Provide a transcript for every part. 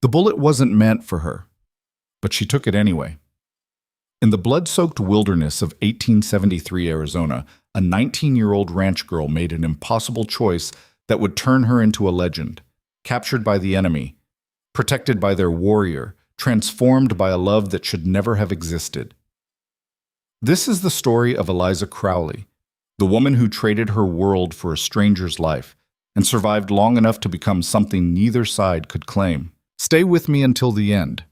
The bullet wasn't meant for her, but she took it anyway. In the blood-soaked wilderness of 1873 Arizona, a 19-year-old ranch girl made an impossible choice that would turn her into a legend. Captured by the enemy, protected by their warrior, transformed by a love that should never have existed. This is the story of Eliza Crowley, the woman who traded her world for a stranger's life and survived long enough to become something neither side could claim. Stay with me until the end.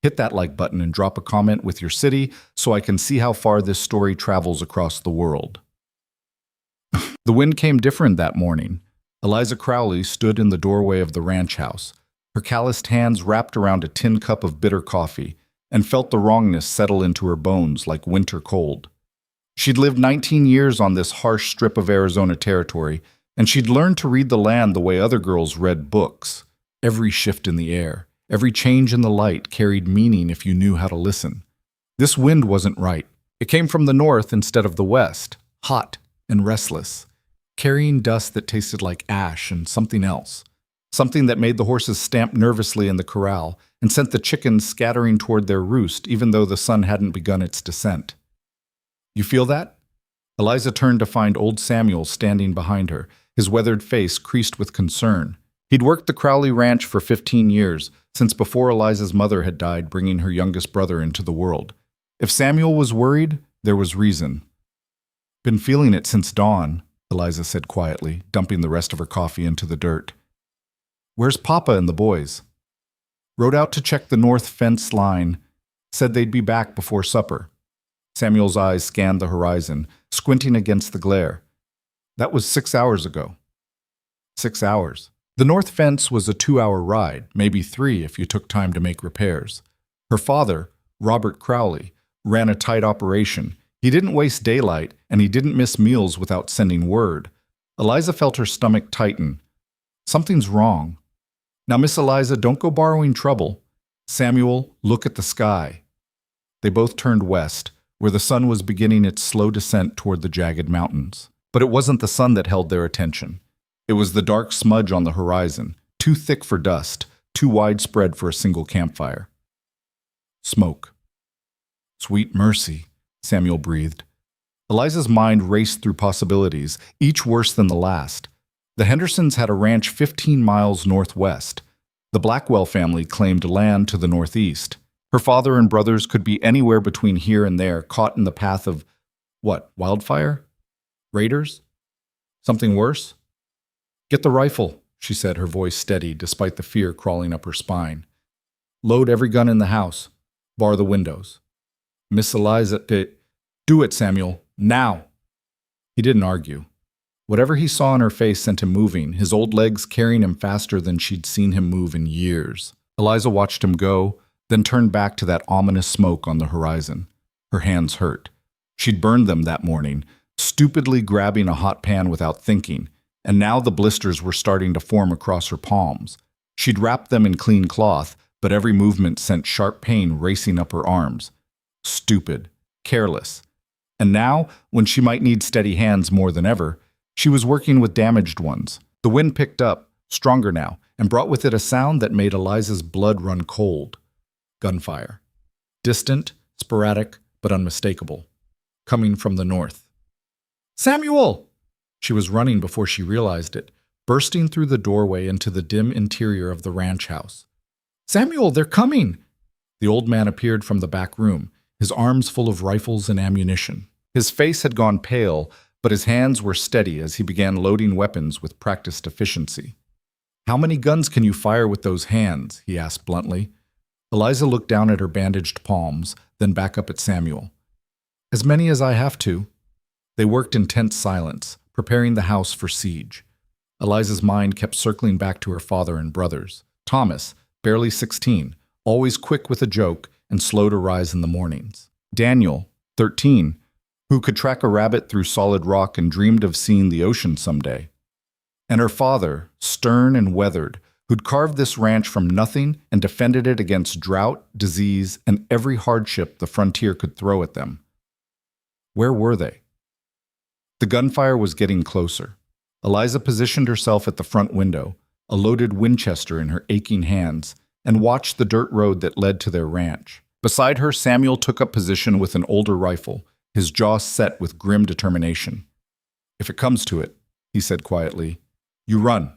Hit that like button and drop a comment with your city so I can see how far this story travels across the world. The wind came different that morning. Eliza Crowley stood in the doorway of the ranch house, her calloused hands wrapped around a tin cup of bitter coffee, and felt the wrongness settle into her bones like winter cold. She'd lived 19 years on this harsh strip of Arizona territory, and she'd learned to read the land the way other girls read books. Every shift in the air, every change in the light carried meaning if you knew how to listen. This wind wasn't right. It came from the north instead of the west, hot and restless, carrying dust that tasted like ash and something else. Something that made the horses stamp nervously in the corral and sent the chickens scattering toward their roost even though the sun hadn't begun its descent. You feel that? Eliza turned to find old Samuel standing behind her, his weathered face creased with concern. He'd worked the Crowley ranch for 15 years, since before Eliza's mother had died, bringing her youngest brother into the world. If Samuel was worried, there was reason. Been feeling it since dawn, Eliza said quietly, dumping the rest of her coffee into the dirt. Where's Papa and the boys? Rode out to check the north fence line. Said they'd be back before supper. Samuel's eyes scanned the horizon, squinting against the glare. That was 6 hours ago. 6 hours. The north fence was a 2-hour ride, maybe 3 if you took time to make repairs. Her father, Robert Crowley, ran a tight operation. He didn't waste daylight, and he didn't miss meals without sending word. Eliza felt her stomach tighten. Something's wrong. Now, Miss Eliza, don't go borrowing trouble. Samuel, look at the sky. They both turned west, where the sun was beginning its slow descent toward the jagged mountains. But it wasn't the sun that held their attention. It was the dark smudge on the horizon, too thick for dust, too widespread for a single campfire. Smoke. Sweet mercy, Samuel breathed. Eliza's mind raced through possibilities, each worse than the last. The Hendersons had a ranch 15 miles northwest. The Blackwell family claimed land to the northeast. Her father and brothers could be anywhere between here and there, caught in the path of, what, wildfire? Raiders? Something worse? Get the rifle, she said, her voice steady despite the fear crawling up her spine. Load every gun in the house. Bar the windows. Miss Eliza, do it, Samuel, now. He didn't argue. Whatever he saw in her face sent him moving, his old legs carrying him faster than she'd seen him move in years. Eliza watched him go, then turned back to that ominous smoke on the horizon. Her hands hurt. She'd burned them that morning, stupidly grabbing a hot pan without thinking, and now the blisters were starting to form across her palms. She'd wrapped them in clean cloth, but every movement sent sharp pain racing up her arms. Stupid. Careless. And now, when she might need steady hands more than ever, she was working with damaged ones. The wind picked up, stronger now, and brought with it a sound that made Eliza's blood run cold. Gunfire. Distant, sporadic, but unmistakable. Coming from the north. Samuel! She was running before she realized it, bursting through the doorway into the dim interior of the ranch house. Samuel, they're coming! The old man appeared from the back room, his arms full of rifles and ammunition. His face had gone pale, but his hands were steady as he began loading weapons with practiced efficiency. How many guns can you fire with those hands? He asked bluntly. Eliza looked down at her bandaged palms, then back up at Samuel. As many as I have to. They worked in tense silence, preparing the house for siege. Eliza's mind kept circling back to her father and brothers. Thomas, barely 16, always quick with a joke and slow to rise in the mornings. Daniel, 13, who could track a rabbit through solid rock and dreamed of seeing the ocean someday. And her father, stern and weathered, who'd carved this ranch from nothing and defended it against drought, disease, and every hardship the frontier could throw at them. Where were they? The gunfire was getting closer. Eliza positioned herself at the front window, a loaded Winchester in her aching hands, and watched the dirt road that led to their ranch. Beside her, Samuel took up position with an older rifle, his jaw set with grim determination. "If it comes to it," he said quietly, "you run.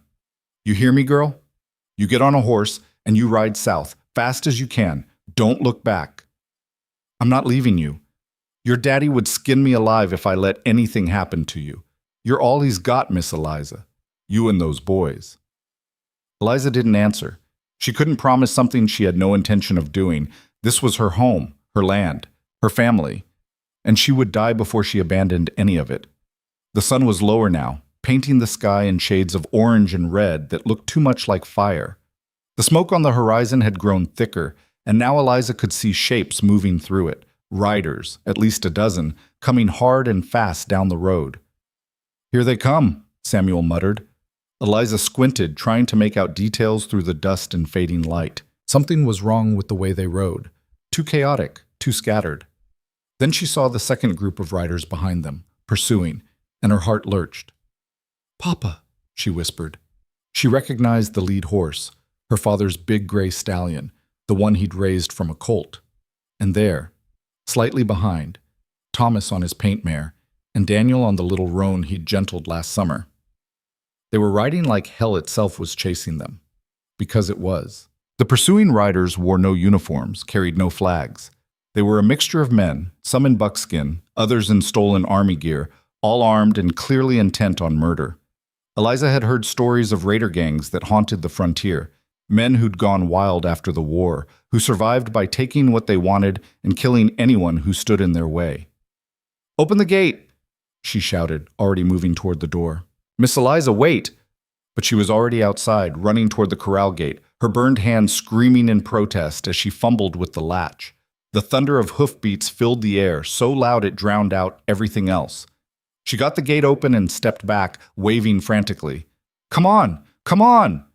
You hear me, girl? You get on a horse and you ride south, fast as you can. Don't look back. I'm not leaving you. Your daddy would skin me alive if I let anything happen to you. You're all he's got, Miss Eliza. You and those boys." Eliza didn't answer. She couldn't promise something she had no intention of doing. This was her home, her land, her family, and she would die before she abandoned any of it. The sun was lower now, painting the sky in shades of orange and red that looked too much like fire. The smoke on the horizon had grown thicker, and now Eliza could see shapes moving through it, riders, at least a dozen, coming hard and fast down the road. "Here they come," Samuel muttered. Eliza squinted, trying to make out details through the dust and fading light. Something was wrong with the way they rode. Too chaotic, too scattered. Then she saw the second group of riders behind them, pursuing, and her heart lurched. "Papa," she whispered. She recognized the lead horse, her father's big gray stallion, the one he'd raised from a colt. And there, slightly behind, Thomas on his paint mare, and Daniel on the little roan he'd gentled last summer. They were riding like hell itself was chasing them. Because it was. The pursuing riders wore no uniforms, carried no flags. They were a mixture of men, some in buckskin, others in stolen army gear, all armed and clearly intent on murder. Eliza had heard stories of raider gangs that haunted the frontier, men who'd gone wild after the war, who survived by taking what they wanted and killing anyone who stood in their way. "Open the gate!" she shouted, already moving toward the door. "Miss Eliza, wait!" But she was already outside, running toward the corral gate, her burned hand screaming in protest as she fumbled with the latch. The thunder of hoofbeats filled the air, so loud it drowned out everything else. She got the gate open and stepped back, waving frantically. "Come on! Come on!"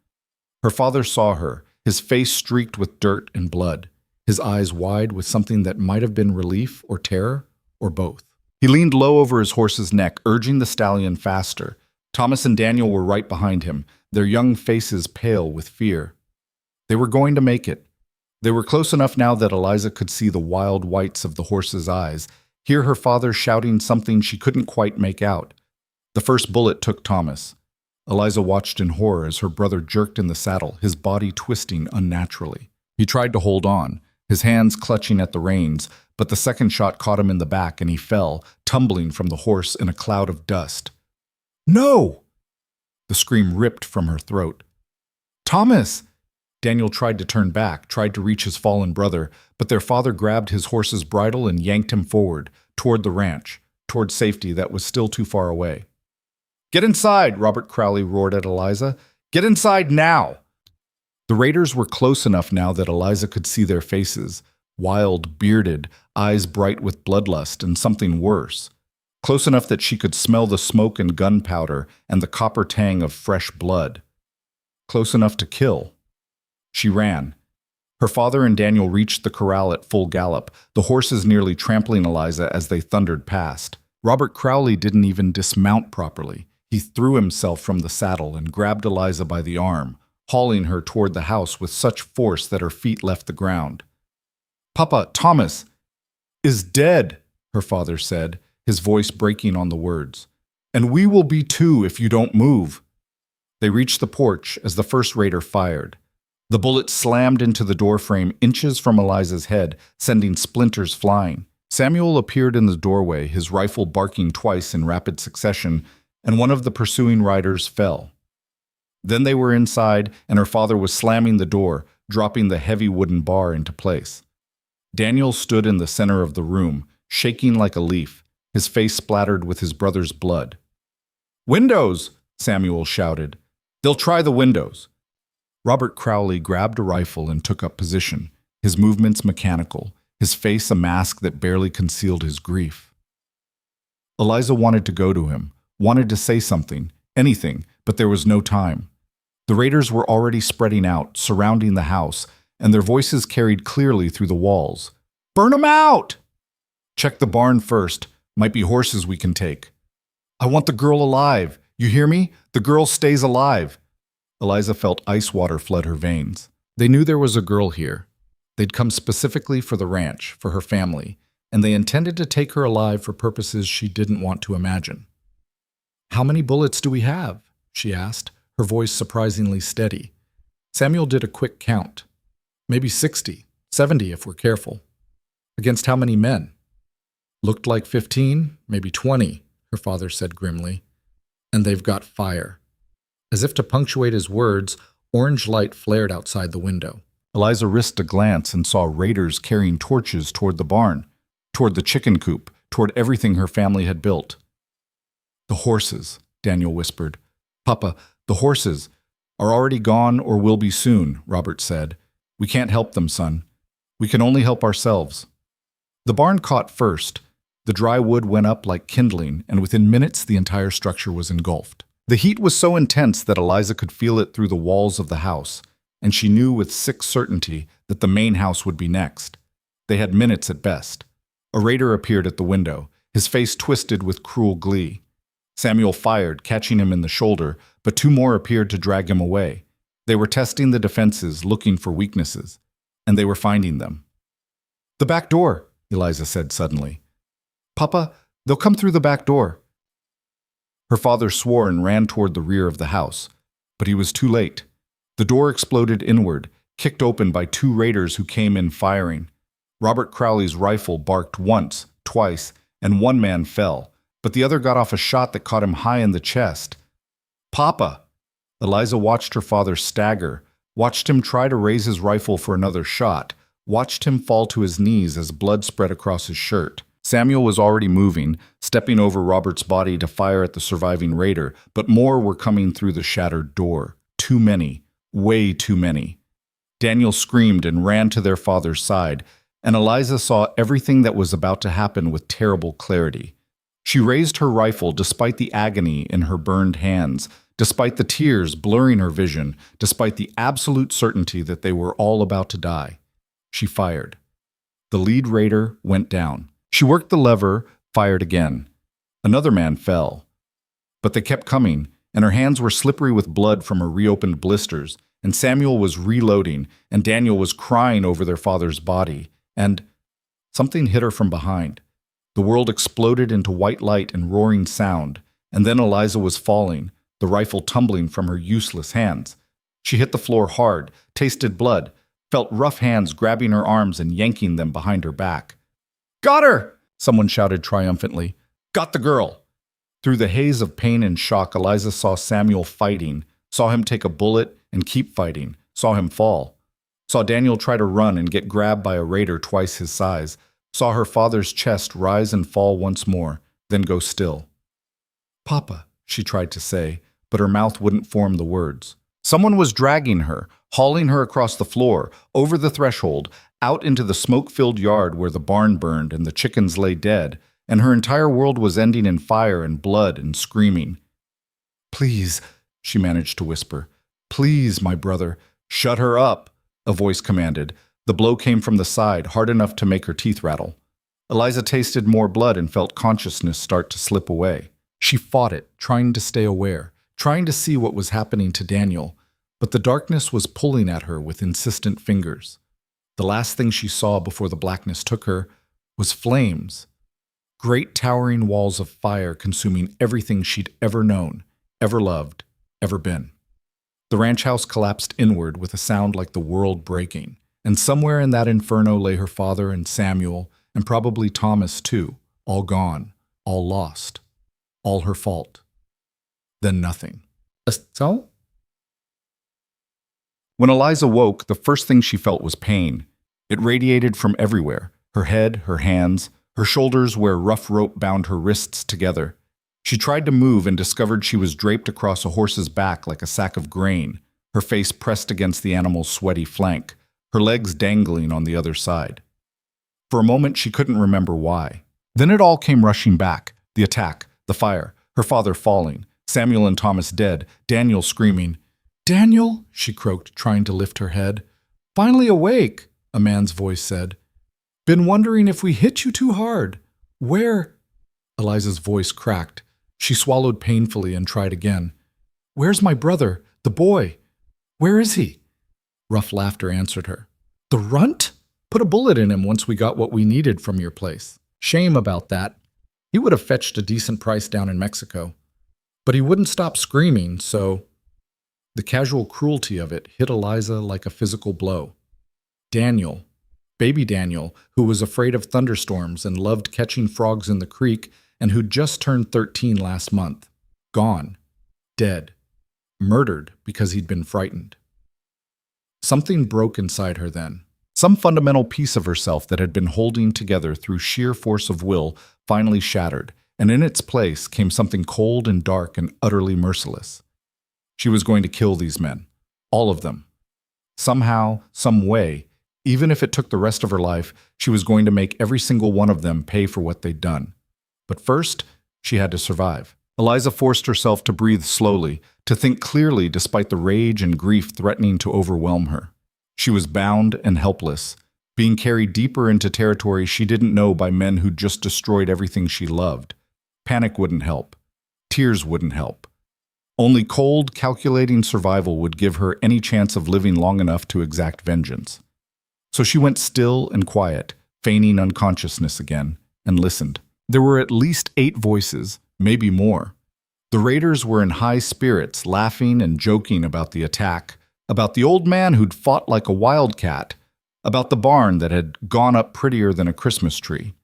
Her father saw her, his face streaked with dirt and blood, his eyes wide with something that might have been relief or terror, or both. He leaned low over his horse's neck, urging the stallion faster. Thomas and Daniel were right behind him, their young faces pale with fear. They were going to make it. They were close enough now that Eliza could see the wild whites of the horse's eyes, hear her father shouting something she couldn't quite make out. The first bullet took Thomas. Eliza watched in horror as her brother jerked in the saddle, his body twisting unnaturally. He tried to hold on, his hands clutching at the reins, but the second shot caught him in the back and he fell, tumbling from the horse in a cloud of dust. "No!" The scream ripped from her throat. "Thomas!" Daniel tried to turn back, tried to reach his fallen brother, but their father grabbed his horse's bridle and yanked him forward, toward the ranch, toward safety that was still too far away. "Get inside!" Robert Crowley roared at Eliza. "Get inside now!" The raiders were close enough now that Eliza could see their faces, wild, bearded, eyes bright with bloodlust and something worse. Close enough that she could smell the smoke and gunpowder and the copper tang of fresh blood. Close enough to kill. She ran. Her father and Daniel reached the corral at full gallop, the horses nearly trampling Eliza as they thundered past. Robert Crowley didn't even dismount properly. He threw himself from the saddle and grabbed Eliza by the arm, hauling her toward the house with such force that her feet left the ground. "Papa, Thomas is dead," her father said, his voice breaking on the words. "And we will be too if you don't move." They reached the porch as the first raider fired. The bullet slammed into the doorframe inches from Eliza's head, sending splinters flying. Samuel appeared in the doorway, his rifle barking twice in rapid succession, and one of the pursuing riders fell. Then they were inside, and her father was slamming the door, dropping the heavy wooden bar into place. Daniel stood in the center of the room, shaking like a leaf, his face splattered with his brother's blood. "Windows!" Samuel shouted. "They'll try the windows." Robert Crowley grabbed a rifle and took up position, his movements mechanical, his face a mask that barely concealed his grief. Eliza wanted to go to him, wanted to say something, anything, but there was no time. The raiders were already spreading out, surrounding the house, and their voices carried clearly through the walls. "Burn 'em out!" "Check the barn first. Might be horses we can take." "I want the girl alive. You hear me? The girl stays alive." Eliza felt ice water flood her veins. They knew there was a girl here. They'd come specifically for the ranch, for her family, and they intended to take her alive for purposes she didn't want to imagine. "How many bullets do we have?" she asked, her voice surprisingly steady. Samuel did a quick count. "Maybe 60, 70 if we're careful." "Against how many men?" "Looked like 15, maybe 20, her father said grimly. "And they've got fire." As if to punctuate his words, orange light flared outside the window. Eliza risked a glance and saw raiders carrying torches toward the barn, toward the chicken coop, toward everything her family had built. "The horses," Daniel whispered. "Papa, the horses are already gone or will be soon," Robert said. "We can't help them, son. We can only help ourselves." The barn caught first. The dry wood went up like kindling, and within minutes the entire structure was engulfed. The heat was so intense that Eliza could feel it through the walls of the house, and she knew with sick certainty that the main house would be next. They had minutes at best. A raider appeared at the window, his face twisted with cruel glee. Samuel fired, catching him in the shoulder, but two more appeared to drag him away. They were testing the defenses, looking for weaknesses, and they were finding them. "The back door," Eliza said suddenly. "Papa, they'll come through the back door." Her father swore and ran toward the rear of the house, but he was too late. The door exploded inward, kicked open by two raiders who came in firing. Robert Crowley's rifle barked once, twice, and one man fell, but the other got off a shot that caught him high in the chest. "Papa!" Eliza watched her father stagger, watched him try to raise his rifle for another shot, watched him fall to his knees as blood spread across his shirt. Samuel was already moving, stepping over Robert's body to fire at the surviving raider, but more were coming through the shattered door. Too many. Way too many. Daniel screamed and ran to their father's side, and Eliza saw everything that was about to happen with terrible clarity. She raised her rifle despite the agony in her burned hands, despite the tears blurring her vision, despite the absolute certainty that they were all about to die. She fired. The lead raider went down. She worked the lever, fired again. Another man fell. But they kept coming, and her hands were slippery with blood from her reopened blisters, and Samuel was reloading, and Daniel was crying over their father's body, and something hit her from behind. The world exploded into white light and roaring sound, and then Eliza was falling, the rifle tumbling from her useless hands. She hit the floor hard, tasted blood, felt rough hands grabbing her arms and yanking them behind her back. "Got her!" someone shouted triumphantly. "Got the girl!" Through the haze of pain and shock, Eliza saw Samuel fighting, saw him take a bullet and keep fighting, saw him fall. Saw Daniel try to run and get grabbed by a raider twice his size, saw her father's chest rise and fall once more, then go still. "Papa," she tried to say, but her mouth wouldn't form the words. Someone was dragging her, hauling her across the floor, over the threshold, out into the smoke-filled yard where the barn burned and the chickens lay dead, and her entire world was ending in fire and blood and screaming. "Please," she managed to whisper. "Please, my brother." "Shut her up," a voice commanded. The blow came from the side, hard enough to make her teeth rattle. Eliza tasted more blood and felt consciousness start to slip away. She fought it, trying to stay aware, trying to see what was happening to Daniel, but the darkness was pulling at her with insistent fingers. The last thing she saw before the blackness took her was flames. Great towering walls of fire consuming everything she'd ever known, ever loved, ever been. The ranch house collapsed inward with a sound like the world breaking, and somewhere in that inferno lay her father and Samuel, and probably Thomas too, all gone, all lost, all her fault. Then nothing. So? When Eliza woke, the first thing she felt was pain. It radiated from everywhere, her head, her hands, her shoulders where rough rope bound her wrists together. She tried to move and discovered she was draped across a horse's back like a sack of grain, her face pressed against the animal's sweaty flank, her legs dangling on the other side. For a moment, she couldn't remember why. Then it all came rushing back, the attack, the fire, her father falling, Samuel and Thomas dead, Daniel screaming. "Daniel," she croaked, trying to lift her head. "Finally awake," a man's voice said. "Been wondering if we hit you too hard. Where?" Eliza's voice cracked. She swallowed painfully and tried again. "Where's my brother, the boy? Where is he?" Rough laughter answered her. The runt? Put a bullet in him once we got what we needed from your place. Shame about that. He would have fetched a decent price down in Mexico. But he wouldn't stop screaming, so... The casual cruelty of it hit Eliza like a physical blow. Daniel, baby Daniel, who was afraid of thunderstorms and loved catching frogs in the creek and who'd just turned 13 last month. Gone. Dead. Murdered because he'd been frightened. Something broke inside her then. Some fundamental piece of herself that had been holding together through sheer force of will finally shattered, and in its place came something cold and dark and utterly merciless. She was going to kill these men. All of them. Somehow, some way, even if it took the rest of her life, she was going to make every single one of them pay for what they'd done. But first, she had to survive. Eliza forced herself to breathe slowly, to think clearly despite the rage and grief threatening to overwhelm her. She was bound and helpless, being carried deeper into territory she didn't know by men who'd just destroyed everything she loved. Panic wouldn't help. Tears wouldn't help. Only cold, calculating survival would give her any chance of living long enough to exact vengeance. So she went still and quiet, feigning unconsciousness again, and listened. There were at least 8 voices, maybe more. The raiders were in high spirits, laughing and joking about the attack, about the old man who'd fought like a wildcat, about the barn that had gone up prettier than a Christmas tree.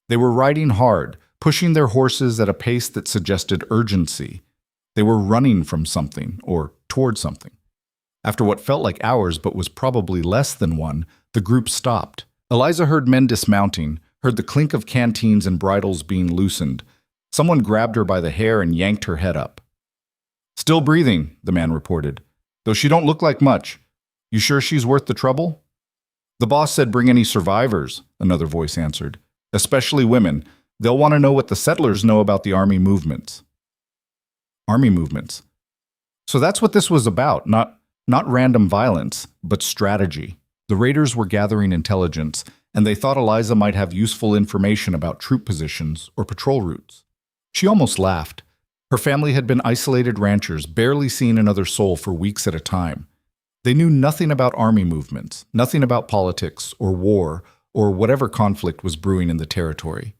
They were riding hard, pushing their horses at a pace that suggested urgency. They were running from something, or toward something. After what felt like hours but was probably less than one, the group stopped. Eliza heard men dismounting, heard the clink of canteens and bridles being loosened. Someone grabbed her by the hair and yanked her head up. Still breathing, the man reported. Though she don't look like much. You sure she's worth the trouble? The boss said bring any survivors, another voice answered. Especially women. They'll want to know what the settlers know about the army movements. Army movements. So that's what this was about, not random violence, but strategy. The raiders were gathering intelligence, and they thought Eliza might have useful information about troop positions or patrol routes. She almost laughed. Her family had been isolated ranchers, barely seeing another soul for weeks at a time. They knew nothing about army movements, nothing about politics or war or whatever conflict was brewing in the territory.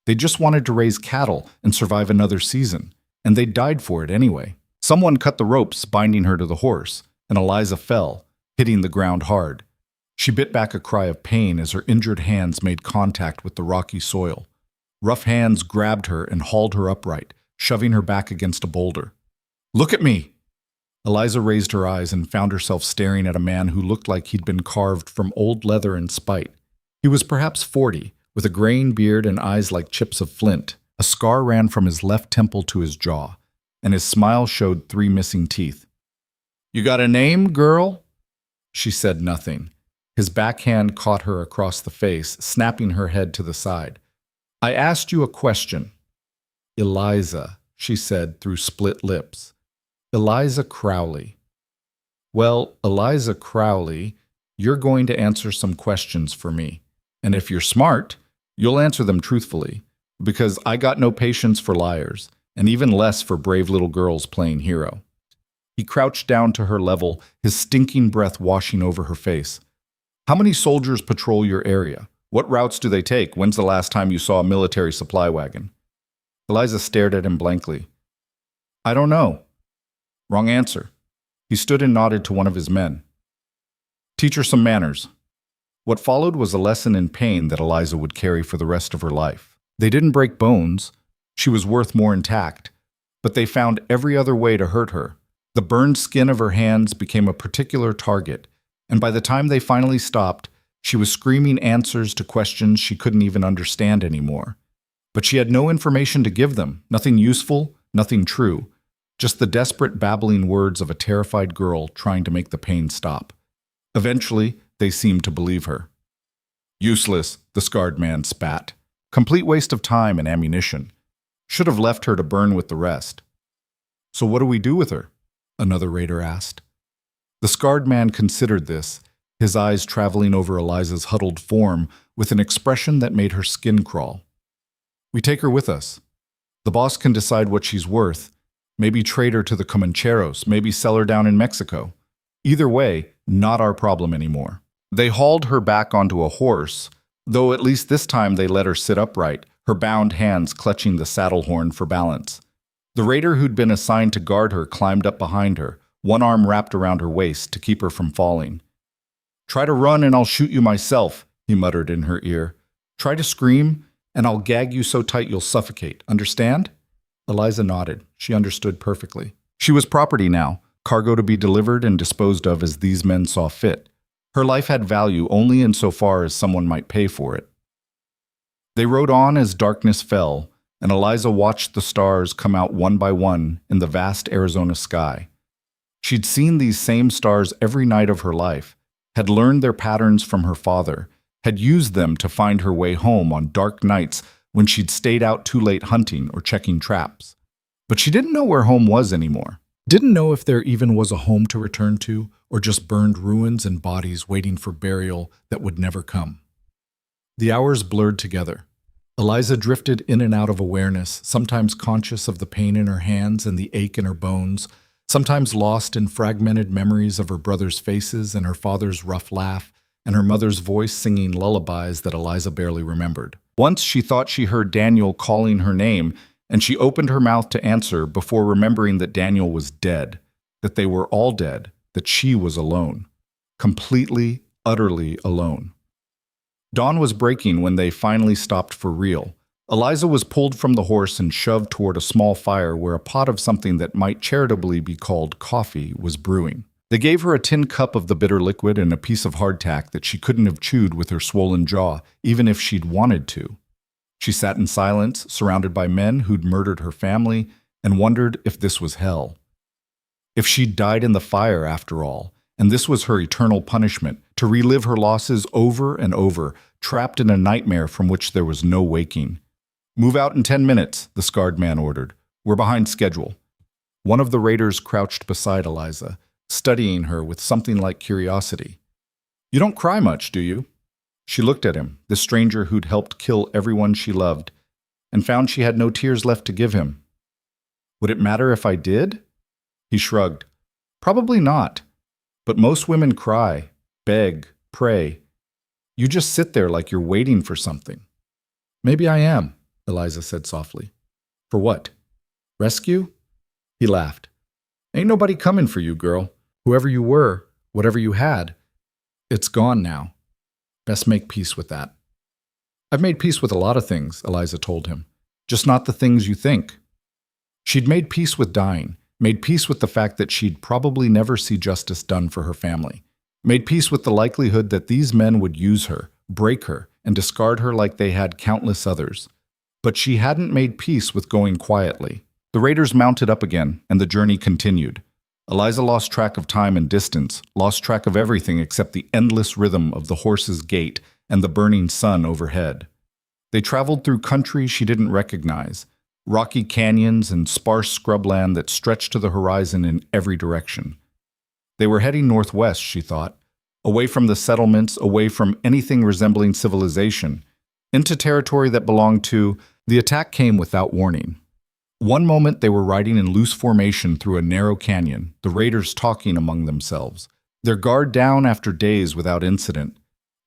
They just wanted to raise cattle and survive another season, and they died for it anyway. Someone cut the ropes binding her to the horse, and Eliza fell, hitting the ground hard. She bit back a cry of pain as her injured hands made contact with the rocky soil. Rough hands grabbed her and hauled her upright, shoving her back against a boulder. "Look at me!" Eliza raised her eyes and found herself staring at a man who looked like he'd been carved from old leather and spite. He was perhaps 40, with a graying beard and eyes like chips of flint. A scar ran from his left temple to his jaw, and his smile showed 3 missing teeth. "You got a name, girl?" She said nothing. His backhand caught her across the face, snapping her head to the side. "I asked you a question." "Eliza," she said through split lips. "Eliza Crowley." "Well, Eliza Crowley, you're going to answer some questions for me. And if you're smart, you'll answer them truthfully, because I got no patience for liars, and even less for brave little girls playing hero." He crouched down to her level, his stinking breath washing over her face. "How many soldiers patrol your area? What routes do they take? When's the last time you saw a military supply wagon?" Eliza stared at him blankly. "I don't know." Wrong answer. He stood and nodded to one of his men. "Teach her some manners." What followed was a lesson in pain that Eliza would carry for the rest of her life. They didn't break bones. She was worth more intact. But they found every other way to hurt her. The burned skin of her hands became a particular target, and by the time they finally stopped, she was screaming answers to questions she couldn't even understand anymore. But she had no information to give them, nothing useful, nothing true, just the desperate babbling words of a terrified girl trying to make the pain stop. Eventually, they seemed to believe her. "Useless," the scarred man spat. "Complete waste of time and ammunition. Should have left her to burn with the rest." "So what do we do with her?" another raider asked. The scarred man considered this, his eyes traveling over Eliza's huddled form with an expression that made her skin crawl. "We take her with us. The boss can decide what she's worth. Maybe trade her to the Comancheros, maybe sell her down in Mexico. Either way, not our problem anymore. They hauled her back onto a horse, though at least this time they let her sit upright, her bound hands clutching the saddle horn for balance. The raider who'd been assigned to guard her climbed up behind her, one arm wrapped around her waist to keep her from falling. "Try to run and I'll shoot you myself," he muttered in her ear. "Try to scream and I'll gag you so tight you'll suffocate. Understand?" Eliza nodded. She understood perfectly. She was property now, cargo to be delivered and disposed of as these men saw fit. Her life had value only insofar as someone might pay for it. They rode on as darkness fell, and Eliza watched the stars come out one by one in the vast Arizona sky. She'd seen these same stars every night of her life, had learned their patterns from her father, had used them to find her way home on dark nights when she'd stayed out too late hunting or checking traps. But she didn't know where home was anymore. Didn't know if there even was a home to return to, or just burned ruins and bodies waiting for burial that would never come. The hours blurred together. Eliza drifted in and out of awareness, sometimes conscious of the pain in her hands and the ache in her bones, sometimes lost in fragmented memories of her brother's faces and her father's rough laugh, and her mother's voice singing lullabies that Eliza barely remembered. Once she thought she heard Daniel calling her name, and she opened her mouth to answer before remembering that Daniel was dead, that they were all dead, that she was alone. Completely, utterly alone. Dawn was breaking when they finally stopped for real. Eliza was pulled from the horse and shoved toward a small fire where a pot of something that might charitably be called coffee was brewing. They gave her a tin cup of the bitter liquid and a piece of hardtack that she couldn't have chewed with her swollen jaw, even if she'd wanted to. She sat in silence, surrounded by men who'd murdered her family, and wondered if this was hell. If she'd died in the fire after all, and this was her eternal punishment, to relive her losses over and over, trapped in a nightmare from which there was no waking. "Move out in 10 minutes, the scarred man ordered. "We're behind schedule." One of the raiders crouched beside Eliza, studying her with something like curiosity. "You don't cry much, do you?" She looked at him, the stranger who'd helped kill everyone she loved, and found she had no tears left to give him. "Would it matter if I did?" He shrugged. "Probably not. But most women cry, beg, pray. You just sit there like you're waiting for something." "Maybe I am," Eliza said softly. "For what? Rescue?" He laughed. "Ain't nobody coming for you, girl. Whoever you were, whatever you had, it's gone now. Best make peace with that." "I've made peace with a lot of things," Eliza told him. "Just not the things you think." She'd made peace with dying, made peace with the fact that she'd probably never see justice done for her family, made peace with the likelihood that these men would use her, break her, and discard her like they had countless others. But she hadn't made peace with going quietly. The raiders mounted up again, and the journey continued. Eliza lost track of time and distance, lost track of everything except the endless rhythm of the horse's gait and the burning sun overhead. They traveled through country she didn't recognize, rocky canyons and sparse scrubland that stretched to the horizon in every direction. They were heading northwest, she thought, away from the settlements, away from anything resembling civilization, into territory that belonged to. The attack came without warning. One moment they were riding in loose formation through a narrow canyon, the raiders talking among themselves, their guard down after days without incident.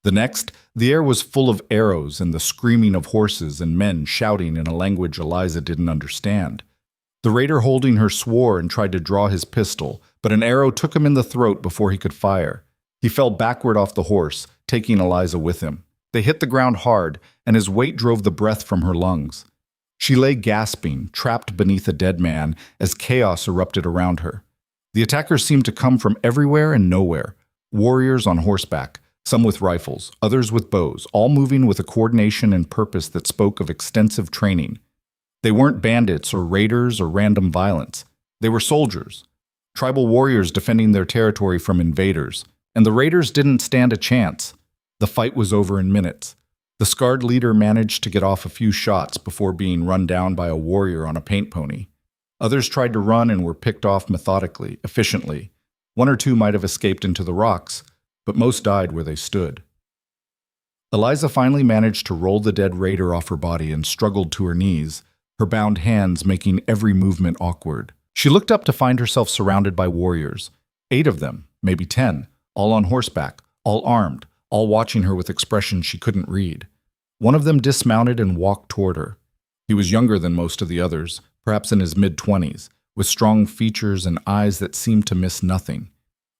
The next, the air was full of arrows and the screaming of horses and men shouting in a language Eliza didn't understand. The raider holding her swore and tried to draw his pistol, but an arrow took him in the throat before he could fire. He fell backward off the horse, taking Eliza with him. They hit the ground hard, and his weight drove the breath from her lungs. She lay gasping, trapped beneath a dead man, as chaos erupted around her. The attackers seemed to come from everywhere and nowhere. Warriors on horseback, some with rifles, others with bows, all moving with a coordination and purpose that spoke of extensive training. They weren't bandits or raiders or random violence. They were soldiers, tribal warriors defending their territory from invaders. And the raiders didn't stand a chance. The fight was over in minutes. The scarred leader managed to get off a few shots before being run down by a warrior on a paint pony. Others tried to run and were picked off methodically, efficiently. One or two might have escaped into the rocks, but most died where they stood. Eliza finally managed to roll the dead raider off her body and struggled to her knees, her bound hands making every movement awkward. She looked up to find herself surrounded by warriors, 8 of them, maybe 10, all on horseback, all armed, all watching her with expressions she couldn't read. One of them dismounted and walked toward her. He was younger than most of the others, perhaps in his mid-20s, with strong features and eyes that seemed to miss nothing.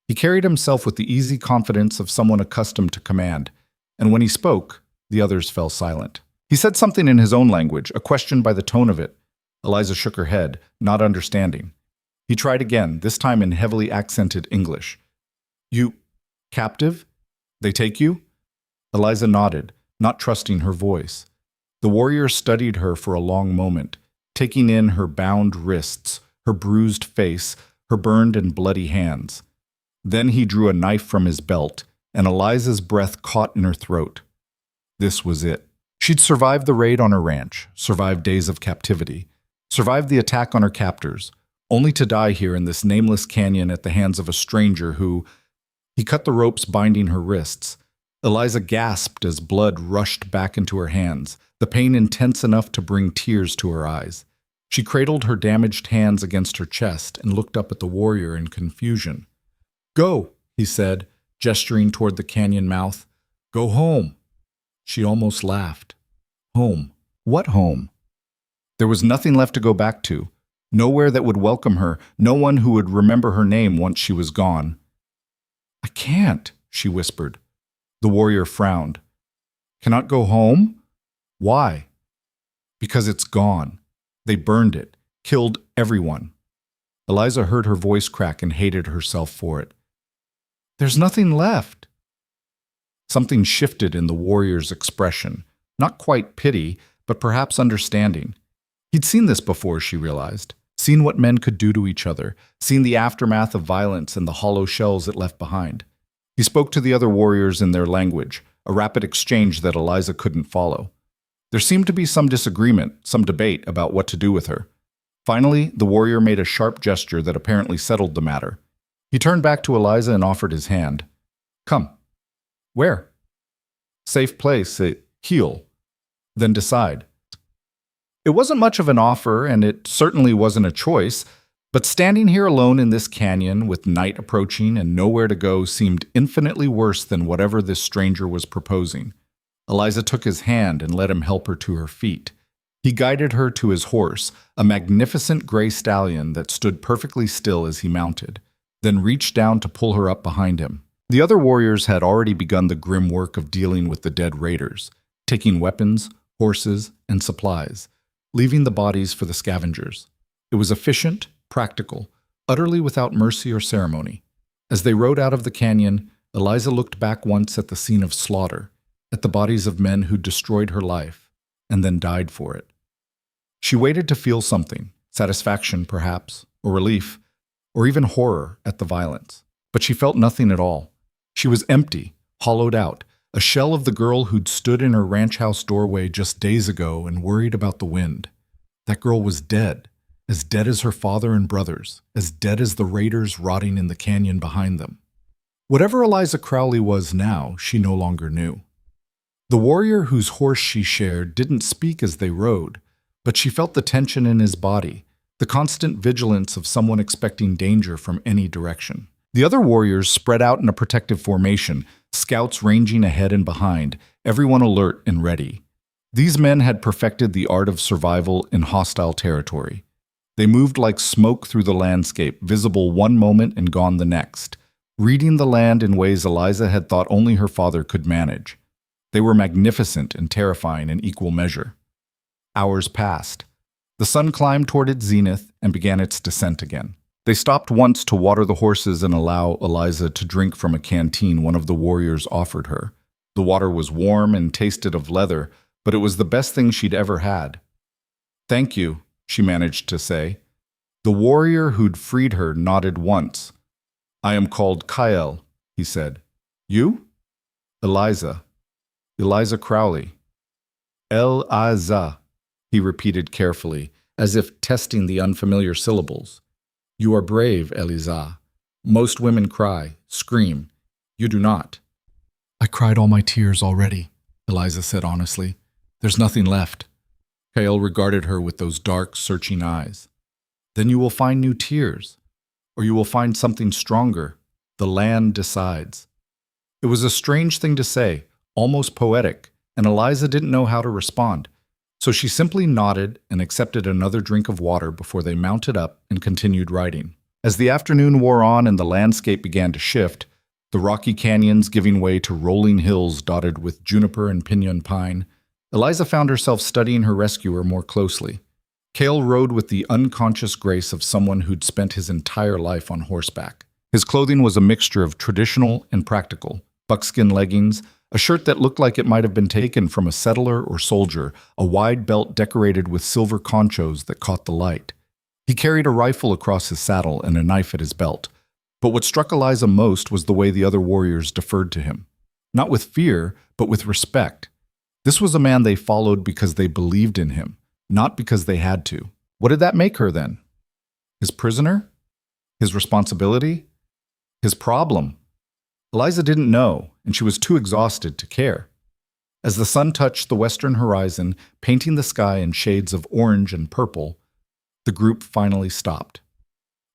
He carried himself with the easy confidence of someone accustomed to command, and when he spoke, the others fell silent. He said something in his own language, a question by the tone of it. Eliza shook her head, not understanding. He tried again, this time in heavily accented English. You captive? They take you? Eliza nodded, not trusting her voice. The warrior studied her for a long moment, taking in her bound wrists, her bruised face, her burned and bloody hands. Then he drew a knife from his belt, and Eliza's breath caught in her throat. This was it. She'd survived the raid on her ranch, survived days of captivity, survived the attack on her captors, only to die here in this nameless canyon at the hands of a stranger who... He cut the ropes binding her wrists. Eliza gasped as blood rushed back into her hands, the pain intense enough to bring tears to her eyes. She cradled her damaged hands against her chest and looked up at the warrior in confusion. Go, he said, gesturing toward the canyon mouth. Go home. She almost laughed. Home. What home? There was nothing left to go back to. Nowhere that would welcome her, no one who would remember her name once she was gone. I can't, she whispered. The warrior frowned. Cannot go home? Why? Because it's gone. They burned it, killed everyone. Eliza heard her voice crack and hated herself for it. There's nothing left. Something shifted in the warrior's expression, not quite pity, but perhaps understanding. He'd seen this before, she realized, seen what men could do to each other, seen the aftermath of violence and the hollow shells it left behind. He spoke to the other warriors in their language, a rapid exchange that Eliza couldn't follow. There seemed to be some disagreement, some debate about what to do with her. Finally, the warrior made a sharp gesture that apparently settled the matter. He turned back to Eliza and offered his hand. Come. Where? Safe place. Heal. Then decide. It wasn't much of an offer, and it certainly wasn't a choice, but standing here alone in this canyon with night approaching and nowhere to go seemed infinitely worse than whatever this stranger was proposing. Eliza took his hand and let him help her to her feet. He guided her to his horse, a magnificent gray stallion that stood perfectly still as he mounted, then reached down to pull her up behind him. The other warriors had already begun the grim work of dealing with the dead raiders, taking weapons, horses, and supplies, leaving the bodies for the scavengers. It was efficient, practical, utterly without mercy or ceremony. As they rode out of the canyon, Eliza looked back once at the scene of slaughter, at the bodies of men who destroyed her life, and then died for it. She waited to feel something, satisfaction perhaps, or relief, or even horror at the violence. But she felt nothing at all. She was empty, hollowed out, a shell of the girl who'd stood in her ranch house doorway just days ago and worried about the wind. That girl was dead as her father and brothers, as dead as the raiders rotting in the canyon behind them. Whatever Eliza Crowley was now, she no longer knew. The warrior whose horse she shared didn't speak as they rode, but she felt the tension in his body, the constant vigilance of someone expecting danger from any direction. The other warriors spread out in a protective formation, scouts ranging ahead and behind, everyone alert and ready. These men had perfected the art of survival in hostile territory. They moved like smoke through the landscape, visible one moment and gone the next, reading the land in ways Eliza had thought only her father could manage. They were magnificent and terrifying in equal measure. Hours passed. The sun climbed toward its zenith and began its descent again. They stopped once to water the horses and allow Eliza to drink from a canteen one of the warriors offered her. The water was warm and tasted of leather, but it was the best thing she'd ever had. Thank you, she managed to say. The warrior who'd freed her nodded once. I am called Kyle, he said. You? Eliza. Eliza Crowley. El-Aza, he repeated carefully, as if testing the unfamiliar syllables. You are brave, Eliza. Most women cry, scream. You do not. I cried all my tears already, Eliza said honestly. There's nothing left. Kyle regarded her with those dark, searching eyes. Then you will find new tears, or you will find something stronger, The land decides. It was a strange thing to say, almost poetic, and Eliza didn't know how to respond. So she simply nodded and accepted another drink of water before they mounted up and continued riding. As the afternoon wore on and the landscape began to shift, the rocky canyons giving way to rolling hills dotted with juniper and pinyon pine, Eliza found herself studying her rescuer more closely. Cale rode with the unconscious grace of someone who'd spent his entire life on horseback. His clothing was a mixture of traditional and practical: buckskin leggings, a shirt that looked like it might have been taken from a settler or soldier, a wide belt decorated with silver conchos that caught the light. He carried a rifle across his saddle and a knife at his belt. But what struck Eliza most was the way the other warriors deferred to him. Not with fear, but with respect. This was a man they followed because they believed in him, not because they had to. What did that make her then? His prisoner? His responsibility? His problem? Eliza didn't know, and she was too exhausted to care. As the sun touched the western horizon, painting the sky in shades of orange and purple, the group finally stopped.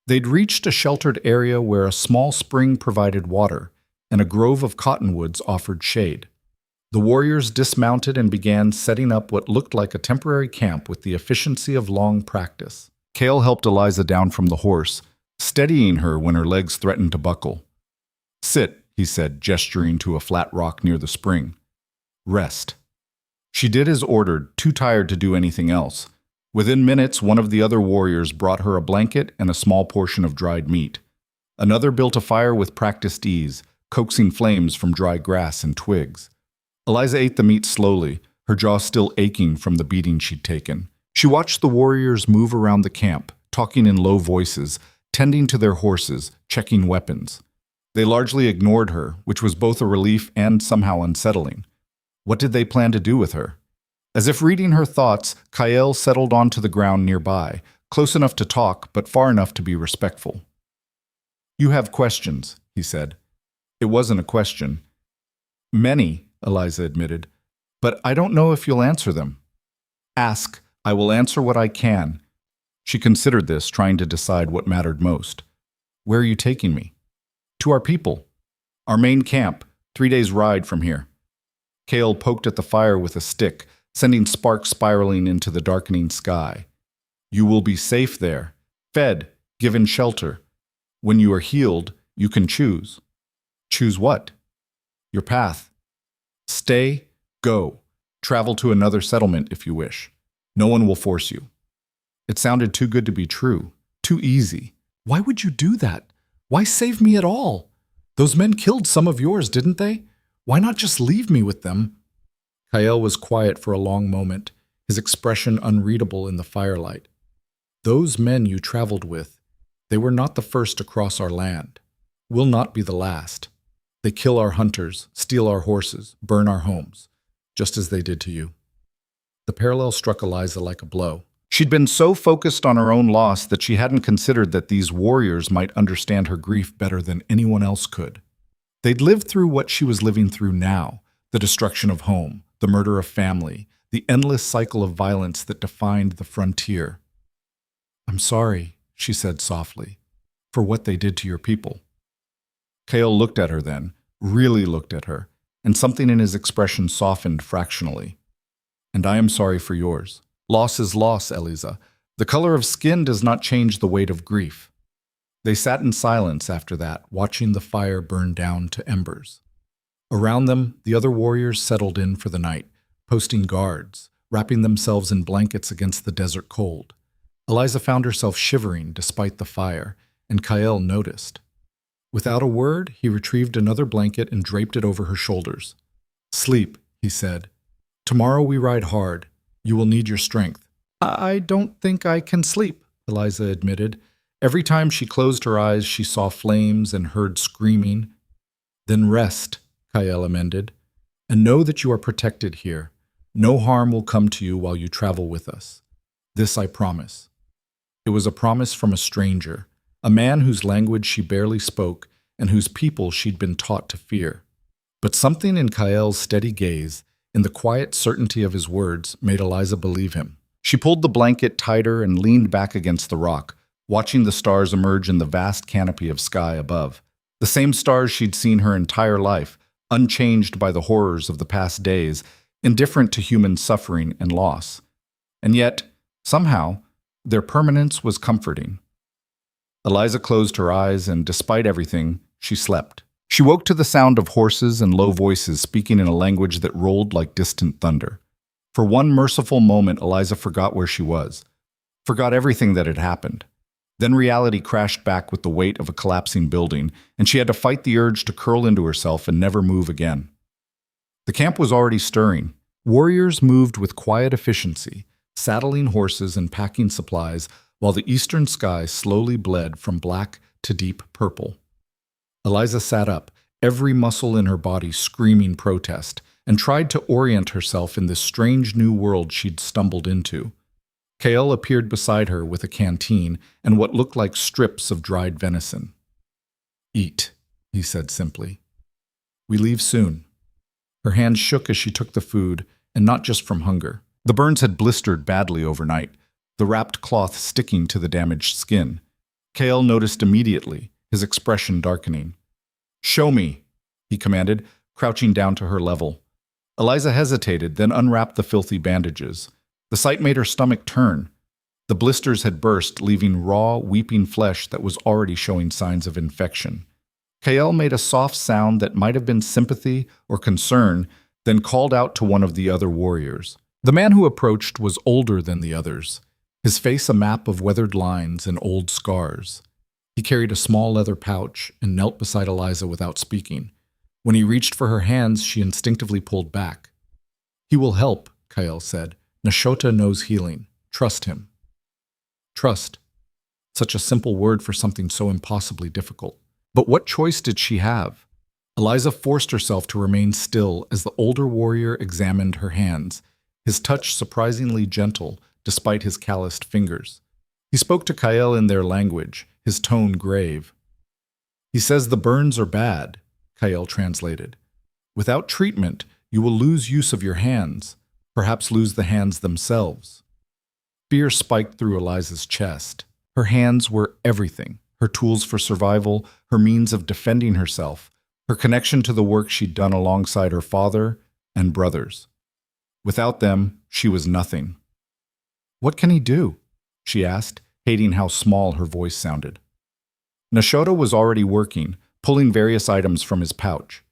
They'd reached a sheltered area where a small spring provided water, and a grove of cottonwoods offered shade. The warriors dismounted and began setting up what looked like a temporary camp with the efficiency of long practice. Cale helped Eliza down from the horse, steadying her when her legs threatened to buckle. "Sit," he said, gesturing to a flat rock near the spring. "Rest." She did as ordered, too tired to do anything else. Within minutes, one of the other warriors brought her a blanket and a small portion of dried meat. Another built a fire with practiced ease, coaxing flames from dry grass and twigs. Eliza ate the meat slowly, her jaw still aching from the beating she'd taken. She watched the warriors move around the camp, talking in low voices, tending to their horses, checking weapons. They largely ignored her, which was both a relief and somehow unsettling. What did they plan to do with her? As if reading her thoughts, Kael settled onto the ground nearby, close enough to talk but far enough to be respectful. "You have questions," he said. It wasn't a question. "Many," Eliza admitted, "but I don't know if you'll answer them." "Ask. I will answer what I can." She considered this, trying to decide what mattered most. "Where are you taking me?" "To our people. Our main camp, 3 days' ride from here." Cale poked at the fire with a stick, sending sparks spiraling into the darkening sky. "You will be safe there, fed, given shelter. When you are healed, you can choose." "Choose what?" "Your path. Stay, go. Travel to another settlement if you wish. No one will force you." It sounded too good to be true, too easy. "Why would you do that? Why save me at all? Those men killed some of yours, didn't they? Why not just leave me with them?" Kael was quiet for a long moment, his expression unreadable in the firelight. "Those men you traveled with, they were not the first to cross our land. Will not be the last. They kill our hunters, steal our horses, burn our homes, just as they did to you." The parallel struck Eliza like a blow. She'd been so focused on her own loss that she hadn't considered that these warriors might understand her grief better than anyone else could. They'd lived through what she was living through now, the destruction of home, the murder of family, the endless cycle of violence that defined the frontier. "I'm sorry," she said softly, "for what they did to your people." Cale looked at her then, really looked at her, and something in his expression softened fractionally. "And I am sorry for yours. Loss is loss, Eliza. The color of skin does not change the weight of grief." They sat in silence after that, watching the fire burn down to embers. Around them, the other warriors settled in for the night, posting guards, wrapping themselves in blankets against the desert cold. Eliza found herself shivering despite the fire, and Kael noticed. Without a word, he retrieved another blanket and draped it over her shoulders. "Sleep," he said. "Tomorrow we ride hard. You will need your strength." "I don't think I can sleep," Eliza admitted. Every time she closed her eyes, she saw flames and heard screaming. "Then rest," Kael amended, "and know that you are protected here. No harm will come to you while you travel with us. This I promise." It was a promise from a stranger, a man whose language she barely spoke and whose people she'd been taught to fear. But something in Kael's steady gaze, in the quiet certainty of his words, made Eliza believe him. She pulled the blanket tighter and leaned back against the rock, watching the stars emerge in the vast canopy of sky above. The same stars she'd seen her entire life, unchanged by the horrors of the past days, indifferent to human suffering and loss. And yet, somehow, their permanence was comforting. Eliza closed her eyes, and despite everything, she slept. She woke to the sound of horses and low voices speaking in a language that rolled like distant thunder. For one merciful moment, Eliza forgot where she was, forgot everything that had happened. Then reality crashed back with the weight of a collapsing building, and she had to fight the urge to curl into herself and never move again. The camp was already stirring. Warriors moved with quiet efficiency, saddling horses and packing supplies, while the eastern sky slowly bled from black to deep purple. Eliza sat up, every muscle in her body screaming protest, and tried to orient herself in this strange new world she'd stumbled into. Kael appeared beside her with a canteen and what looked like strips of dried venison. "Eat," he said simply. "We leave soon." Her hands shook as she took the food, and not just from hunger. The burns had blistered badly overnight, the wrapped cloth sticking to the damaged skin. Kael noticed immediately, his expression darkening. "Show me," he commanded, crouching down to her level. Eliza hesitated, then unwrapped the filthy bandages. The sight made her stomach turn. The blisters had burst, leaving raw, weeping flesh that was already showing signs of infection. Kael made a soft sound that might have been sympathy or concern, then called out to one of the other warriors. The man who approached was older than the others, his face a map of weathered lines and old scars. He carried a small leather pouch and knelt beside Eliza without speaking. When he reached for her hands, she instinctively pulled back. "He will help," Kael said. "Nashota knows healing. Trust him." Trust. Such a simple word for something so impossibly difficult. But what choice did she have? Eliza forced herself to remain still as the older warrior examined her hands, his touch surprisingly gentle despite his calloused fingers. He spoke to Kael in their language, his tone grave. "He says the burns are bad," Kael translated. "Without treatment, you will lose use of your hands, perhaps lose the hands themselves." Fear spiked through Eliza's chest. Her hands were everything, her tools for survival, her means of defending herself, her connection to the work she'd done alongside her father and brothers. Without them, she was nothing. "What can he do?" she asked, hating how small her voice sounded. Nashota was already working, pulling various items from his pouch.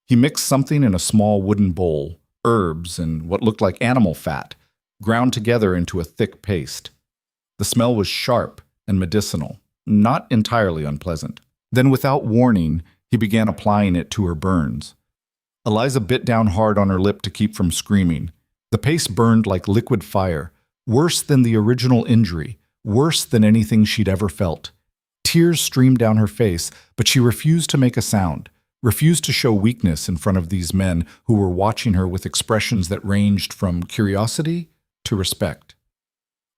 He mixed something in a small wooden bowl, herbs and what looked like animal fat, ground together into a thick paste. The smell was sharp and medicinal, not entirely unpleasant. Then, without warning, he began applying it to her burns. Eliza bit down hard on her lip to keep from screaming. The paste burned like liquid fire, worse than the original injury, worse than anything she'd ever felt. Tears streamed down her face, but she refused to make a sound, refused to show weakness in front of these men who were watching her with expressions that ranged from curiosity to respect.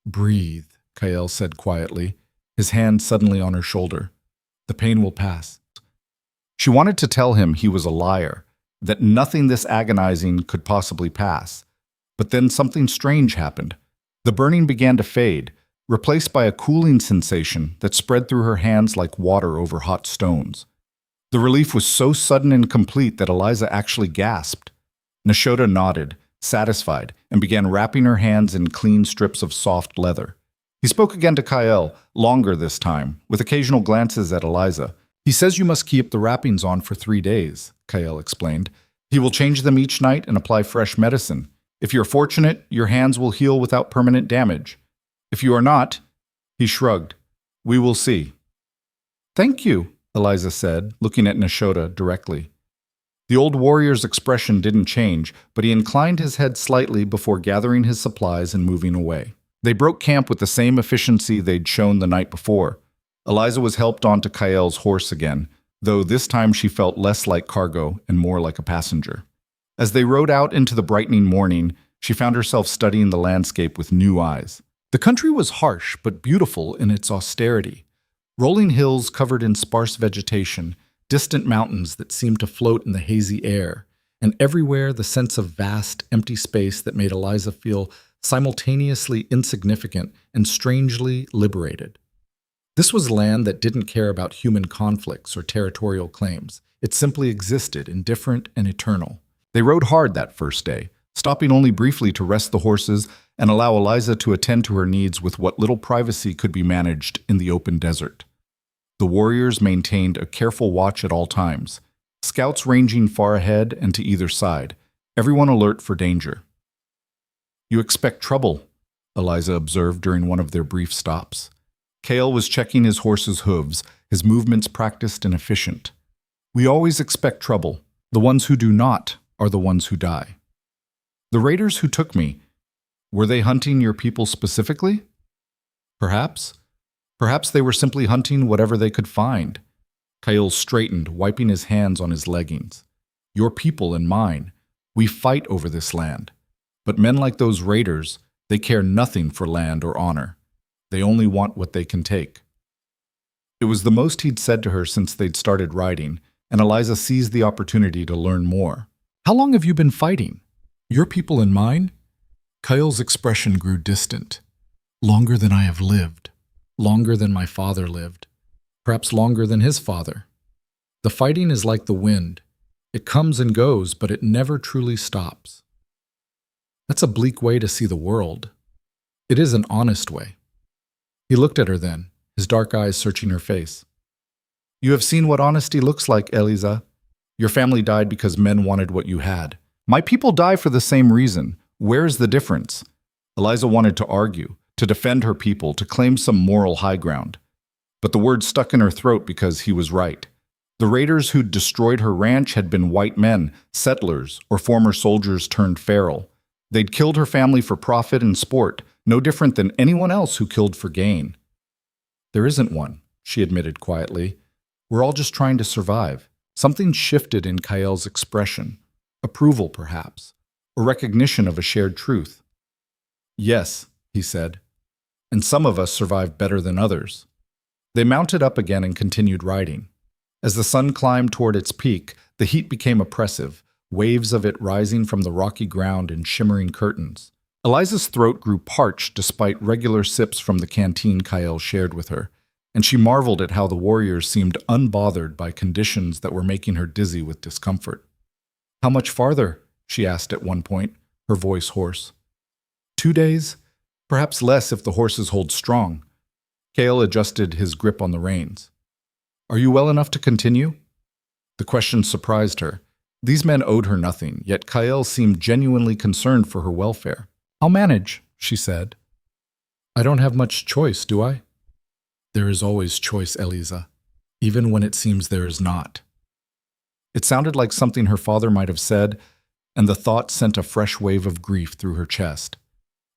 "Breathe," Kael said quietly, his hand suddenly on her shoulder. "The pain will pass." She wanted to tell him he was a liar, that nothing this agonizing could possibly pass. But then something strange happened. The burning began to fade, replaced by a cooling sensation that spread through her hands like water over hot stones. The relief was so sudden and complete that Eliza actually gasped. Nashota nodded, satisfied, and began wrapping her hands in clean strips of soft leather. He spoke again to Kael, longer this time, with occasional glances at Eliza. "He says you must keep the wrappings on for 3 days, Kael explained. "He will change them each night and apply fresh medicine. If you're fortunate, your hands will heal without permanent damage. If you are not," he shrugged, "we will see." "Thank you," Eliza said, looking at Nashota directly. The old warrior's expression didn't change, but he inclined his head slightly before gathering his supplies and moving away. They broke camp with the same efficiency they'd shown the night before. Eliza was helped onto Kael's horse again, though this time she felt less like cargo and more like a passenger. As they rode out into the brightening morning, she found herself studying the landscape with new eyes. The country was harsh but beautiful in its austerity. Rolling hills covered in sparse vegetation, distant mountains that seemed to float in the hazy air, and everywhere the sense of vast, empty space that made Eliza feel simultaneously insignificant and strangely liberated. This was land that didn't care about human conflicts or territorial claims. It simply existed, indifferent and eternal. They rode hard that first day, stopping only briefly to rest the horses and allow Eliza to attend to her needs with what little privacy could be managed in the open desert. The warriors maintained a careful watch at all times, scouts ranging far ahead and to either side, everyone alert for danger. "You expect trouble," Eliza observed during one of their brief stops. Kale was checking his horse's hooves, his movements practiced and efficient. "We always expect trouble. The ones who do not are the ones who die." "The raiders who took me, were they hunting your people specifically?" "Perhaps. Perhaps they were simply hunting whatever they could find." Kyle straightened, wiping his hands on his leggings. "Your people and mine. We fight over this land. But men like those raiders, they care nothing for land or honor. They only want what they can take." It was the most he'd said to her since they'd started riding, and Eliza seized the opportunity to learn more. "How long have you been fighting? Your people and mine?" Kyle's expression grew distant. "Longer than I have lived. Longer than my father lived. Perhaps longer than his father. The fighting is like the wind. It comes and goes, but it never truly stops." "That's a bleak way to see the world." "It is an honest way." He looked at her then, his dark eyes searching her face. "You have seen what honesty looks like, Eliza. Your family died because men wanted what you had. My people die for the same reason. Where's the difference?" Eliza wanted to argue, to defend her people, to claim some moral high ground. But the words stuck in her throat because he was right. The raiders who'd destroyed her ranch had been white men, settlers, or former soldiers turned feral. They'd killed her family for profit and sport, no different than anyone else who killed for gain. "There isn't one," she admitted quietly. "We're all just trying to survive." Something shifted in Kyle's expression. Approval, perhaps, or recognition of a shared truth. "Yes," he said, "and some of us survive better than others." They mounted up again and continued riding. As the sun climbed toward its peak, the heat became oppressive, waves of it rising from the rocky ground in shimmering curtains. Eliza's throat grew parched despite regular sips from the canteen Kyle shared with her, and she marveled at how the warriors seemed unbothered by conditions that were making her dizzy with discomfort. "How much farther?" she asked at one point, her voice hoarse. 2 days? Perhaps less if the horses hold strong." Kale adjusted his grip on the reins. "Are you well enough to continue?" The question surprised her. These men owed her nothing, yet Kyle seemed genuinely concerned for her welfare. "I'll manage," she said. "I don't have much choice, do I?" "There is always choice, Eliza, even when it seems there is not." It sounded like something her father might have said, and the thought sent a fresh wave of grief through her chest.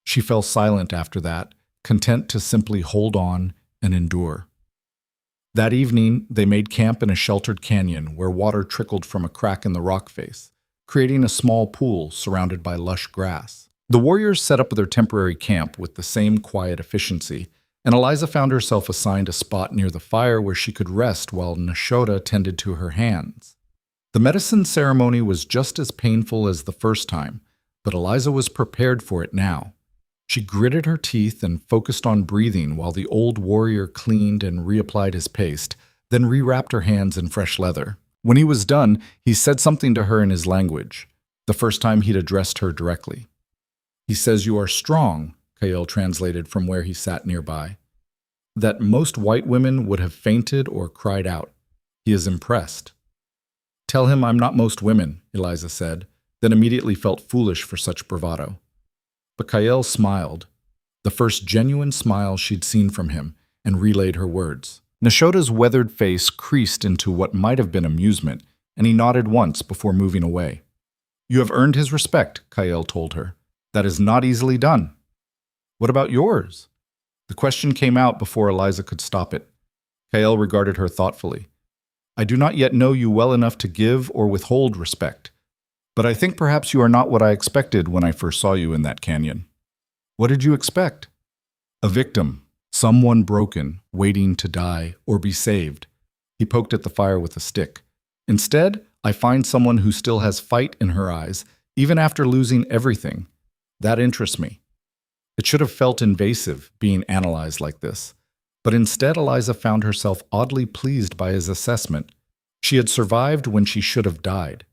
She fell silent after that, content to simply hold on and endure. That evening, they made camp in a sheltered canyon where water trickled from a crack in the rock face, creating a small pool surrounded by lush grass. The warriors set up their temporary camp with the same quiet efficiency, and Eliza found herself assigned a spot near the fire where she could rest while Nashoda tended to her hands. The medicine ceremony was just as painful as the first time, but Eliza was prepared for it now. She gritted her teeth and focused on breathing while the old warrior cleaned and reapplied his paste, then rewrapped her hands in fresh leather. When he was done, he said something to her in his language, the first time he'd addressed her directly. "He says you are strong," Kyle translated from where he sat nearby. "That most white women would have fainted or cried out. He is impressed." "Tell him I'm not most women," Eliza said, then immediately felt foolish for such bravado. But Kyle smiled, the first genuine smile she'd seen from him, and relayed her words. Nashoda's weathered face creased into what might have been amusement, and he nodded once before moving away. "You have earned his respect," Kyle told her. "That is not easily done." "What about yours?" The question came out before Eliza could stop it. Kyle regarded her thoughtfully. "I do not yet know you well enough to give or withhold respect. But I think perhaps you are not what I expected when I first saw you in that canyon." "What did you expect?" "A victim, someone broken, waiting to die or be saved." He poked at the fire with a stick. "Instead, I find someone who still has fight in her eyes, even after losing everything. That interests me." It should have felt invasive, being analyzed like this. But instead, Eliza found herself oddly pleased by his assessment. She had survived when she should have died.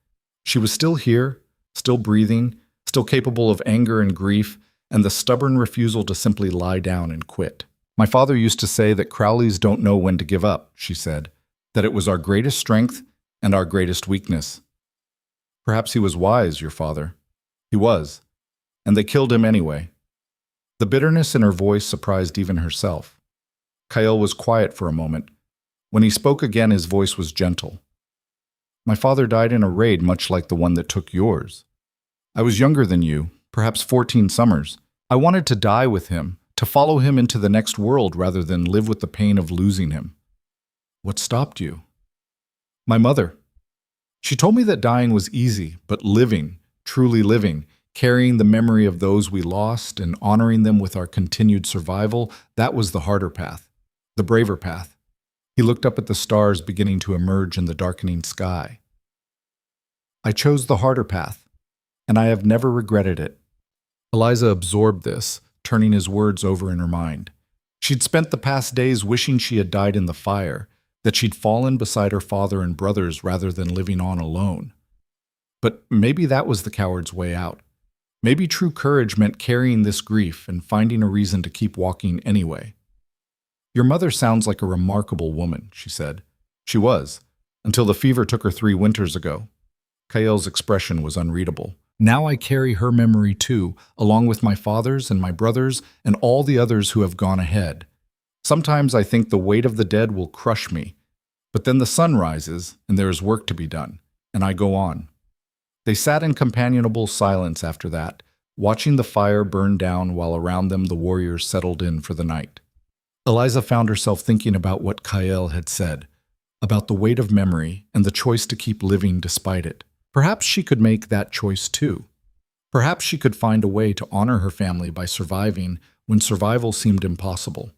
She was still here, still breathing, still capable of anger and grief, and the stubborn refusal to simply lie down and quit. My father used to say that Crowleys don't know when to give up, she said, that it was our greatest strength and our greatest weakness. Perhaps he was wise, your father. He was. And they killed him anyway. The bitterness in her voice surprised even herself. Kyle was quiet for a moment. When he spoke again, his voice was gentle. My father died in a raid much like the one that took yours. I was younger than you, perhaps 14 summers. I wanted to die with him, to follow him into the next world rather than live with the pain of losing him. What stopped you? My mother. She told me that dying was easy, but living, truly living, carrying the memory of those we lost and honoring them with our continued survival, that was the harder path, the braver path. He looked up at the stars beginning to emerge in the darkening sky. I chose the harder path, and I have never regretted it. Eliza absorbed this, turning his words over in her mind. She'd spent the past days wishing she had died in the fire, that she'd fallen beside her father and brothers rather than living on alone. But maybe that was the coward's way out. Maybe true courage meant carrying this grief and finding a reason to keep walking anyway. Your mother sounds like a remarkable woman, she said. She was, until the fever took her 3 winters ago. Kael's expression was unreadable. Now I carry her memory too, along with my father's and my brother's and all the others who have gone ahead. Sometimes I think the weight of the dead will crush me, but then the sun rises and there is work to be done, and I go on. They sat in companionable silence after that, watching the fire burn down while around them the warriors settled in for the night. Eliza found herself thinking about what Kael had said, about the weight of memory and the choice to keep living despite it. Perhaps she could make that choice too. Perhaps she could find a way to honor her family by surviving when survival seemed impossible.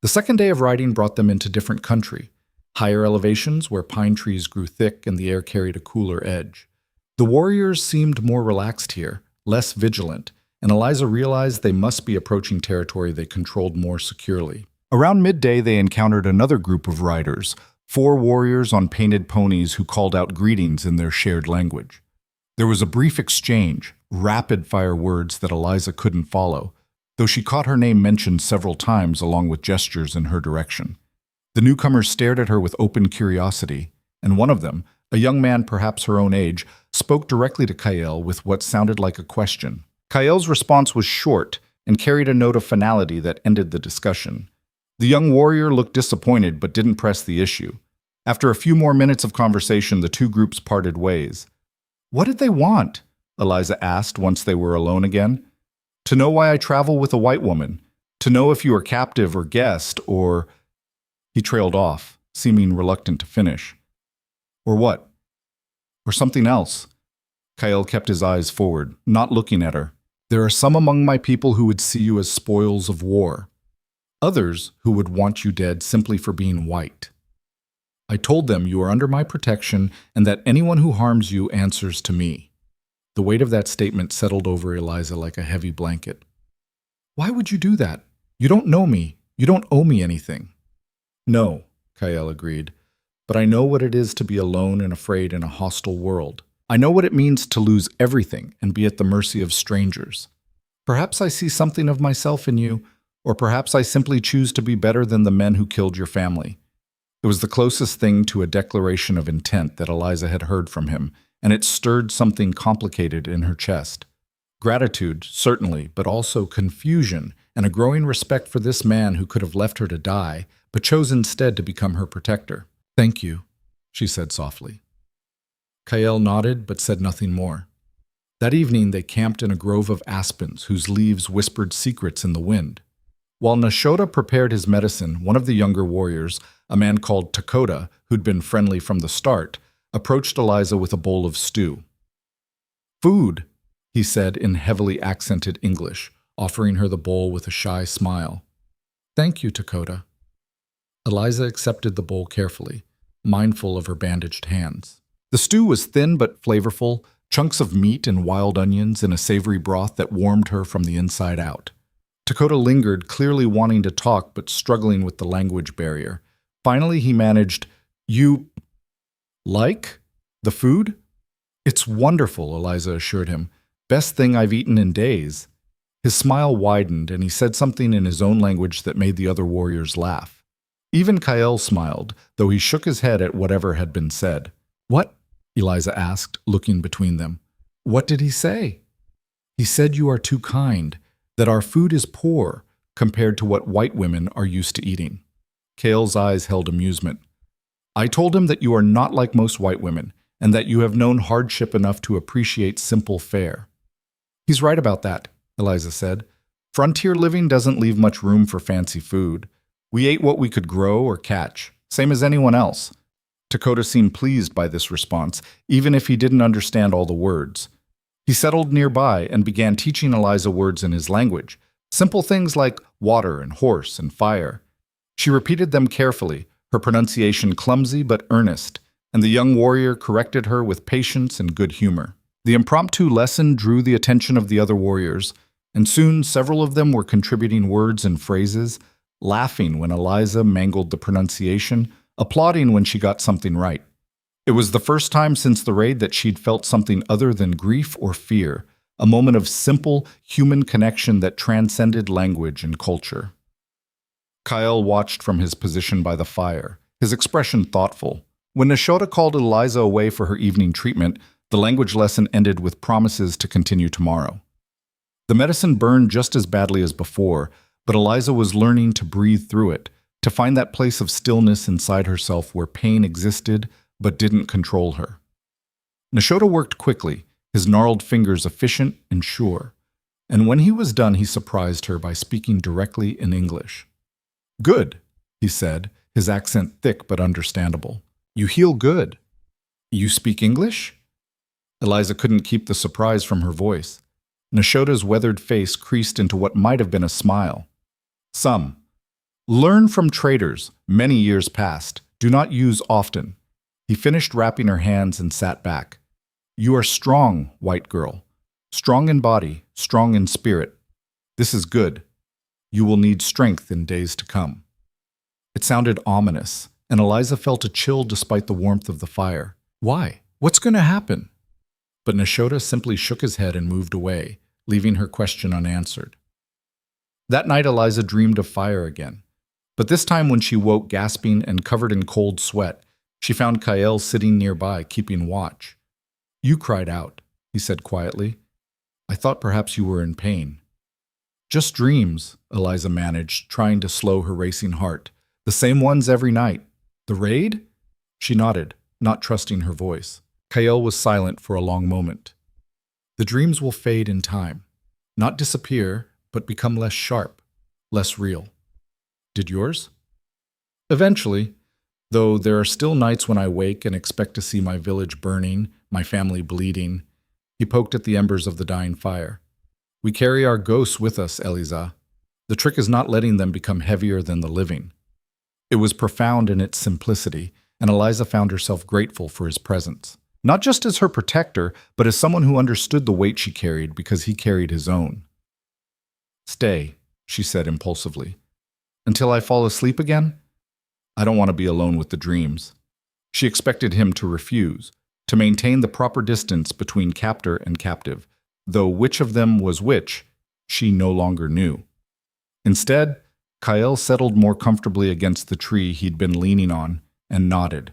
The second day of riding brought them into different country, higher elevations where pine trees grew thick and the air carried a cooler edge. The warriors seemed more relaxed here, less vigilant, and Eliza realized they must be approaching territory they controlled more securely. Around midday, they encountered another group of riders, 4 warriors on painted ponies who called out greetings in their shared language. There was a brief exchange, rapid-fire words that Eliza couldn't follow, though she caught her name mentioned several times along with gestures in her direction. The newcomers stared at her with open curiosity, and one of them, a young man perhaps her own age, spoke directly to Kael with what sounded like a question. Kael's response was short and carried a note of finality that ended the discussion. The young warrior looked disappointed but didn't press the issue. After a few more minutes of conversation, the 2 groups parted ways. What did they want? Eliza asked once they were alone again. To know why I travel with a white woman. To know if you are captive or guest, or... He trailed off, seeming reluctant to finish. Or what? Or something else. Kael kept his eyes forward, not looking at her. There are some among my people who would see you as spoils of war. Others who would want you dead simply for being white. I told them you are under my protection and that anyone who harms you answers to me. The weight of that statement settled over Eliza like a heavy blanket. Why would you do that? You don't know me. You don't owe me anything. No, Kael agreed, but I know what it is to be alone and afraid in a hostile world. I know what it means to lose everything and be at the mercy of strangers. Perhaps I see something of myself in you, or perhaps I simply choose to be better than the men who killed your family. It was the closest thing to a declaration of intent that Eliza had heard from him, and it stirred something complicated in her chest. Gratitude, certainly, but also confusion and a growing respect for this man who could have left her to die, but chose instead to become her protector. Thank you, she said softly. Kael nodded but said nothing more. That evening they camped in a grove of aspens whose leaves whispered secrets in the wind. While Nashoda prepared his medicine, one of the younger warriors, a man called Takoda, who'd been friendly from the start, approached Eliza with a bowl of stew. Food, he said in heavily accented English, offering her the bowl with a shy smile. Thank you, Takoda. Eliza accepted the bowl carefully, mindful of her bandaged hands. The stew was thin but flavorful, chunks of meat and wild onions in a savory broth that warmed her from the inside out. Dakota lingered, clearly wanting to talk but struggling with the language barrier. Finally, he managed, "You like the food?" "It's wonderful," Eliza assured him. "Best thing I've eaten in days." His smile widened, and he said something in his own language that made the other warriors laugh. Even Kyle smiled, though he shook his head at whatever had been said. "What?" Eliza asked, looking between them. "What did he say?" "He said you are too kind, that our food is poor compared to what white women are used to eating." Kale's eyes held amusement. "I told him that you are not like most white women, and that you have known hardship enough to appreciate simple fare." "He's right about that," Eliza said. "Frontier living doesn't leave much room for fancy food. We ate what we could grow or catch, same as anyone else." Dakota seemed pleased by this response, even if he didn't understand all the words. He settled nearby and began teaching Eliza words in his language, simple things like water and horse and fire. She repeated them carefully, her pronunciation clumsy but earnest, and the young warrior corrected her with patience and good humor. The impromptu lesson drew the attention of the other warriors, and soon several of them were contributing words and phrases, laughing when Eliza mangled the pronunciation, applauding when she got something right. It was the first time since the raid that she'd felt something other than grief or fear, a moment of simple, human connection that transcended language and culture. Kyle watched from his position by the fire, his expression thoughtful. When Nashota called Eliza away for her evening treatment, the language lesson ended with promises to continue tomorrow. The medicine burned just as badly as before, but Eliza was learning to breathe through it, to find that place of stillness inside herself where pain existed but didn't control her. Nashota worked quickly, his gnarled fingers efficient and sure, and when he was done he surprised her by speaking directly in English. "Good," he said, his accent thick but understandable. "You heal good." "You speak English?" Eliza couldn't keep the surprise from her voice. Nashota's weathered face creased into what might have been a smile. "Some. Learn from traders, many years past. Do not use often." He finished wrapping her hands and sat back. "You are strong, white girl. Strong in body, strong in spirit. This is good. You will need strength in days to come." It sounded ominous, and Eliza felt a chill despite the warmth of the fire. Why? What's going to happen? But Nashota simply shook his head and moved away, leaving her question unanswered. That night Eliza dreamed of fire again. But this time when she woke gasping and covered in cold sweat, she found Kyle sitting nearby, keeping watch. "You cried out," he said quietly. "I thought perhaps you were in pain." "Just dreams," Eliza managed, trying to slow her racing heart. "The same ones every night. The raid?" She nodded, not trusting her voice. Kyle was silent for a long moment. "The dreams will fade in time. Not disappear, but become less sharp, less real." "Did yours?" "Eventually. Though there are still nights when I wake and expect to see my village burning, my family bleeding." He poked at the embers of the dying fire. "We carry our ghosts with us, Eliza. The trick is not letting them become heavier than the living." It was profound in its simplicity, and Eliza found herself grateful for his presence. Not just as her protector, but as someone who understood the weight she carried because he carried his own. "Stay," she said impulsively. "Until I fall asleep again? I don't want to be alone with the dreams." She expected him to refuse, to maintain the proper distance between captor and captive, though which of them was which, she no longer knew. Instead, Kyle settled more comfortably against the tree he'd been leaning on and nodded.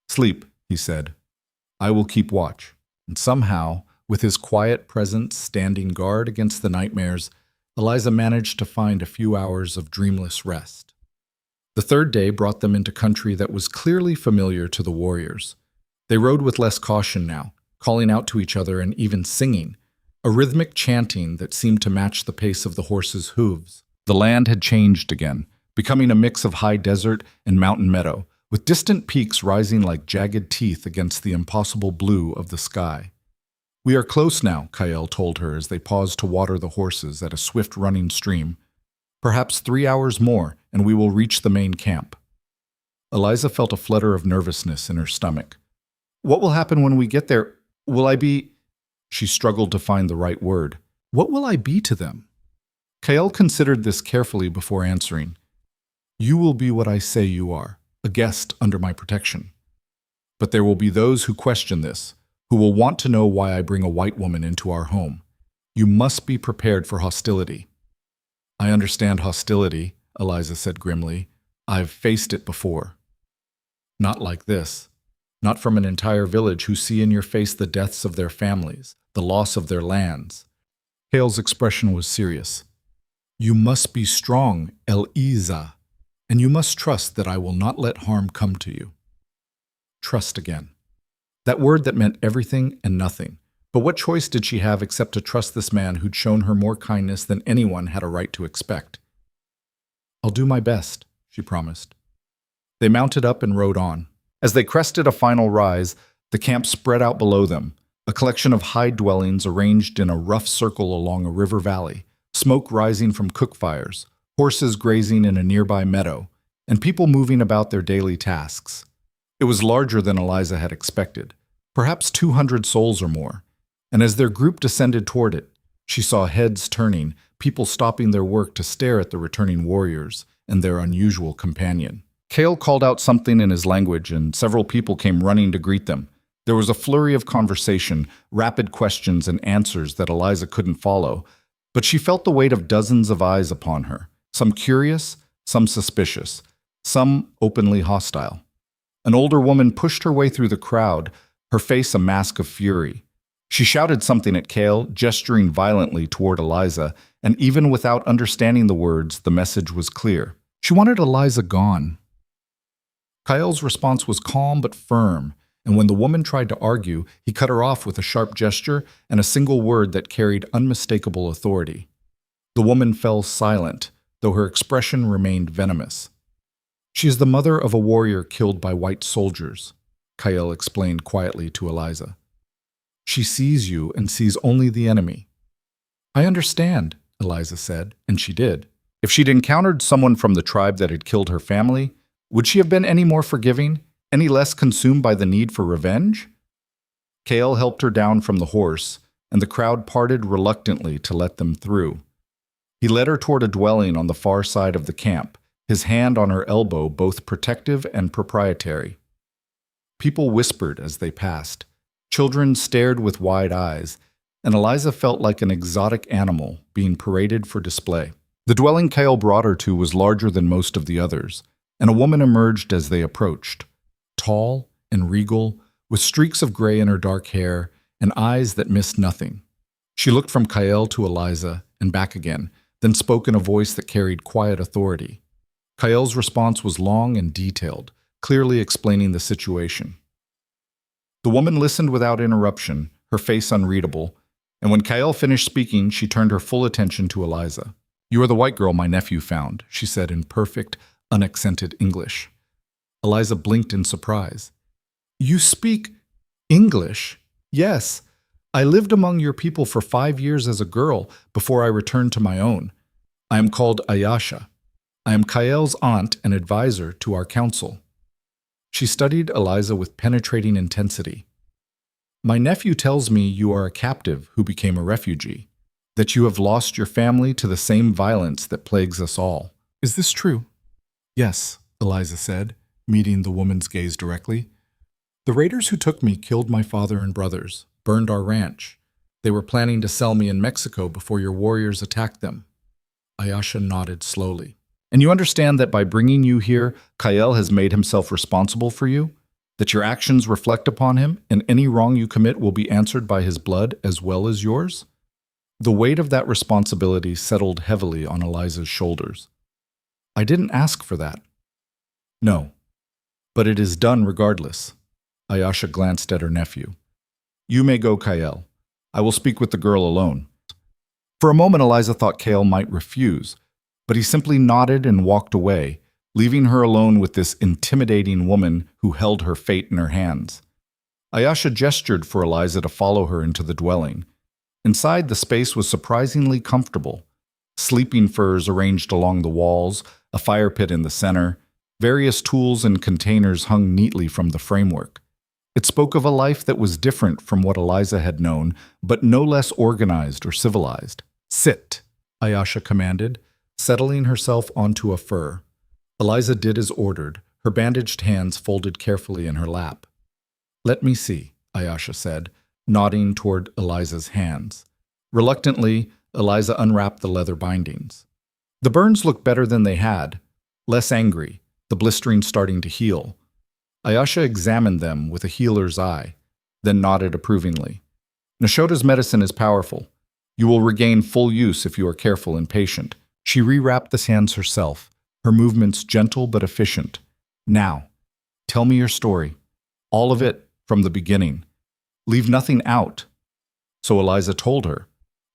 "Sleep," he said. "I will keep watch." And somehow, with his quiet presence standing guard against the nightmares, Eliza managed to find a few hours of dreamless rest. The third day brought them into country that was clearly familiar to the warriors. They rode with less caution now, calling out to each other and even singing, a rhythmic chanting that seemed to match the pace of the horses' hooves. The land had changed again, becoming a mix of high desert and mountain meadow, with distant peaks rising like jagged teeth against the impossible blue of the sky. "We are close now," Kyle told her as they paused to water the horses at a swift-running stream. "Perhaps 3 hours more, and we will reach the main camp." Eliza felt a flutter of nervousness in her stomach. "What will happen when we get there? Will I be—" She struggled to find the right word. "What will I be to them?" Kael considered this carefully before answering. You will be what I say you are, a guest under my protection. But there will be those who question this, who will want to know why I bring a white woman into our home. You must be prepared for hostility. I understand hostility, Eliza said grimly. I've faced it before. Not like this. Not from an entire village who see in your face the deaths of their families, the loss of their lands. Kael's expression was serious. You must be strong, Eliza, and you must trust that I will not let harm come to you. Trust again. That word that meant everything and nothing. But what choice did she have except to trust this man who'd shown her more kindness than anyone had a right to expect? I'll do my best, she promised. They mounted up and rode on. As they crested a final rise, the camp spread out below them, a collection of hide dwellings arranged in a rough circle along a river valley, smoke rising from cook fires, horses grazing in a nearby meadow, and people moving about their daily tasks. It was larger than Eliza had expected, perhaps 200 souls or more, and as their group descended toward it, she saw heads turning, people stopping their work to stare at the returning warriors and their unusual companion. Kael called out something in his language, and several people came running to greet them. There was a flurry of conversation, rapid questions and answers that Eliza couldn't follow, but she felt the weight of dozens of eyes upon her, some curious, some suspicious, some openly hostile. An older woman pushed her way through the crowd, her face a mask of fury. She shouted something at Kael, gesturing violently toward Eliza, and even without understanding the words, the message was clear. She wanted Eliza gone. Kael's response was calm but firm, and when the woman tried to argue, he cut her off with a sharp gesture and a single word that carried unmistakable authority. The woman fell silent, though her expression remained venomous. She is the mother of a warrior killed by white soldiers, Kael explained quietly to Eliza. She sees you and sees only the enemy. I understand, Eliza said, and she did. If she'd encountered someone from the tribe that had killed her family, would she have been any more forgiving, any less consumed by the need for revenge? Kael helped her down from the horse, and the crowd parted reluctantly to let them through. He led her toward a dwelling on the far side of the camp, his hand on her elbow both protective and proprietary. People whispered as they passed. Children stared with wide eyes, and Eliza felt like an exotic animal being paraded for display. The dwelling Kael brought her to was larger than most of the others, and a woman emerged as they approached, tall and regal, with streaks of gray in her dark hair and eyes that missed nothing. She looked from Kael to Eliza and back again, then spoke in a voice that carried quiet authority. Kael's response was long and detailed, clearly explaining the situation. The woman listened without interruption, her face unreadable, and when Kael finished speaking, she turned her full attention to Eliza. You are the white girl my nephew found, she said in perfect, unaccented English. Eliza blinked in surprise. You speak English? Yes. I lived among your people for 5 years as a girl before I returned to my own. I am called Ayasha. I am Kael's aunt and advisor to our council. She studied Eliza with penetrating intensity. My nephew tells me you are a captive who became a refugee, that you have lost your family to the same violence that plagues us all. Is this true? Yes, Eliza said, meeting the woman's gaze directly. The raiders who took me killed my father and brothers, burned our ranch. They were planning to sell me in Mexico before your warriors attacked them. Ayasha nodded slowly. And you understand that by bringing you here, Kael has made himself responsible for you? That your actions reflect upon him, and any wrong you commit will be answered by his blood as well as yours? The weight of that responsibility settled heavily on Eliza's shoulders. I didn't ask for that. No, but it is done regardless. Ayasha glanced at her nephew. You may go, Kael. I will speak with the girl alone. For a moment, Eliza thought Kael might refuse, but he simply nodded and walked away, leaving her alone with this intimidating woman who held her fate in her hands. Ayasha gestured for Eliza to follow her into the dwelling. Inside, the space was surprisingly comfortable. Sleeping furs arranged along the walls, a fire pit in the center, various tools and containers hung neatly from the framework. It spoke of a life that was different from what Eliza had known, but no less organized or civilized. Sit, Ayasha commanded, settling herself onto a fur. Eliza did as ordered, her bandaged hands folded carefully in her lap. "Let me see," Ayasha said, nodding toward Eliza's hands. Reluctantly, Eliza unwrapped the leather bindings. The burns looked better than they had, less angry, the blistering starting to heal. Ayasha examined them with a healer's eye, then nodded approvingly. "Nashota's medicine is powerful. You will regain full use if you are careful and patient." She rewrapped the hands herself, her movements gentle but efficient. "Now, tell me your story. All of it from the beginning. Leave nothing out." So Eliza told her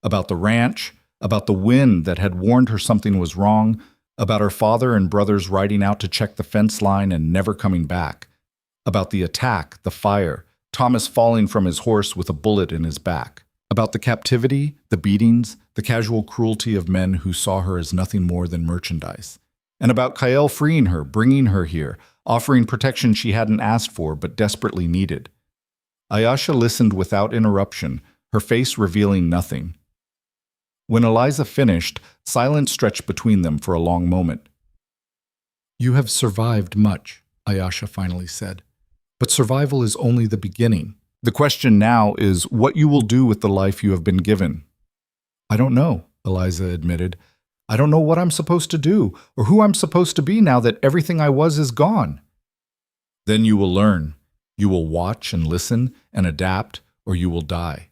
about the ranch, about the wind that had warned her something was wrong, about her father and brothers riding out to check the fence line and never coming back, about the attack, the fire, Thomas falling from his horse with a bullet in his back, about the captivity, the beatings, the casual cruelty of men who saw her as nothing more than merchandise, and about Kael freeing her, bringing her here, offering protection she hadn't asked for but desperately needed. Ayasha listened without interruption, her face revealing nothing. When Eliza finished, silence stretched between them for a long moment. "You have survived much," Ayasha finally said. "But survival is only the beginning. The question now is what you will do with the life you have been given." "I don't know," Eliza admitted. "I don't know what I'm supposed to do or who I'm supposed to be now that everything I was is gone." "Then you will learn. You will watch and listen and adapt, or you will die."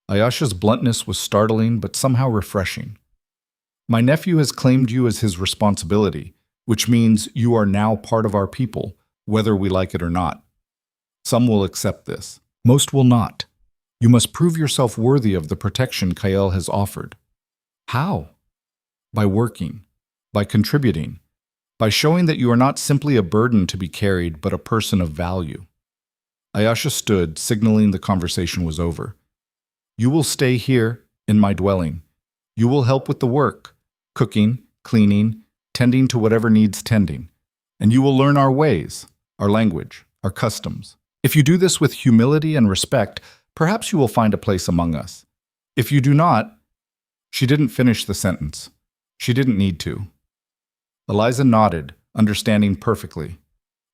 Ayasha's bluntness was startling but somehow refreshing. "My nephew has claimed you as his responsibility, which means you are now part of our people, whether we like it or not. Some will accept this. Most will not. You must prove yourself worthy of the protection Kael has offered." "How?" "By working, by contributing, by showing that you are not simply a burden to be carried, but a person of value." Ayasha stood, signaling the conversation was over. "You will stay here, in my dwelling. You will help with the work, cooking, cleaning, tending to whatever needs tending. And you will learn our ways, our language, our customs. If you do this with humility and respect, perhaps you will find a place among us. If you do not—" She didn't finish the sentence. She didn't need to. Eliza nodded, understanding perfectly.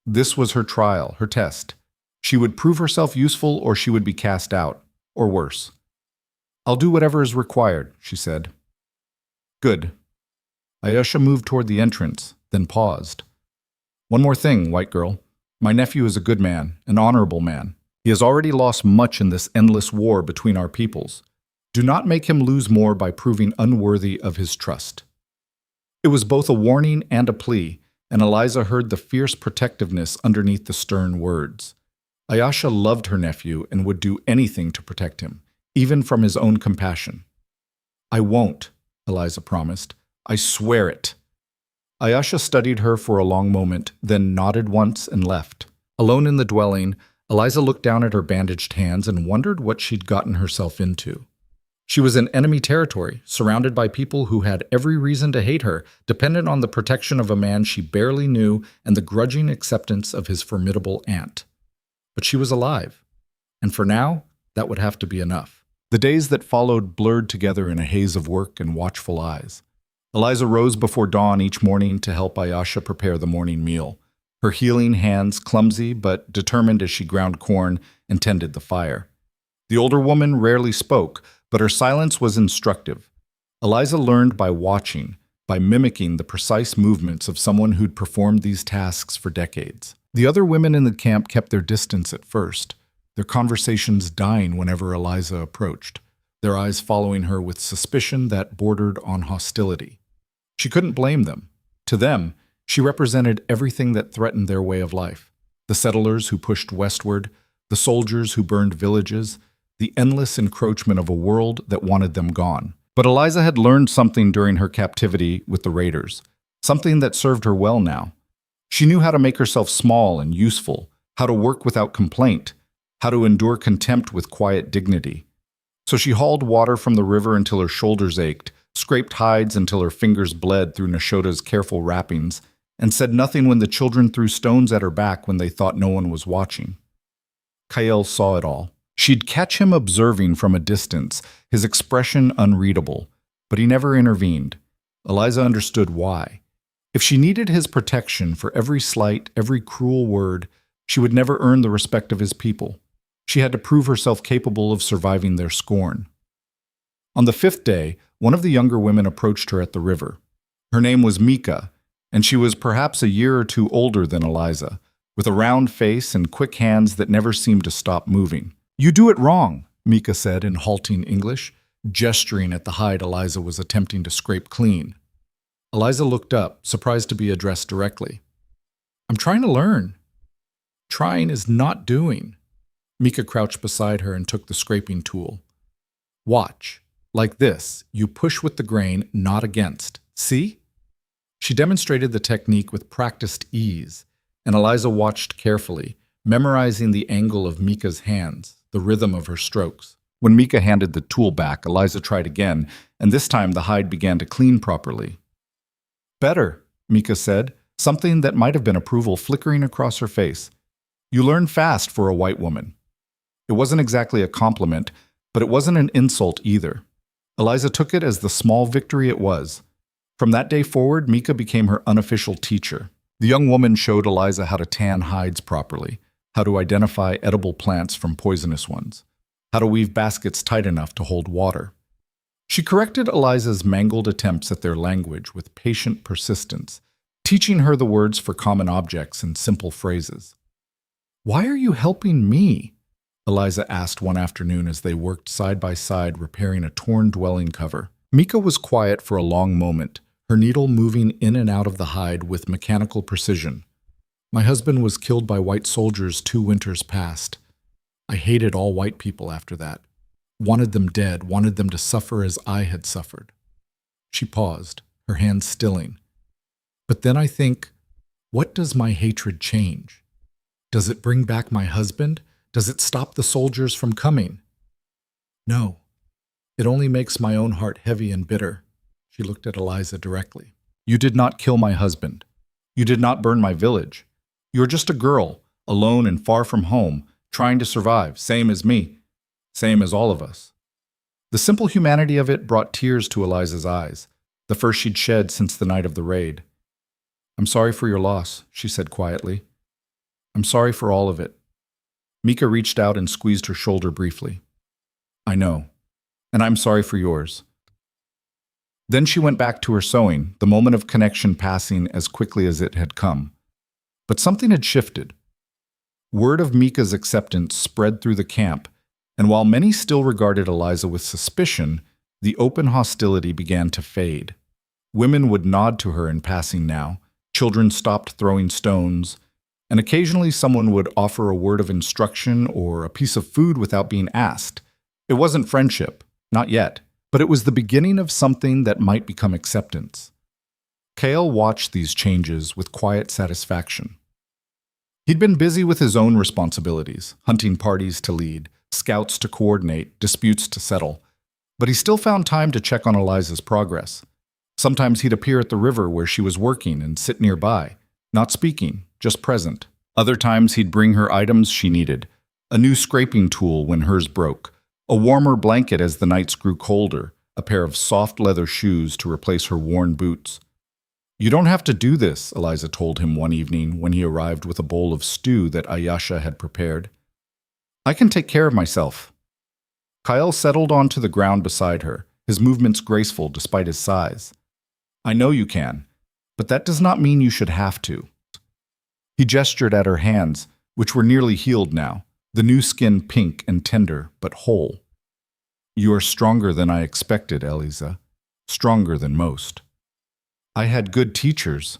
This was her trial, her test. She would prove herself useful or she would be cast out, or worse. "I'll do whatever is required," she said. "Good." Ayasha moved toward the entrance, then paused. "One more thing, white girl. My nephew is a good man, an honorable man. He has already lost much in this endless war between our peoples. Do not make him lose more by proving unworthy of his trust." It was both a warning and a plea, and Eliza heard the fierce protectiveness underneath the stern words. Ayasha loved her nephew and would do anything to protect him, even from his own compassion. "I won't," Eliza promised. "I swear it." Ayasha studied her for a long moment, then nodded once and left. Alone in the dwelling, Eliza looked down at her bandaged hands and wondered what she'd gotten herself into. She was in enemy territory, surrounded by people who had every reason to hate her, dependent on the protection of a man she barely knew and the grudging acceptance of his formidable aunt. But she was alive, and for now, that would have to be enough. The days that followed blurred together in a haze of work and watchful eyes. Eliza rose before dawn each morning to help Ayasha prepare the morning meal, her healing hands clumsy but determined as she ground corn and tended the fire. The older woman rarely spoke, but her silence was instructive. Eliza learned by watching, by mimicking the precise movements of someone who'd performed these tasks for decades. The other women in the camp kept their distance at first, their conversations dying whenever Eliza approached, their eyes following her with suspicion that bordered on hostility. She couldn't blame them. To them, she represented everything that threatened their way of life. The settlers who pushed westward, the soldiers who burned villages, the endless encroachment of a world that wanted them gone. But Eliza had learned something during her captivity with the raiders, something that served her well now. She knew how to make herself small and useful, how to work without complaint, how to endure contempt with quiet dignity. So she hauled water from the river until her shoulders ached, scraped hides until her fingers bled through Nashota's careful wrappings, and said nothing when the children threw stones at her back when they thought no one was watching. Kael saw it all. She'd catch him observing from a distance, his expression unreadable, but he never intervened. Eliza understood why. If she needed his protection for every slight, every cruel word, she would never earn the respect of his people. She had to prove herself capable of surviving their scorn. On the 5th day, one of the younger women approached her at the river. Her name was Mika, and she was perhaps a year or two older than Eliza, with a round face and quick hands that never seemed to stop moving. "You do it wrong," Mika said in halting English, gesturing at the hide Eliza was attempting to scrape clean. Eliza looked up, surprised to be addressed directly. "I'm trying to learn." "Trying is not doing." Mika crouched beside her and took the scraping tool. "Watch. Like this, you push with the grain, not against. See?" She demonstrated the technique with practiced ease, and Eliza watched carefully, memorizing the angle of Mika's hands, the rhythm of her strokes. When Mika handed the tool back, Eliza tried again, and this time the hide began to clean properly. "Better," Mika said, something that might have been approval flickering across her face. "You learn fast for a white woman." It wasn't exactly a compliment, but it wasn't an insult either. Eliza took it as the small victory it was. From that day forward, Mika became her unofficial teacher. The young woman showed Eliza how to tan hides properly, how to identify edible plants from poisonous ones, how to weave baskets tight enough to hold water. She corrected Eliza's mangled attempts at their language with patient persistence, teaching her the words for common objects and simple phrases. "Why are you helping me?" Eliza asked one afternoon as they worked side by side repairing a torn dwelling cover. Mika was quiet for a long moment, her needle moving in and out of the hide with mechanical precision. "My husband was killed by white soldiers 2 winters past. I hated all white people after that. Wanted them dead, wanted them to suffer as I had suffered." She paused, her hands stilling. "But then I think, what does my hatred change? Does it bring back my husband? Does it stop the soldiers from coming? No. It only makes my own heart heavy and bitter." She looked at Eliza directly. "You did not kill my husband. You did not burn my village. You are just a girl, alone and far from home, trying to survive, same as me, same as all of us." The simple humanity of it brought tears to Eliza's eyes, the first she'd shed since the night of the raid. "I'm sorry for your loss," she said quietly. "I'm sorry for all of it." Mika reached out and squeezed her shoulder briefly. "I know, and I'm sorry for yours." Then she went back to her sewing, the moment of connection passing as quickly as it had come. But something had shifted. Word of Mika's acceptance spread through the camp, and while many still regarded Eliza with suspicion, the open hostility began to fade. Women would nod to her in passing now, children stopped throwing stones, and occasionally someone would offer a word of instruction or a piece of food without being asked. It wasn't friendship, not yet, but it was the beginning of something that might become acceptance. Kale watched these changes with quiet satisfaction. He'd been busy with his own responsibilities, hunting parties to lead, scouts to coordinate, disputes to settle, but he still found time to check on Eliza's progress. Sometimes he'd appear at the river where she was working and sit nearby, not speaking, just present. Other times he'd bring her items she needed, a new scraping tool when hers broke, a warmer blanket as the nights grew colder, a pair of soft leather shoes to replace her worn boots. "You don't have to do this," Eliza told him one evening when he arrived with a bowl of stew that Ayasha had prepared. "I can take care of myself." Kyle settled onto the ground beside her, his movements graceful despite his size. "I know you can, but that does not mean you should have to." He gestured at her hands, which were nearly healed now, the new skin pink and tender, but whole. "You are stronger than I expected, Eliza. Stronger than most." "I had good teachers."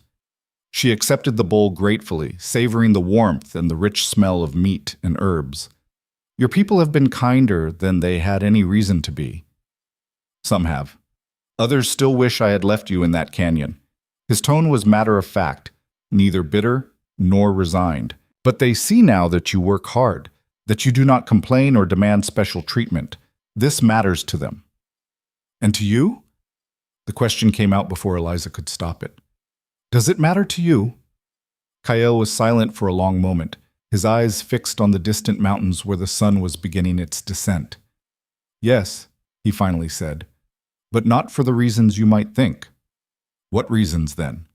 She accepted the bowl gratefully, savoring the warmth and the rich smell of meat and herbs. "Your people have been kinder than they had any reason to be." "Some have. Others still wish I had left you in that canyon." His tone was matter of fact, neither bitter nor resigned. "But they see now that you work hard, that you do not complain or demand special treatment. This matters to them." "And to you?" The question came out before Eliza could stop it. "Does it matter to you?" Kyle was silent for a long moment, his eyes fixed on the distant mountains where the sun was beginning its descent. "Yes," he finally said. but not for the reasons you might think. What reasons, then?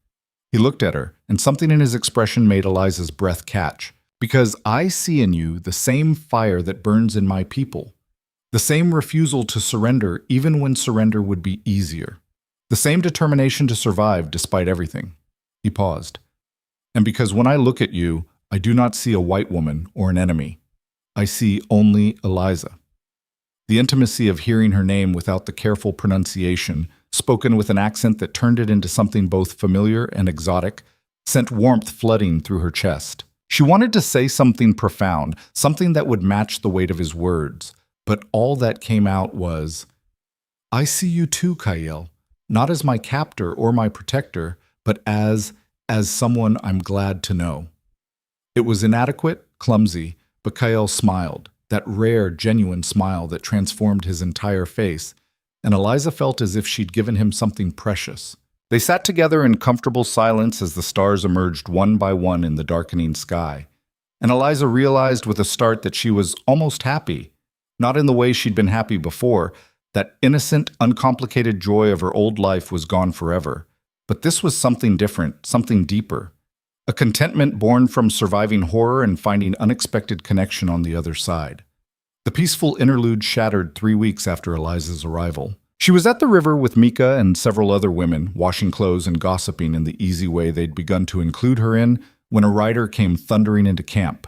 He looked at her, and something in his expression made Eliza's breath catch. Because I see in you the same fire that burns in my people. The same refusal to surrender even when surrender would be easier. The same determination to survive despite everything. He paused. And because when I look at you, I do not see a white woman or an enemy. I see only Eliza. The intimacy of hearing her name without the careful pronunciation, spoken with an accent that turned it into something both familiar and exotic, sent warmth flooding through her chest. She wanted to say something profound, something that would match the weight of his words, but all that came out was, I see you too, Kael, not as my captor or my protector, but as someone I'm glad to know. It was inadequate, clumsy, but Kael smiled, that rare, genuine smile that transformed his entire face, and Eliza felt as if she'd given him something precious. They sat together in comfortable silence as the stars emerged one by one in the darkening sky, and Eliza realized with a start that she was almost happy, not in the way she'd been happy before. That innocent, uncomplicated joy of her old life was gone forever, but this was something different, something deeper. A contentment born from surviving horror and finding unexpected connection on the other side. The peaceful interlude shattered 3 weeks after Eliza's arrival. She was at the river with Mika and several other women, washing clothes and gossiping in the easy way they'd begun to include her in, when a rider came thundering into camp.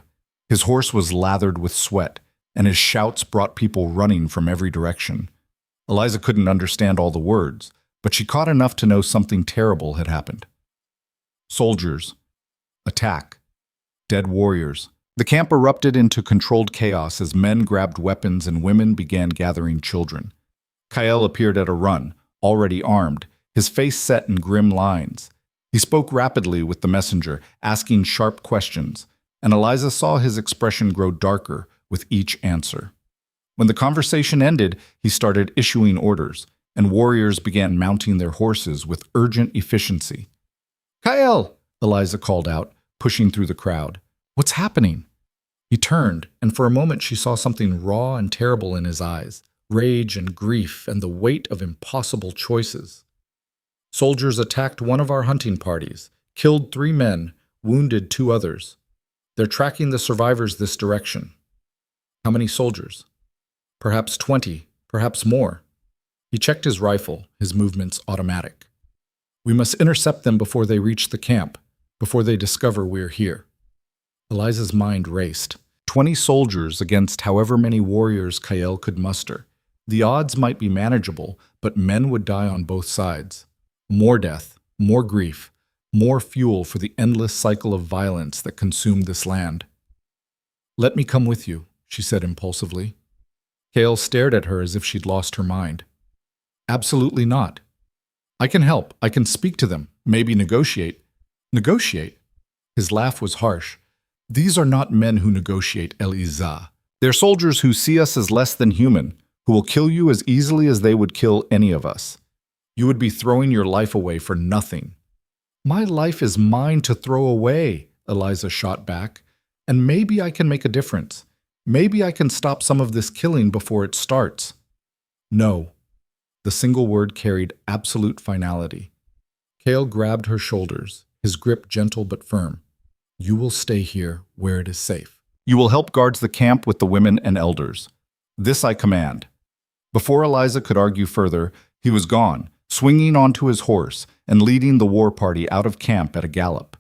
His horse was lathered with sweat, and his shouts brought people running from every direction. Eliza couldn't understand all the words, but she caught enough to know something terrible had happened. Soldiers. Attack. Dead warriors. The camp erupted into controlled chaos as men grabbed weapons and women began gathering children. Kael appeared at a run, already armed, his face set in grim lines. He spoke rapidly with the messenger, asking sharp questions, and Eliza saw his expression grow darker with each answer. When the conversation ended, he started issuing orders, and warriors began mounting their horses with urgent efficiency. Kael! Eliza called out, pushing through the crowd. What's happening? He turned, and for a moment she saw something raw and terrible in his eyes, rage and grief and the weight of impossible choices. Soldiers attacked one of our hunting parties, killed 3 men, wounded 2 others. They're tracking the survivors this direction. How many soldiers? Perhaps 20, perhaps more. He checked his rifle, his movements automatic. We must intercept them before they reach the camp, before they discover we're here. Eliza's mind raced. 20 soldiers against however many warriors Kael could muster. The odds might be manageable, but men would die on both sides. More death, more grief, more fuel for the endless cycle of violence that consumed this land. Let me come with you, she said impulsively. Kael stared at her as if she'd lost her mind. Absolutely not. I can help. I can speak to them. Maybe negotiate. Negotiate? His laugh was harsh. These are not men who negotiate, Eliza. They're soldiers who see us as less than human, who will kill you as easily as they would kill any of us. You would be throwing your life away for nothing. My life is mine to throw away, Eliza shot back. And maybe I can make a difference. Maybe I can stop some of this killing before it starts. No. The single word carried absolute finality. Kael grabbed her shoulders, his grip gentle but firm. You will stay here where it is safe. You will help guard the camp with the women and elders. This I command. Before Eliza could argue further, he was gone, swinging onto his horse and leading the war party out of camp at a gallop.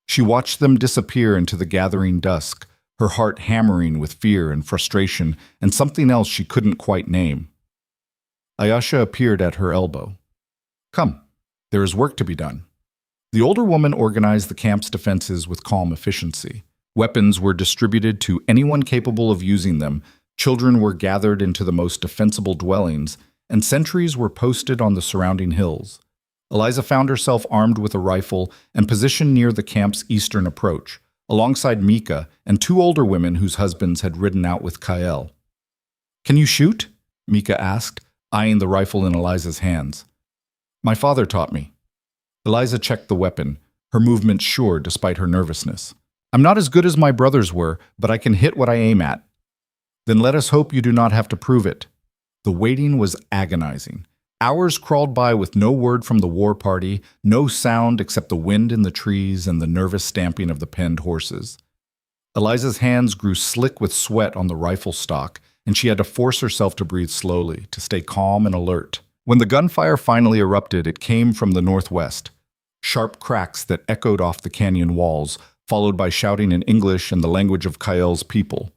She watched them disappear into the gathering dusk, her heart hammering with fear and frustration and something else she couldn't quite name. Ayesha appeared at her elbow. Come, there is work to be done. The older woman organized the camp's defenses with calm efficiency. Weapons were distributed to anyone capable of using them, children were gathered into the most defensible dwellings, and sentries were posted on the surrounding hills. Eliza found herself armed with a rifle and positioned near the camp's eastern approach, alongside Mika and 2 older women whose husbands had ridden out with Kael. Can you shoot? Mika asked, eyeing the rifle in Eliza's hands. My father taught me. Eliza checked the weapon, her movements sure despite her nervousness. I'm not as good as my brothers were, but I can hit what I aim at. Then let us hope you do not have to prove it. The waiting was agonizing. Hours crawled by with no word from the war party, no sound except the wind in the trees and the nervous stamping of the penned horses. Eliza's hands grew slick with sweat on the rifle stock, and she had to force herself to breathe slowly, to stay calm and alert. When the gunfire finally erupted, it came from the northwest. Sharp cracks that echoed off the canyon walls, followed by shouting in English and the language of Kael's people.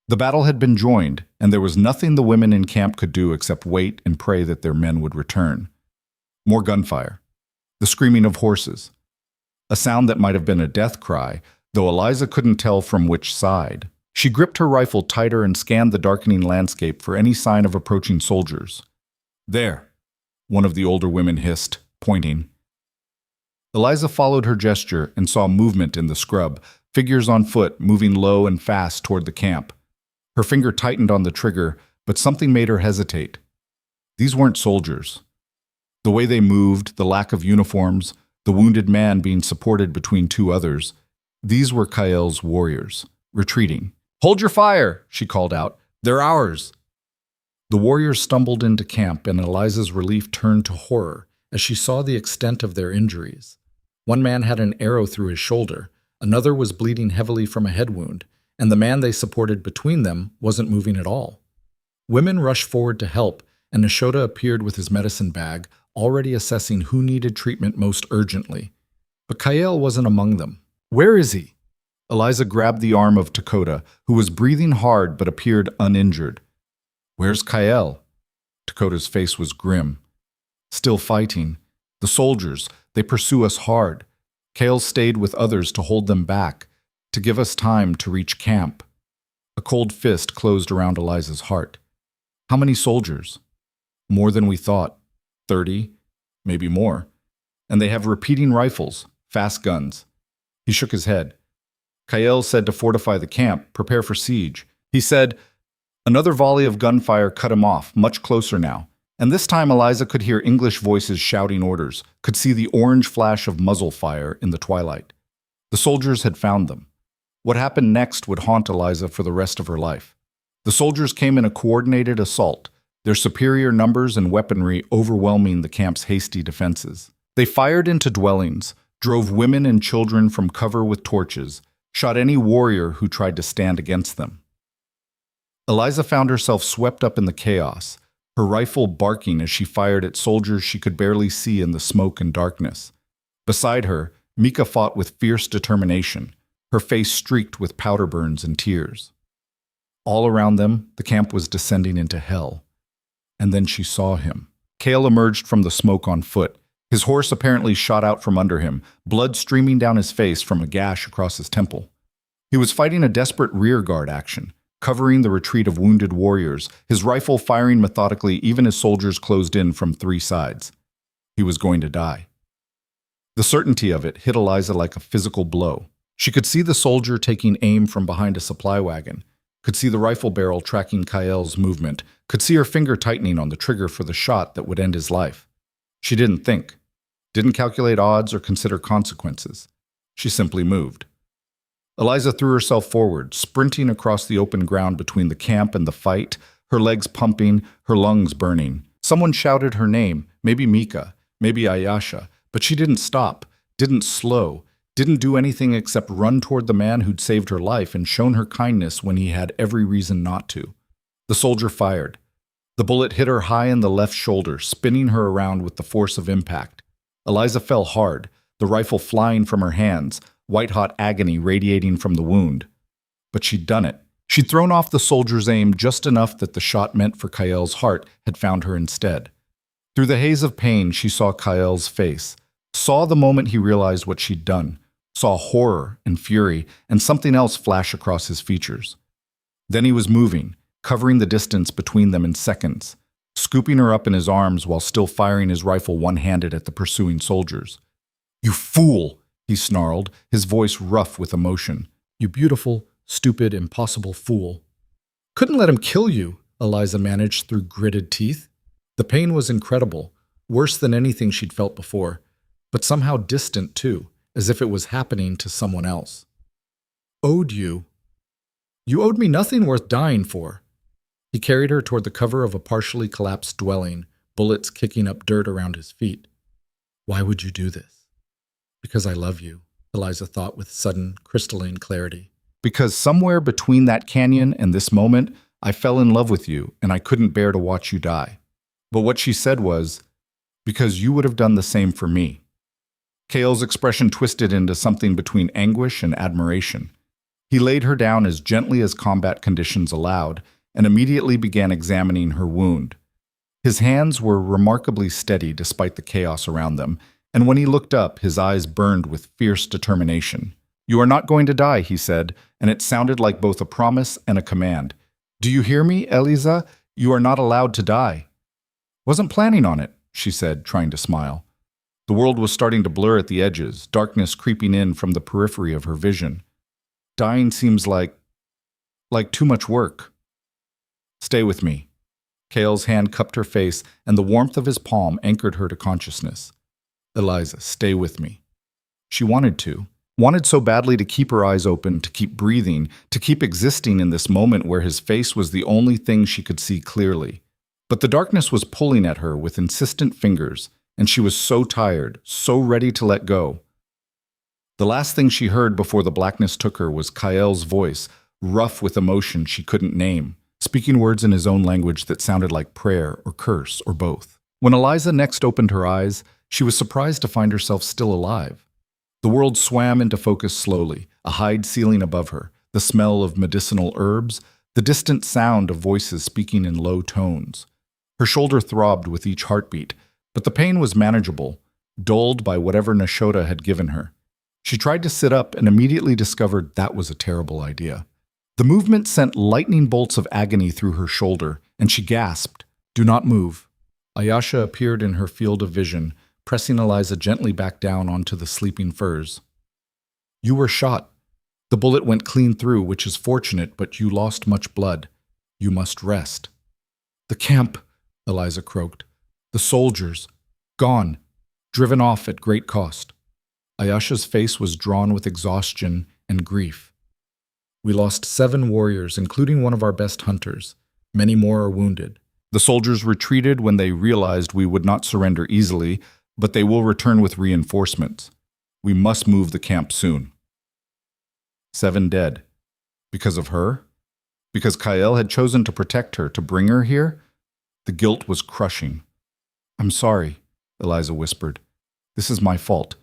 The battle had been joined, and there was nothing the women in camp could do except wait and pray that their men would return. More gunfire. The screaming of horses. A sound that might have been a death cry, though Eliza couldn't tell from which side. She gripped her rifle tighter and scanned the darkening landscape for any sign of approaching soldiers. "There," one of the older women hissed, pointing. Eliza followed her gesture and saw movement in the scrub, figures on foot moving low and fast toward the camp. Her finger tightened on the trigger, but something made her hesitate. These weren't soldiers. The way they moved, the lack of uniforms, the wounded man being supported between two others, these were Kael's warriors, retreating. "Hold your fire," she called out. "They're ours." The warriors stumbled into camp, and Eliza's relief turned to horror as she saw the extent of their injuries. One man had an arrow through his shoulder, another was bleeding heavily from a head wound, and the man they supported between them wasn't moving at all. Women rushed forward to help, and Nashoda appeared with his medicine bag, already assessing who needed treatment most urgently. But Kael wasn't among them. "Where is he?" Eliza grabbed the arm of Dakota, who was breathing hard but appeared uninjured. "Where's Kael?" Dakota's face was grim. "Still fighting. The soldiers, they pursue us hard. Kael stayed with others to hold them back, to give us time to reach camp." A cold fist closed around Eliza's heart. "How many soldiers?" "More than we thought. 30, maybe more. And they have repeating rifles, fast guns." He shook his head. "Kael said to fortify the camp, prepare for siege." He said. Another volley of gunfire cut him off, much closer now. And this time Eliza could hear English voices shouting orders, could see the orange flash of muzzle fire in the twilight. The soldiers had found them. What happened next would haunt Eliza for the rest of her life. The soldiers came in a coordinated assault, their superior numbers and weaponry overwhelming the camp's hasty defenses. They fired into dwellings, drove women and children from cover with torches, shot any warrior who tried to stand against them. Eliza found herself swept up in the chaos, her rifle barking as she fired at soldiers she could barely see in the smoke and darkness. Beside her, Mika fought with fierce determination, her face streaked with powder burns and tears. All around them, the camp was descending into hell. And then she saw him. Kael emerged from the smoke on foot. His horse apparently shot out from under him, blood streaming down his face from a gash across his temple. He was fighting a desperate rearguard action, covering the retreat of wounded warriors, his rifle firing methodically even as soldiers closed in from three sides. He was going to die. The certainty of it hit Eliza like a physical blow. She could see the soldier taking aim from behind a supply wagon, could see the rifle barrel tracking Kael's movement, could see her finger tightening on the trigger for the shot that would end his life. She didn't think, didn't calculate odds or consider consequences. She simply moved. Eliza threw herself forward, sprinting across the open ground between the camp and the fight, her legs pumping, her lungs burning. Someone shouted her name, maybe Mika, maybe Ayasha, but she didn't stop, didn't slow, didn't do anything except run toward the man who'd saved her life and shown her kindness when he had every reason not to. The soldier fired. The bullet hit her high in the left shoulder, spinning her around with the force of impact. Eliza fell hard, the rifle flying from her hands, white-hot agony radiating from the wound. But she'd done it. She'd thrown off the soldier's aim just enough that the shot meant for Kael's heart had found her instead. Through the haze of pain, she saw Kael's face, saw the moment he realized what she'd done, saw horror and fury and something else flash across his features. Then he was moving, covering the distance between them in seconds, scooping her up in his arms while still firing his rifle one-handed at the pursuing soldiers. "You fool!" he snarled, his voice rough with emotion. "You beautiful, stupid, impossible fool." "Couldn't let him kill you," Eliza managed through gritted teeth. The pain was incredible, worse than anything she'd felt before, but somehow distant too, as if it was happening to someone else. "Owed you? You owed me nothing worth dying for." He carried her toward the cover of a partially collapsed dwelling, bullets kicking up dirt around his feet. Why would you do this? Because I love you, Eliza thought with sudden, crystalline clarity. Because somewhere between that canyon and this moment, I fell in love with you and I couldn't bear to watch you die. But what she said was, because you would have done the same for me. Kael's expression twisted into something between anguish and admiration. He laid her down as gently as combat conditions allowed and immediately began examining her wound. His hands were remarkably steady despite the chaos around them, and when he looked up, his eyes burned with fierce determination. You are not going to die, he said, and it sounded like both a promise and a command. Do you hear me, Eliza? You are not allowed to die. Wasn't planning on it, she said, trying to smile. The world was starting to blur at the edges, darkness creeping in from the periphery of her vision. Dying seems like too much work. Stay with me. Kael's hand cupped her face, and the warmth of his palm anchored her to consciousness. Eliza, stay with me. She wanted so badly to keep her eyes open, to keep breathing, to keep existing in this moment where his face was the only thing she could see clearly. But the darkness was pulling at her with insistent fingers, and she was so tired, so ready to let go. The last thing she heard before the blackness took her was Kael's voice, rough with emotion she couldn't name, speaking words in his own language that sounded like prayer or curse or both. When Eliza next opened her eyes, she was surprised to find herself still alive. The world swam into focus slowly, a hide ceiling above her, the smell of medicinal herbs, the distant sound of voices speaking in low tones. Her shoulder throbbed with each heartbeat, but the pain was manageable, dulled by whatever Nashota had given her. She tried to sit up and immediately discovered that was a terrible idea. The movement sent lightning bolts of agony through her shoulder, and she gasped, "Do not move." Ayasha appeared in her field of vision, pressing Eliza gently back down onto the sleeping furs. "You were shot. The bullet went clean through, which is fortunate, but you lost much blood. You must rest." "The camp," Eliza croaked. "The soldiers. Gone. Driven off at great cost." Ayasha's face was drawn with exhaustion and grief. "We lost 7 warriors, including one of our best hunters. Many more are wounded. The soldiers retreated when they realized we would not surrender easily, but they will return with reinforcements. We must move the camp soon." 7 dead. Because of her? Because Kael had chosen to protect her, to bring her here? The guilt was crushing. "I'm sorry," Eliza whispered. "This is my fault.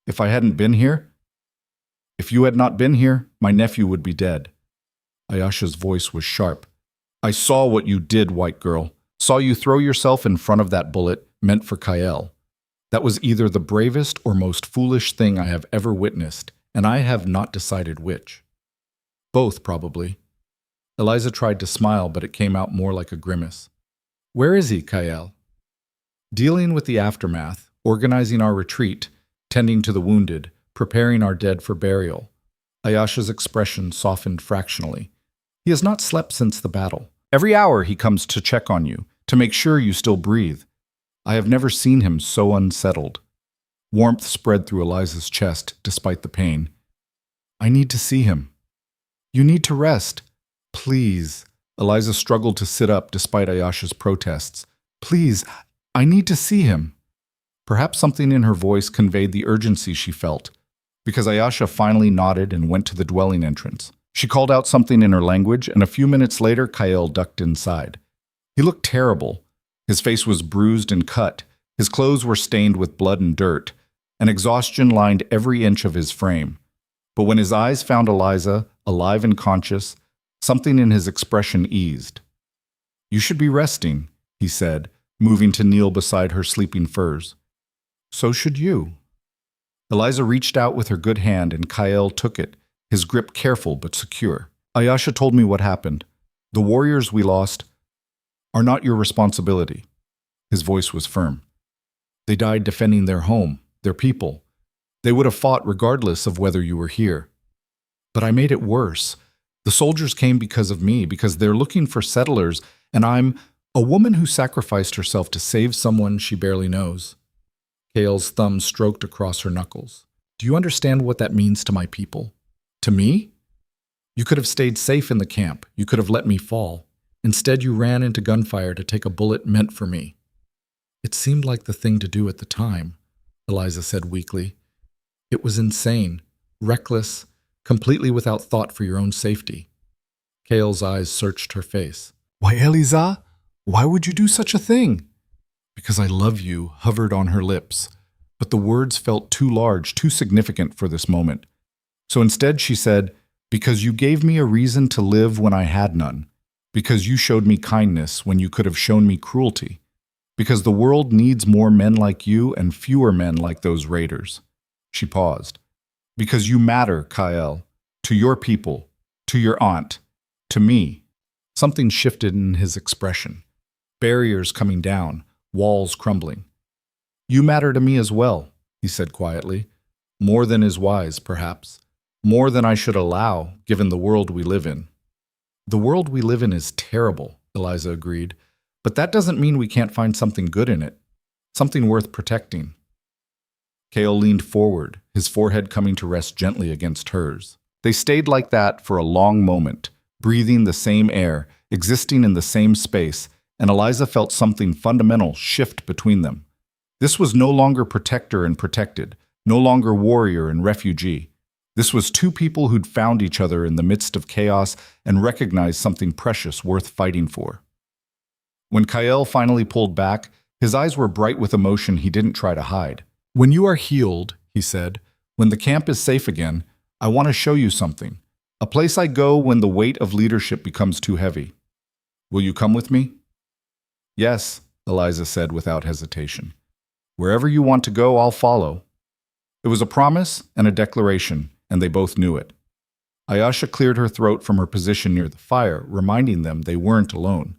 If I hadn't been here, if you had not been here, my nephew would be dead." Ayasha's voice was sharp. "I saw what you did, white girl. Saw you throw yourself in front of that bullet meant for Kael. That was either the bravest or most foolish thing I have ever witnessed, and I have not decided which. Both, probably." Eliza tried to smile, but it came out more like a grimace. "Where is he, Kael?" "Dealing with the aftermath, organizing our retreat, tending to the wounded, preparing our dead for burial." Ayasha's expression softened fractionally. "He has not slept since the battle. Every hour he comes to check on you, to make sure you still breathe. I have never seen him so unsettled." Warmth spread through Eliza's chest, despite the pain. "I need to see him." "You need to rest. Please." Eliza struggled to sit up despite Ayasha's protests. "Please, I need to see him." Perhaps something in her voice conveyed the urgency she felt, because Ayasha finally nodded and went to the dwelling entrance. She called out something in her language, and a few minutes later Kael ducked inside. He looked terrible. His face was bruised and cut, his clothes were stained with blood and dirt, and exhaustion lined every inch of his frame. But when his eyes found Eliza, alive and conscious, something in his expression eased. "You should be resting," he said, moving to kneel beside her sleeping furs. "So should you." Eliza reached out with her good hand and Kael took it, his grip careful but secure. "Ayasha told me what happened. The warriors we lost are not your responsibility." His voice was firm. "They died defending their home, their people. They would have fought regardless of whether you were here. But I made it worse. The soldiers came because of me, because they're looking for settlers, and I'm a woman who sacrificed herself to save someone she barely knows." Kael's thumb stroked across her knuckles. "Do you understand what that means to my people? To me? You could have stayed safe in the camp. You could have let me fall. Instead, you ran into gunfire to take a bullet meant for me. It seemed like the thing to do at the time, Eliza said weakly. It was insane, reckless, completely without thought for your own safety. Kale's eyes searched her face. Why, Eliza? Why would you do such a thing? Because I love you hovered on her lips, but the words felt too large, too significant for this moment. So instead she said, because you gave me a reason to live when I had none, because you showed me kindness when you could have shown me cruelty, because the world needs more men like you and fewer men like those raiders. She paused. Because you matter, Kyle, to your people, to your aunt, to me. Something shifted in his expression. Barriers coming down, walls crumbling. You matter to me as well, he said quietly. More than is wise, perhaps. More than I should allow, given the world we live in. The world we live in is terrible, Eliza agreed, but that doesn't mean we can't find something good in it, something worth protecting. Kale leaned forward, his forehead coming to rest gently against hers. They stayed like that for a long moment, breathing the same air, existing in the same space, and Eliza felt something fundamental shift between them. This was no longer protector and protected, no longer warrior and refugee. This was two people who'd found each other in the midst of chaos and recognized something precious worth fighting for. When Kyle finally pulled back, his eyes were bright with emotion he didn't try to hide. When you are healed, he said, when the camp is safe again, I want to show you something. A place I go when the weight of leadership becomes too heavy. Will you come with me? Yes, Eliza said without hesitation. Wherever you want to go, I'll follow. It was a promise and a declaration, and they both knew it. Ayesha cleared her throat from her position near the fire, reminding them they weren't alone.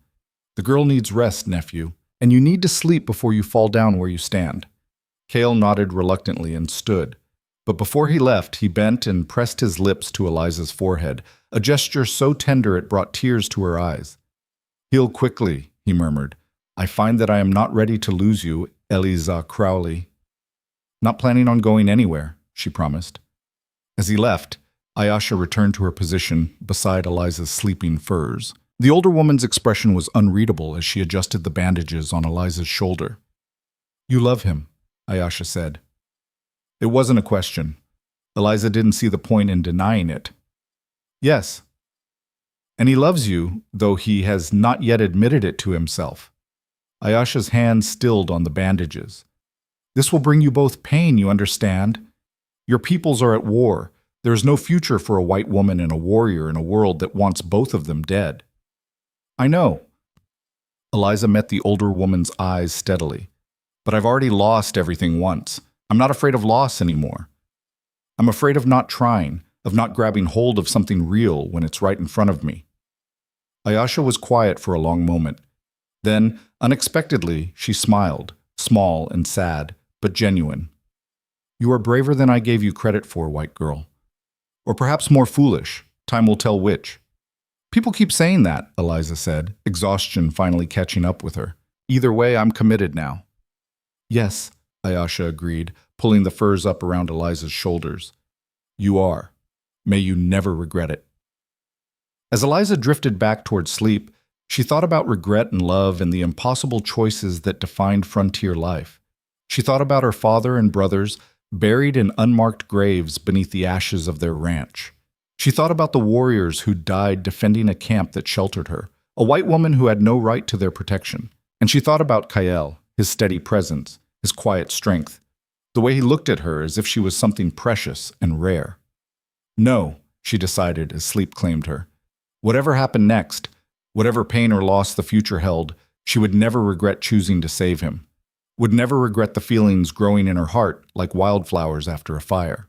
The girl needs rest, nephew, and you need to sleep before you fall down where you stand. Kale nodded reluctantly and stood, but before he left, he bent and pressed his lips to Eliza's forehead, a gesture so tender it brought tears to her eyes. Heal quickly, he murmured. I find that I am not ready to lose you, Eliza Crowley. Not planning on going anywhere, she promised. As he left, Ayesha returned to her position beside Eliza's sleeping furs. The older woman's expression was unreadable as she adjusted the bandages on Eliza's shoulder. You love him, Ayesha said. It wasn't a question. Eliza didn't see the point in denying it. Yes. And he loves you, though he has not yet admitted it to himself. Ayesha's hand stilled on the bandages. This will bring you both pain, you understand? Your peoples are at war. There is no future for a white woman and a warrior in a world that wants both of them dead. I know. Eliza met the older woman's eyes steadily. But I've already lost everything once. I'm not afraid of loss anymore. I'm afraid of not trying, of not grabbing hold of something real when it's right in front of me. Ayesha was quiet for a long moment. Then, unexpectedly, she smiled, small and sad, but genuine. You are braver than I gave you credit for, white girl. Or perhaps more foolish. Time will tell which. People keep saying that, Eliza said, exhaustion finally catching up with her. Either way, I'm committed now. Yes, Ayesha agreed, pulling the furs up around Eliza's shoulders. You are. May you never regret it. As Eliza drifted back toward sleep, she thought about regret and love and the impossible choices that defined frontier life. She thought about her father and brothers, buried in unmarked graves beneath the ashes of their ranch. She thought about the warriors who died defending a camp that sheltered her, a white woman who had no right to their protection. And she thought about Kyle, his steady presence, his quiet strength, the way he looked at her as if she was something precious and rare. No, she decided as sleep claimed her. Whatever happened next, whatever pain or loss the future held, she would never regret choosing to save him, would never regret the feelings growing in her heart like wildflowers after a fire.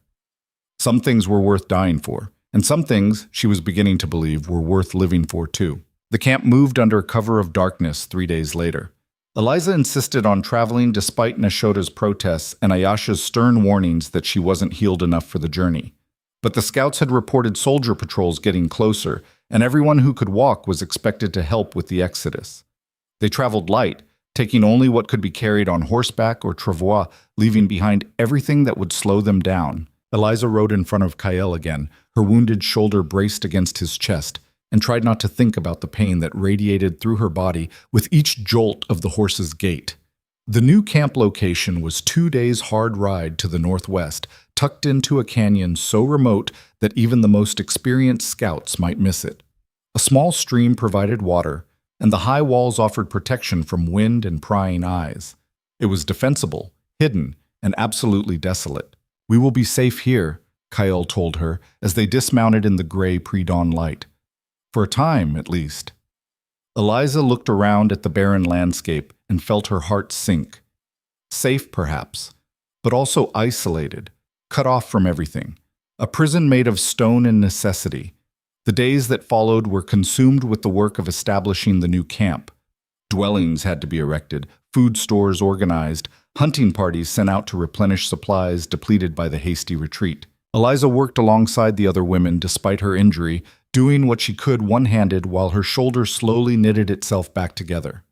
Some things were worth dying for, and some things, she was beginning to believe, were worth living for too. The camp moved under cover of darkness 3 days later. Eliza insisted on traveling despite Nashoda's protests and Ayesha's stern warnings that she wasn't healed enough for the journey. But the scouts had reported soldier patrols getting closer, and everyone who could walk was expected to help with the exodus. They traveled light, taking only what could be carried on horseback or travois, leaving behind everything that would slow them down. Eliza rode in front of Kyle again, her wounded shoulder braced against his chest, and tried not to think about the pain that radiated through her body with each jolt of the horse's gait. The new camp location was 2 days' hard ride to the northwest, tucked into a canyon so remote that even the most experienced scouts might miss it. A small stream provided water, and the high walls offered protection from wind and prying eyes. It was defensible, hidden, and absolutely desolate. "We will be safe here," Kyle told her as they dismounted in the gray pre-dawn light. For a time, at least. Eliza looked around at the barren landscape and felt her heart sink. Safe, perhaps, but also isolated, cut off from everything. A prison made of stone and necessity. The days that followed were consumed with the work of establishing the new camp. Dwellings had to be erected, food stores organized, hunting parties sent out to replenish supplies depleted by the hasty retreat. Eliza worked alongside the other women despite her injury, doing what she could one-handed while her shoulder slowly knitted itself back together.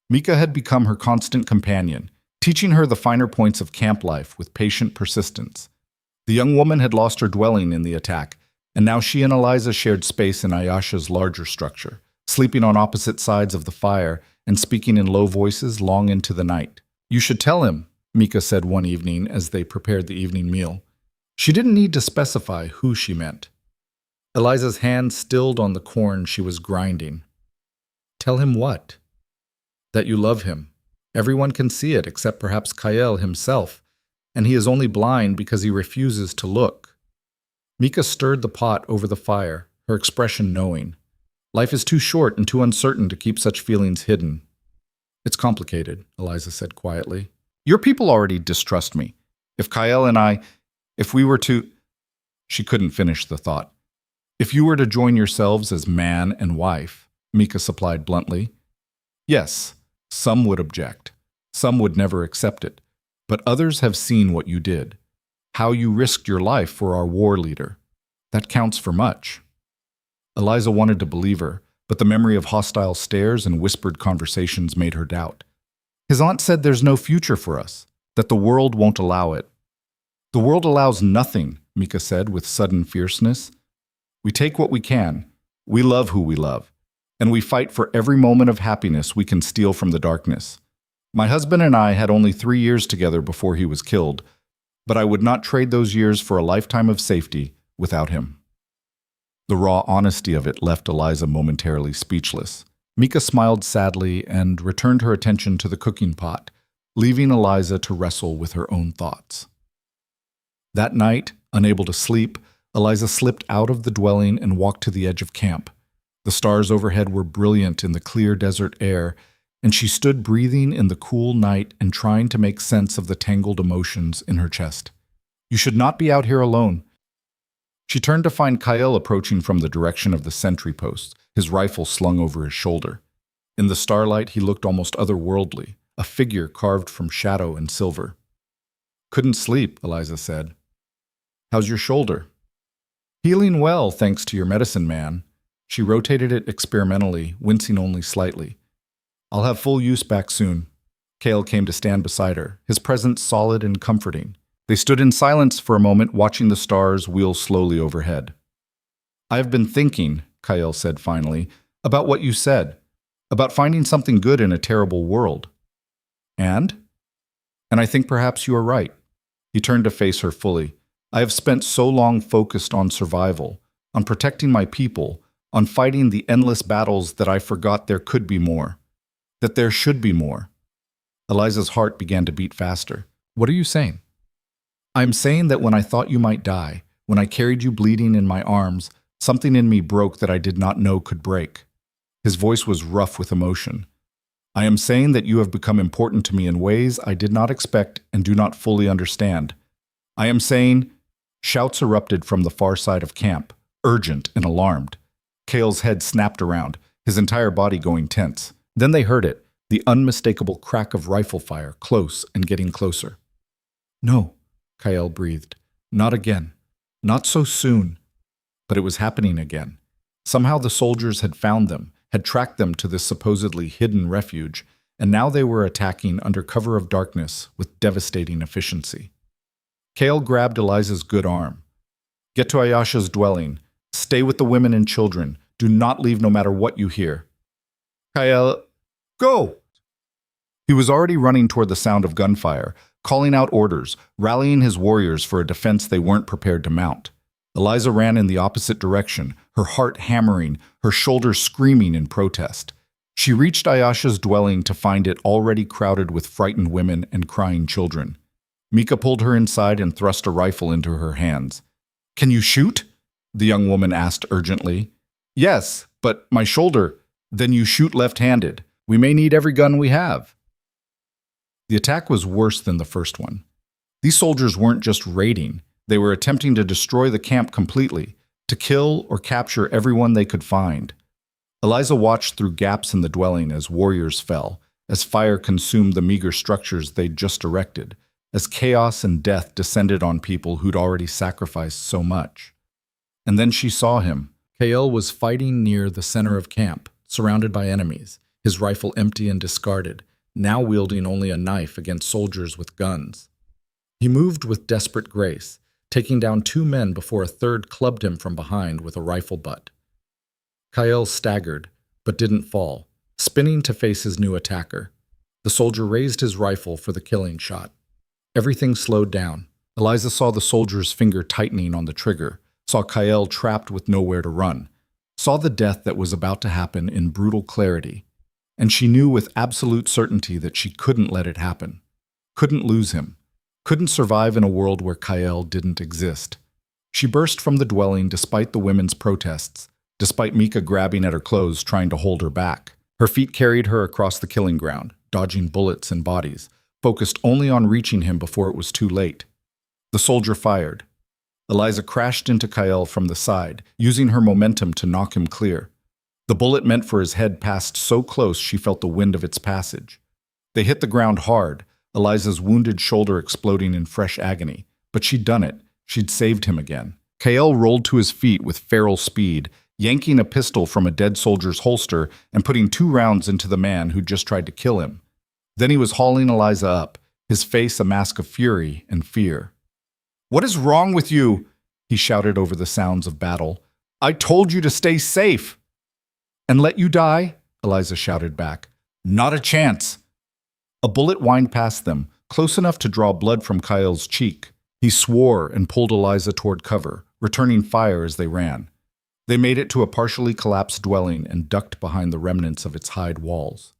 Mika had become her constant companion, teaching her the finer points of camp life with patient persistence. The young woman had lost her dwelling in the attack, and now she and Eliza shared space in Ayasha's larger structure, sleeping on opposite sides of the fire and speaking in low voices long into the night. "You should tell him," Mika said one evening as they prepared the evening meal. She didn't need to specify who she meant. Eliza's hand stilled on the corn she was grinding. "Tell him what?" "That you love him. Everyone can see it except perhaps Kyle himself, and he is only blind because he refuses to look." Mika stirred the pot over the fire, her expression knowing. Life is too short and too uncertain to keep such feelings hidden. "It's complicated," Eliza said quietly. "Your people already distrust me. If we were to—" She couldn't finish the thought. "If you were to join yourselves as man and wife," Mika supplied bluntly. "Yes, some would object. Some would never accept it. But others have seen what you did. How you risked your life for our war leader. That counts for much." Eliza wanted to believe her, but the memory of hostile stares and whispered conversations made her doubt. "His aunt said there's no future for us, that the world won't allow it." "The world allows nothing," Mika said with sudden fierceness. "We take what we can. We love who we love. And we fight for every moment of happiness we can steal from the darkness. My husband and I had only 3 years together before he was killed, but I would not trade those years for a lifetime of safety without him." The raw honesty of it left Eliza momentarily speechless. Mika smiled sadly and returned her attention to the cooking pot, leaving Eliza to wrestle with her own thoughts. That night, unable to sleep, Eliza slipped out of the dwelling and walked to the edge of camp. The stars overhead were brilliant in the clear desert air, and she stood breathing in the cool night and trying to make sense of the tangled emotions in her chest. "You should not be out here alone." She turned to find Kyle approaching from the direction of the sentry post, his rifle slung over his shoulder. In the starlight, he looked almost otherworldly, a figure carved from shadow and silver. "Couldn't sleep," Eliza said. "How's your shoulder?" "Healing well, thanks to your medicine man." She rotated it experimentally, wincing only slightly. "I'll have full use back soon." Kale came to stand beside her, his presence solid and comforting. They stood in silence for a moment, watching the stars wheel slowly overhead. "I have been thinking," Kyle said finally, "about what you said, about finding something good in a terrible world." "And?" "And I think perhaps you are right." He turned to face her fully. "I have spent so long focused on survival, on protecting my people, on fighting the endless battles that I forgot there could be more, that there should be more." Eliza's heart began to beat faster. "What are you saying?" "I'm saying that when I thought you might die, when I carried you bleeding in my arms, something in me broke that I did not know could break." His voice was rough with emotion. "I am saying that you have become important to me in ways I did not expect and do not fully understand. I am saying—" Shouts erupted from the far side of camp, urgent and alarmed. Kale's head snapped around, his entire body going tense. Then they heard it, the unmistakable crack of rifle fire, close and getting closer. "No," Kyle breathed. "Not again. Not so soon." But it was happening again. Somehow the soldiers had found them, had tracked them to this supposedly hidden refuge, and now they were attacking under cover of darkness with devastating efficiency. Kale grabbed Eliza's good arm. "Get to Ayasha's dwelling. Stay with the women and children. Do not leave no matter what you hear." "Kyle, go!" He was already running toward the sound of gunfire, calling out orders, rallying his warriors for a defense they weren't prepared to mount. Eliza ran in the opposite direction, her heart hammering, her shoulders screaming in protest. She reached Ayesha's dwelling to find it already crowded with frightened women and crying children. Mika pulled her inside and thrust a rifle into her hands. "Can you shoot?" the young woman asked urgently. "Yes, but my shoulder." "Then you shoot left-handed. We may need every gun we have." The attack was worse than the first one. These soldiers weren't just raiding. They were attempting to destroy the camp completely, to kill or capture everyone they could find. Eliza watched through gaps in the dwelling as warriors fell, as fire consumed the meager structures they'd just erected, as chaos and death descended on people who'd already sacrificed so much. And then she saw him. Kael was fighting near the center of camp, surrounded by enemies, his rifle empty and discarded, now wielding only a knife against soldiers with guns. He moved with desperate grace, taking down 2 men before a third clubbed him from behind with a rifle butt. Kael staggered, but didn't fall, spinning to face his new attacker. The soldier raised his rifle for the killing shot. Everything slowed down. Eliza saw the soldier's finger tightening on the trigger, saw Kael trapped with nowhere to run, saw the death that was about to happen in brutal clarity, and she knew with absolute certainty that she couldn't let it happen, couldn't lose him, couldn't survive in a world where Kael didn't exist. She burst from the dwelling despite the women's protests, despite Mika grabbing at her clothes trying to hold her back. Her feet carried her across the killing ground, dodging bullets and bodies, focused only on reaching him before it was too late. The soldier fired. Eliza crashed into Kael from the side, using her momentum to knock him clear. The bullet meant for his head passed so close she felt the wind of its passage. They hit the ground hard, Eliza's wounded shoulder exploding in fresh agony. But she'd done it. She'd saved him again. Kael rolled to his feet with feral speed, yanking a pistol from a dead soldier's holster and putting 2 rounds into the man who'd just tried to kill him. Then he was hauling Eliza up, his face a mask of fury and fear. "What is wrong with you?" he shouted over the sounds of battle. "I told you to stay safe." "And let you die?" Eliza shouted back. "Not a chance." A bullet whined past them, close enough to draw blood from Kael's cheek. He swore and pulled Eliza toward cover, returning fire as they ran. They made it to a partially collapsed dwelling and ducked behind the remnants of its hide walls.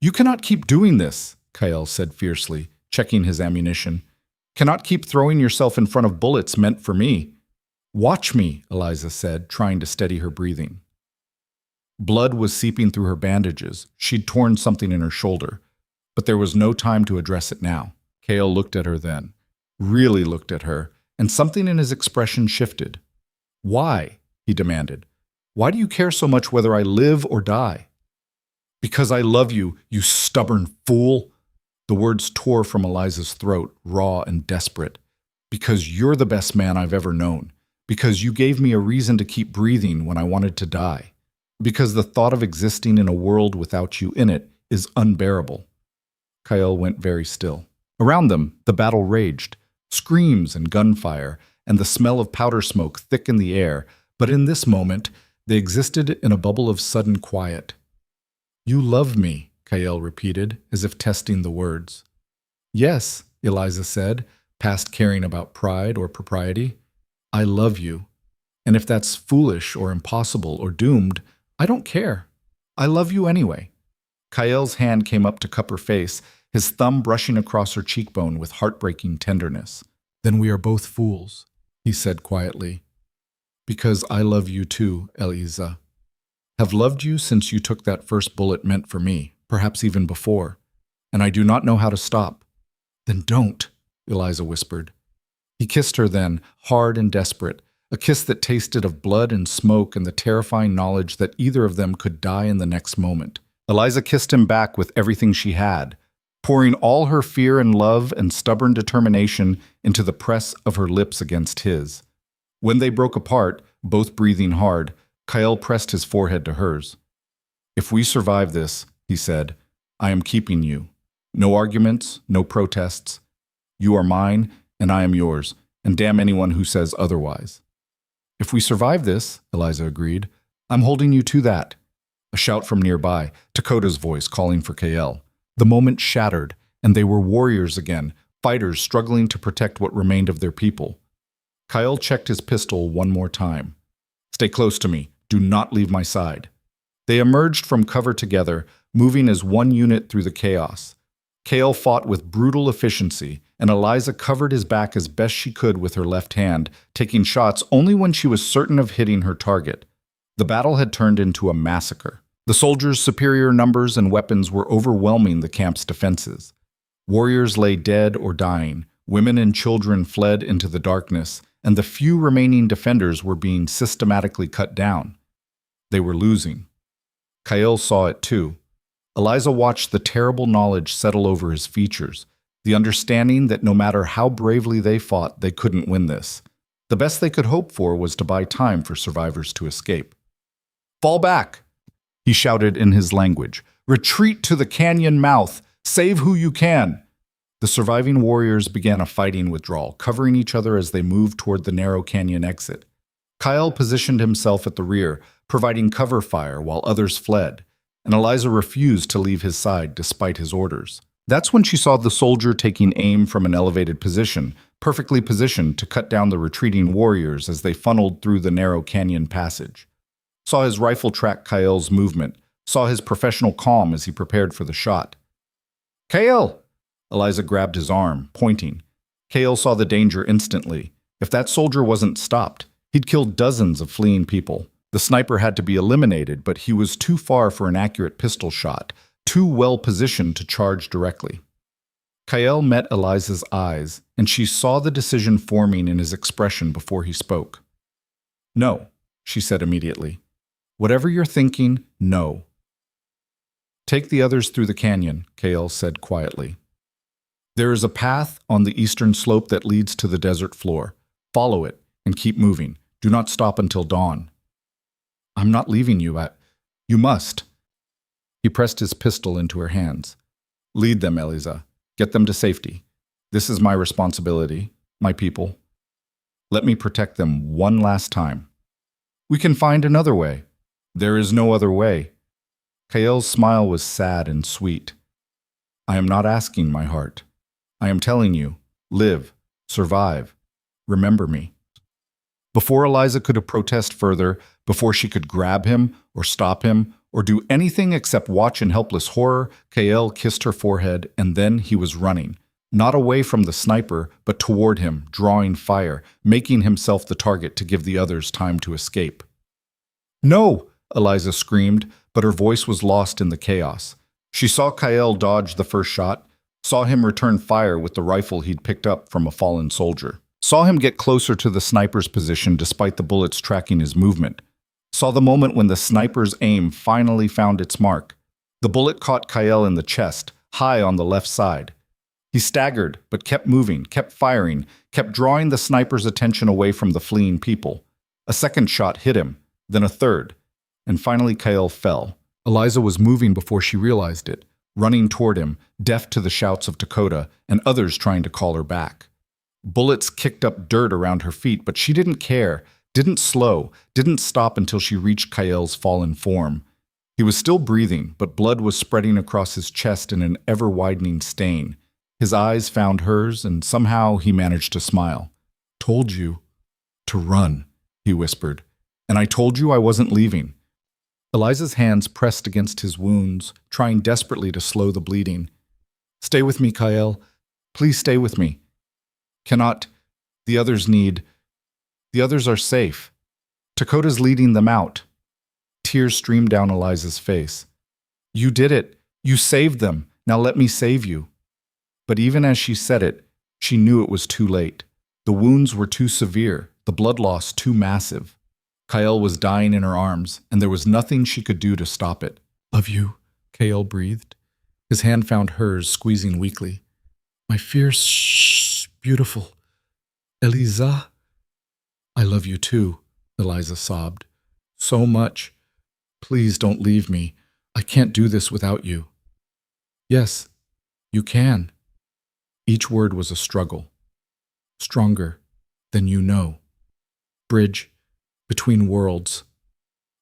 "You cannot keep doing this," Kael said fiercely, checking his ammunition. "Cannot keep throwing yourself in front of bullets meant for me." "Watch me," Eliza said, trying to steady her breathing. Blood was seeping through her bandages. She'd torn something in her shoulder. But there was no time to address it now. Kael looked at her then, really looked at her, and something in his expression shifted. "Why?" he demanded. "Why do you care so much whether I live or die?" "Because I love you, you stubborn fool." The words tore from Eliza's throat, raw and desperate. "Because you're the best man I've ever known. Because you gave me a reason to keep breathing when I wanted to die. Because the thought of existing in a world without you in it is unbearable." Kael went very still. Around them, the battle raged. Screams and gunfire, and the smell of powder smoke thick in the air, but in this moment, they existed in a bubble of sudden quiet. "You love me," Kael repeated, as if testing the words. "Yes," Eliza said, past caring about pride or propriety. "I love you. And if that's foolish or impossible or doomed, I don't care. I love you anyway." Kael's hand came up to cup her face, his thumb brushing across her cheekbone with heartbreaking tenderness. "Then we are both fools," he said quietly. "Because I love you too, Eliza. Have loved you since you took that first bullet meant for me, perhaps even before. And I do not know how to stop." "Then don't," Eliza whispered. He kissed her then, hard and desperate, a kiss that tasted of blood and smoke and the terrifying knowledge that either of them could die in the next moment. Eliza kissed him back with everything she had, pouring all her fear and love and stubborn determination into the press of her lips against his. When they broke apart, both breathing hard, Kael pressed his forehead to hers. "If we survive this," he said, "I am keeping you. No arguments, no protests. You are mine, and I am yours, and damn anyone who says otherwise." "If we survive this," Eliza agreed, "I'm holding you to that." A shout from nearby, Dakota's voice calling for Kael. The moment shattered, and they were warriors again, fighters struggling to protect what remained of their people. Kyle checked his pistol one more time. "Stay close to me. Do not leave my side." They emerged from cover together, moving as one unit through the chaos. Kale fought with brutal efficiency, and Eliza covered his back as best she could with her left hand, taking shots only when she was certain of hitting her target. The battle had turned into a massacre. The soldiers' superior numbers and weapons were overwhelming the camp's defenses. Warriors lay dead or dying, women and children fled into the darkness, and the few remaining defenders were being systematically cut down. They were losing. Kyle saw it too. Eliza watched the terrible knowledge settle over his features, the understanding that no matter how bravely they fought, they couldn't win this. The best they could hope for was to buy time for survivors to escape. "Fall back!" he shouted in his language. "Retreat to the canyon mouth! Save who you can!" The surviving warriors began a fighting withdrawal, covering each other as they moved toward the narrow canyon exit. Kyle positioned himself at the rear, providing cover fire while others fled, and Eliza refused to leave his side despite his orders. That's when she saw the soldier taking aim from an elevated position, perfectly positioned to cut down the retreating warriors as they funneled through the narrow canyon passage. Saw his rifle track Kyle's movement, saw his professional calm as he prepared for the shot. "Kyle!" Eliza grabbed his arm, pointing. Kale saw the danger instantly. If that soldier wasn't stopped, he'd killed dozens of fleeing people. The sniper had to be eliminated, but he was too far for an accurate pistol shot, too well positioned to charge directly. Kyle met Eliza's eyes, and she saw the decision forming in his expression before he spoke. "No," she said immediately. "Whatever you're thinking, no." "Take the others through the canyon," Kale said quietly. "There is a path on the eastern slope that leads to the desert floor. Follow it and keep moving. Do not stop until dawn." "I'm not leaving you. You must." He pressed his pistol into her hands. "Lead them, Eliza. Get them to safety. This is my responsibility, my people. Let me protect them one last time. We can find another way." "There is no other way." Kale's smile was sad and sweet. "I am not asking, my heart. I am telling you, live, survive, remember me." Before Eliza could protest further, before she could grab him or stop him or do anything except watch in helpless horror, Kale kissed her forehead, and then he was running, not away from the sniper, but toward him, drawing fire, making himself the target to give the others time to escape. "No!" Eliza screamed, but her voice was lost in the chaos. She saw Kyle dodge the first shot, saw him return fire with the rifle he'd picked up from a fallen soldier, saw him get closer to the sniper's position despite the bullets tracking his movement, saw the moment when the sniper's aim finally found its mark. The bullet caught Kyle in the chest, high on the left side. He staggered, but kept moving, kept firing, kept drawing the sniper's attention away from the fleeing people. A second shot hit him, then a third, and finally Kyle fell. Eliza was moving before she realized it, running toward him, deaf to the shouts of Dakota and others trying to call her back. Bullets kicked up dirt around her feet, but she didn't care, didn't slow, didn't stop until she reached Kyle's fallen form. He was still breathing, but blood was spreading across his chest in an ever-widening stain. His eyes found hers, and somehow he managed to smile. "Told you to run," he whispered, "and I told you I wasn't leaving." Eliza's hands pressed against his wounds, trying desperately to slow the bleeding. "Stay with me, Kyle. Please stay with me. Cannot. The others need. The others are safe. Dakota's leading them out." Tears streamed down Eliza's face. "You did it. You saved them. Now let me save you." But even as she said it, she knew it was too late. The wounds were too severe, the blood loss too massive. Kyle was dying in her arms, and there was nothing she could do to stop it. "Love you," Kyle breathed. His hand found hers, squeezing weakly. "My fierce, beautiful Eliza." "I love you too," Eliza sobbed. "So much. Please don't leave me. I can't do this without you." "Yes, you can." Each word was a struggle. "Stronger than you know. Bridge between worlds.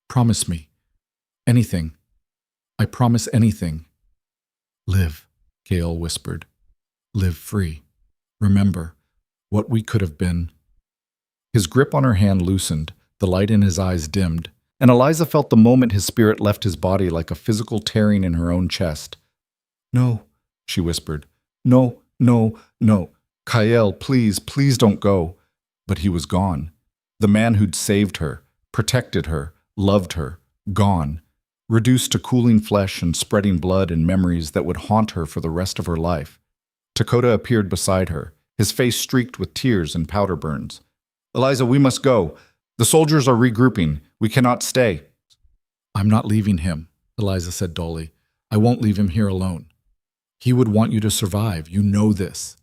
Promise me. Anything. I promise anything. Live." Kale whispered. Live free. Remember what we could have been. His grip on her hand loosened, the light in his eyes dimmed, and Eliza felt the moment his spirit left his body like a physical tearing in her own chest. No, she whispered. No, no, no. Kyle, please, please don't go. But he was gone. The man who'd saved her, protected her, loved her, gone, reduced to cooling flesh and spreading blood and memories that would haunt her for the rest of her life. Dakota appeared beside her, his face streaked with tears and powder burns. Eliza, we must go. The soldiers are regrouping. We cannot stay. I'm not leaving him, Eliza said dully. I won't leave him here alone. He would want you to survive. You know this.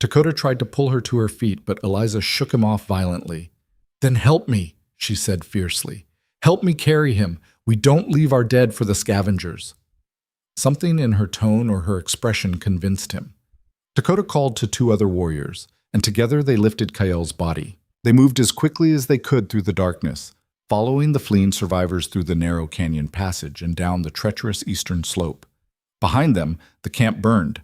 Dakota tried to pull her to her feet, but Eliza shook him off violently. Then help me, she said fiercely. Help me carry him. We don't leave our dead for the scavengers. Something in her tone or her expression convinced him. Dakota called to two other warriors, and together they lifted Kyle's body. They moved as quickly as they could through the darkness, following the fleeing survivors through the narrow canyon passage and down the treacherous eastern slope. Behind them, the camp burned.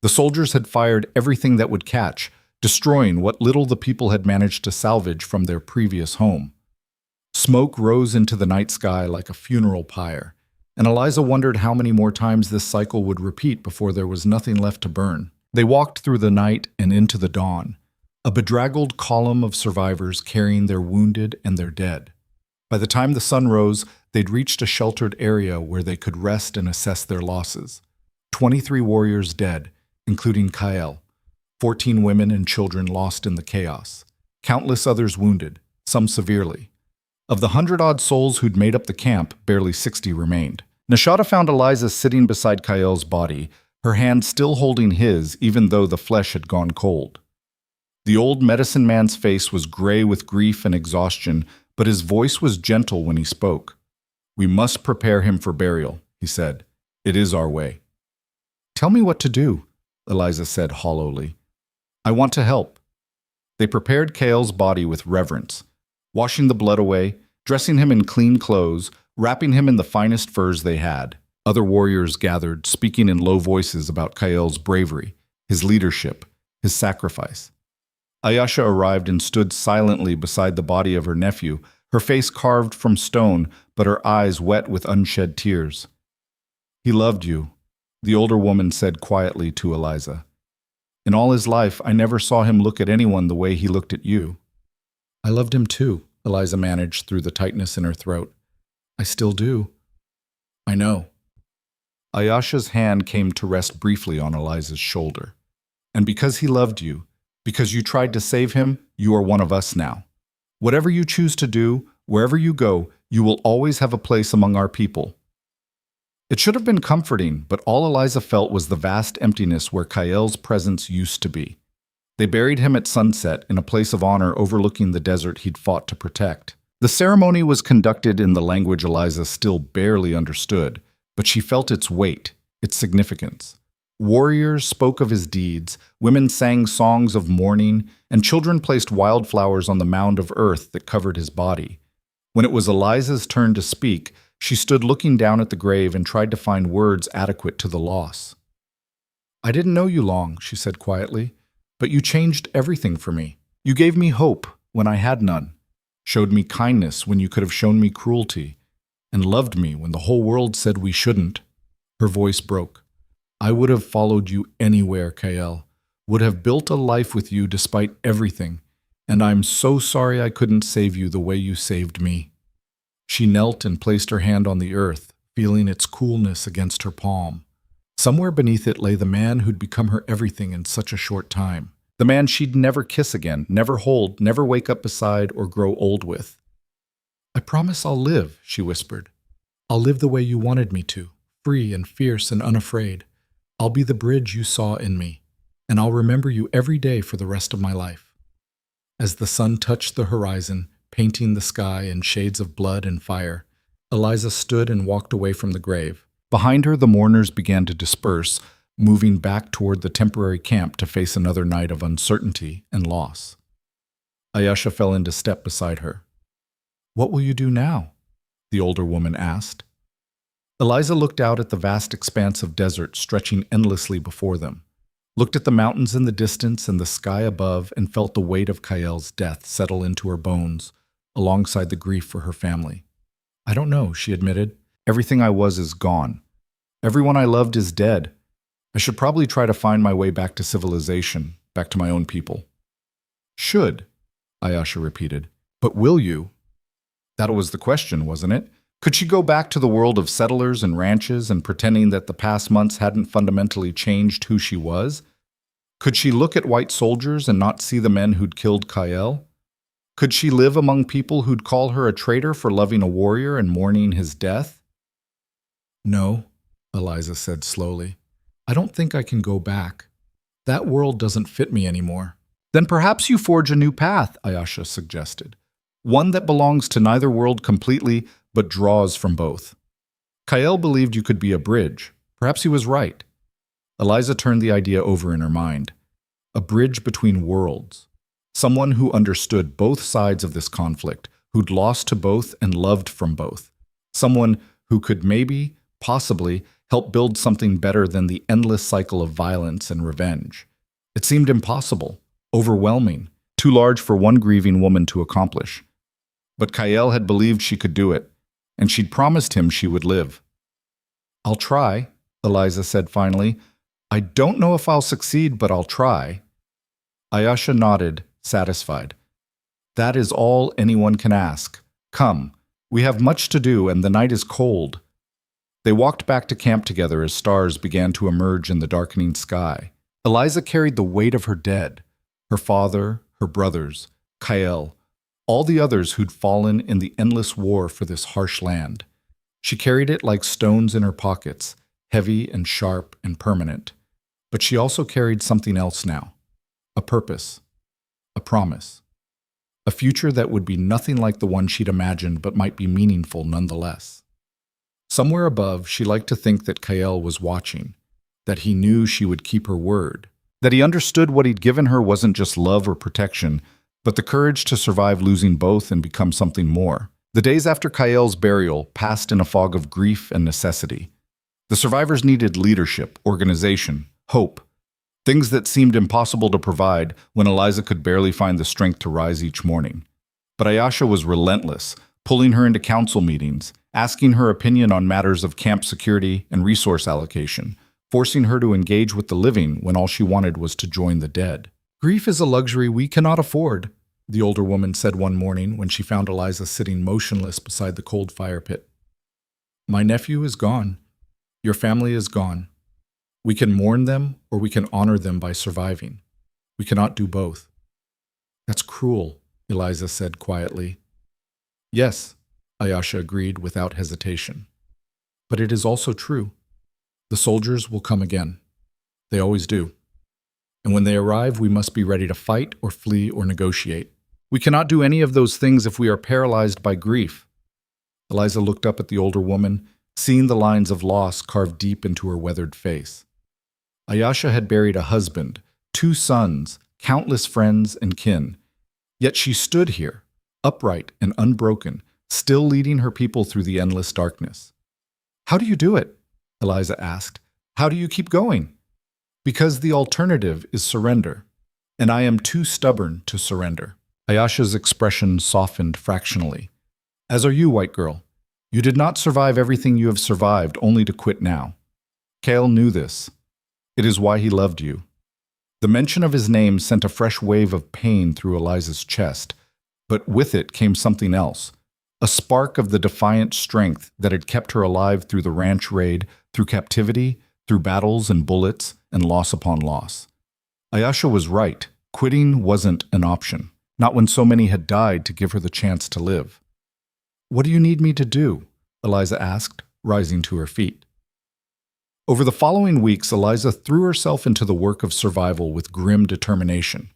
The soldiers had fired everything that would catch, destroying what little the people had managed to salvage from their previous home. Smoke rose into the night sky like a funeral pyre, and Eliza wondered how many more times this cycle would repeat before there was nothing left to burn. They walked through the night and into the dawn, a bedraggled column of survivors carrying their wounded and their dead. By the time the sun rose, they'd reached a sheltered area where they could rest and assess their losses. 23 warriors dead, including Kyle, 14 women and children lost in the chaos, countless others wounded, some severely. Of the 100-odd souls who'd made up the camp, barely 60 remained. Nishada found Eliza sitting beside Kyle's body, her hand still holding his even though the flesh had gone cold. The old medicine man's face was gray with grief and exhaustion, but his voice was gentle when he spoke. We must prepare him for burial, he said. It is our way. Tell me what to do, Eliza said hollowly. I want to help. They prepared Kyle's body with reverence, washing the blood away, dressing him in clean clothes, wrapping him in the finest furs they had. Other warriors gathered, speaking in low voices about Kyle's bravery, his leadership, his sacrifice. Ayasha arrived and stood silently beside the body of her nephew, her face carved from stone, but her eyes wet with unshed tears. He loved you, the older woman said quietly to Eliza. In all his life, I never saw him look at anyone the way he looked at you. I loved him too, Eliza managed through the tightness in her throat. I still do. I know. Ayasha's hand came to rest briefly on Eliza's shoulder. And because he loved you, because you tried to save him, you are one of us now. Whatever you choose to do, wherever you go, you will always have a place among our people. It should have been comforting, but all Eliza felt was the vast emptiness where Kyle's presence used to be. They buried him at sunset in a place of honor overlooking the desert he'd fought to protect. The ceremony was conducted in the language Eliza still barely understood, but she felt its weight, its significance. Warriors spoke of his deeds, women sang songs of mourning, and children placed wildflowers on the mound of earth that covered his body. When it was Eliza's turn to speak, she stood looking down at the grave and tried to find words adequate to the loss. I didn't know you long, she said quietly, but you changed everything for me. You gave me hope when I had none, showed me kindness when you could have shown me cruelty, and loved me when the whole world said we shouldn't. Her voice broke. I would have followed you anywhere, Kyle, would have built a life with you despite everything, and I'm so sorry I couldn't save you the way you saved me. She knelt and placed her hand on the earth, feeling its coolness against her palm. Somewhere beneath it lay the man who'd become her everything in such a short time. The man she'd never kiss again, never hold, never wake up beside or grow old with. I promise I'll live, she whispered. I'll live the way you wanted me to, free and fierce and unafraid. I'll be the bridge you saw in me, and I'll remember you every day for the rest of my life. As the sun touched the horizon, painting the sky in shades of blood and fire, Eliza stood and walked away from the grave. Behind her, the mourners began to disperse, moving back toward the temporary camp to face another night of uncertainty and loss. Ayasha fell into step beside her. What will you do now? The older woman asked. Eliza looked out at the vast expanse of desert stretching endlessly before them, looked at the mountains in the distance and the sky above, and felt the weight of Kael's death settle into her bones, alongside the grief for her family. "I don't know," she admitted. "Everything I was is gone. Everyone I loved is dead. I should probably try to find my way back to civilization, back to my own people." "Should," Ayasha repeated. "But will you?" That was the question, wasn't it? Could she go back to the world of settlers and ranches and pretending that the past months hadn't fundamentally changed who she was? Could she look at white soldiers and not see the men who'd killed Kael? Could she live among people who'd call her a traitor for loving a warrior and mourning his death? "No," Eliza said slowly. "I don't think I can go back. That world doesn't fit me anymore." "Then perhaps you forge a new path," Ayasha suggested. "One that belongs to neither world completely, but draws from both." Kael believed you could be a bridge. Perhaps he was right. Eliza turned the idea over in her mind. A bridge between worlds. Someone who understood both sides of this conflict, who'd lost to both and loved from both. Someone who could maybe, possibly, help build something better than the endless cycle of violence and revenge. It seemed impossible, overwhelming, too large for one grieving woman to accomplish. But Kael had believed she could do it, and she'd promised him she would live. "I'll try," Eliza said finally. "I don't know if I'll succeed, but I'll try." Ayasha nodded, satisfied. "That is all anyone can ask. Come, we have much to do, and the night is cold." They walked back to camp together as stars began to emerge in the darkening sky. Eliza carried the weight of her dead, her father, her brothers, Kael, all the others who'd fallen in the endless war for this harsh land. She carried it like stones in her pockets, heavy and sharp and permanent. But she also carried something else now. A purpose. A promise. A future that would be nothing like the one she'd imagined but might be meaningful nonetheless. Somewhere above, she liked to think that Kael was watching, that he knew she would keep her word, that he understood what he'd given her wasn't just love or protection, but the courage to survive losing both and become something more. The days after Kael's burial passed in a fog of grief and necessity. The survivors needed leadership, organization, hope, things that seemed impossible to provide when Eliza could barely find the strength to rise each morning. But Ayasha was relentless, pulling her into council meetings, asking her opinion on matters of camp security and resource allocation, forcing her to engage with the living when all she wanted was to join the dead. "Grief is a luxury we cannot afford," the older woman said one morning when she found Eliza sitting motionless beside the cold fire pit. "My nephew is gone. Your family is gone. We can mourn them or we can honor them by surviving. We cannot do both." "That's cruel," Eliza said quietly. "Yes," Ayasha agreed without hesitation. "But it is also true. The soldiers will come again. They always do. And when they arrive, we must be ready to fight or flee or negotiate. We cannot do any of those things if we are paralyzed by grief." Eliza looked up at the older woman, seeing the lines of loss carved deep into her weathered face. Ayasha had buried a husband, 2 sons, countless friends and kin. Yet she stood here, upright and unbroken, still leading her people through the endless darkness. "How do you do it?" Eliza asked. "How do you keep going?" "Because the alternative is surrender, and I am too stubborn to surrender." Ayasha's expression softened fractionally. "As are you, white girl. You did not survive everything you have survived only to quit now. Kael knew this. It is why he loved you." The mention of his name sent a fresh wave of pain through Eliza's chest, but with it came something else, a spark of the defiant strength that had kept her alive through the ranch raid, through captivity, through battles and bullets, and loss upon loss. Ayasha was right. Quitting wasn't an option, not when so many had died to give her the chance to live. "What do you need me to do?" Eliza asked, rising to her feet. Over the following weeks, Eliza threw herself into the work of survival with grim determination.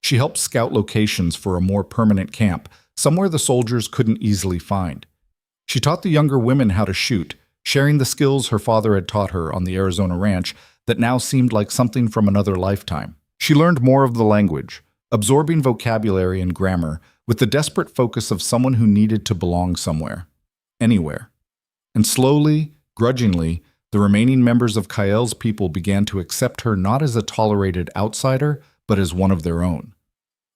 She helped scout locations for a more permanent camp, somewhere the soldiers couldn't easily find. She taught the younger women how to shoot, sharing the skills her father had taught her on the Arizona ranch that now seemed like something from another lifetime. She learned more of the language, absorbing vocabulary and grammar with the desperate focus of someone who needed to belong somewhere, anywhere. And slowly, Grudgingly, the remaining members of Kael's people began to accept her not as a tolerated outsider, but as one of their own.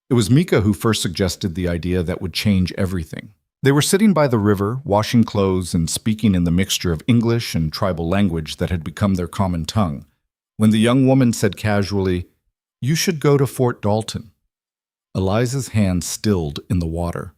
It was Mika who first suggested the idea that would change everything. They were sitting by the river, washing clothes and speaking in the mixture of English and tribal language that had become their common tongue, when the young woman said casually, "You should go to Fort Dalton." Eliza's hand stilled in the water.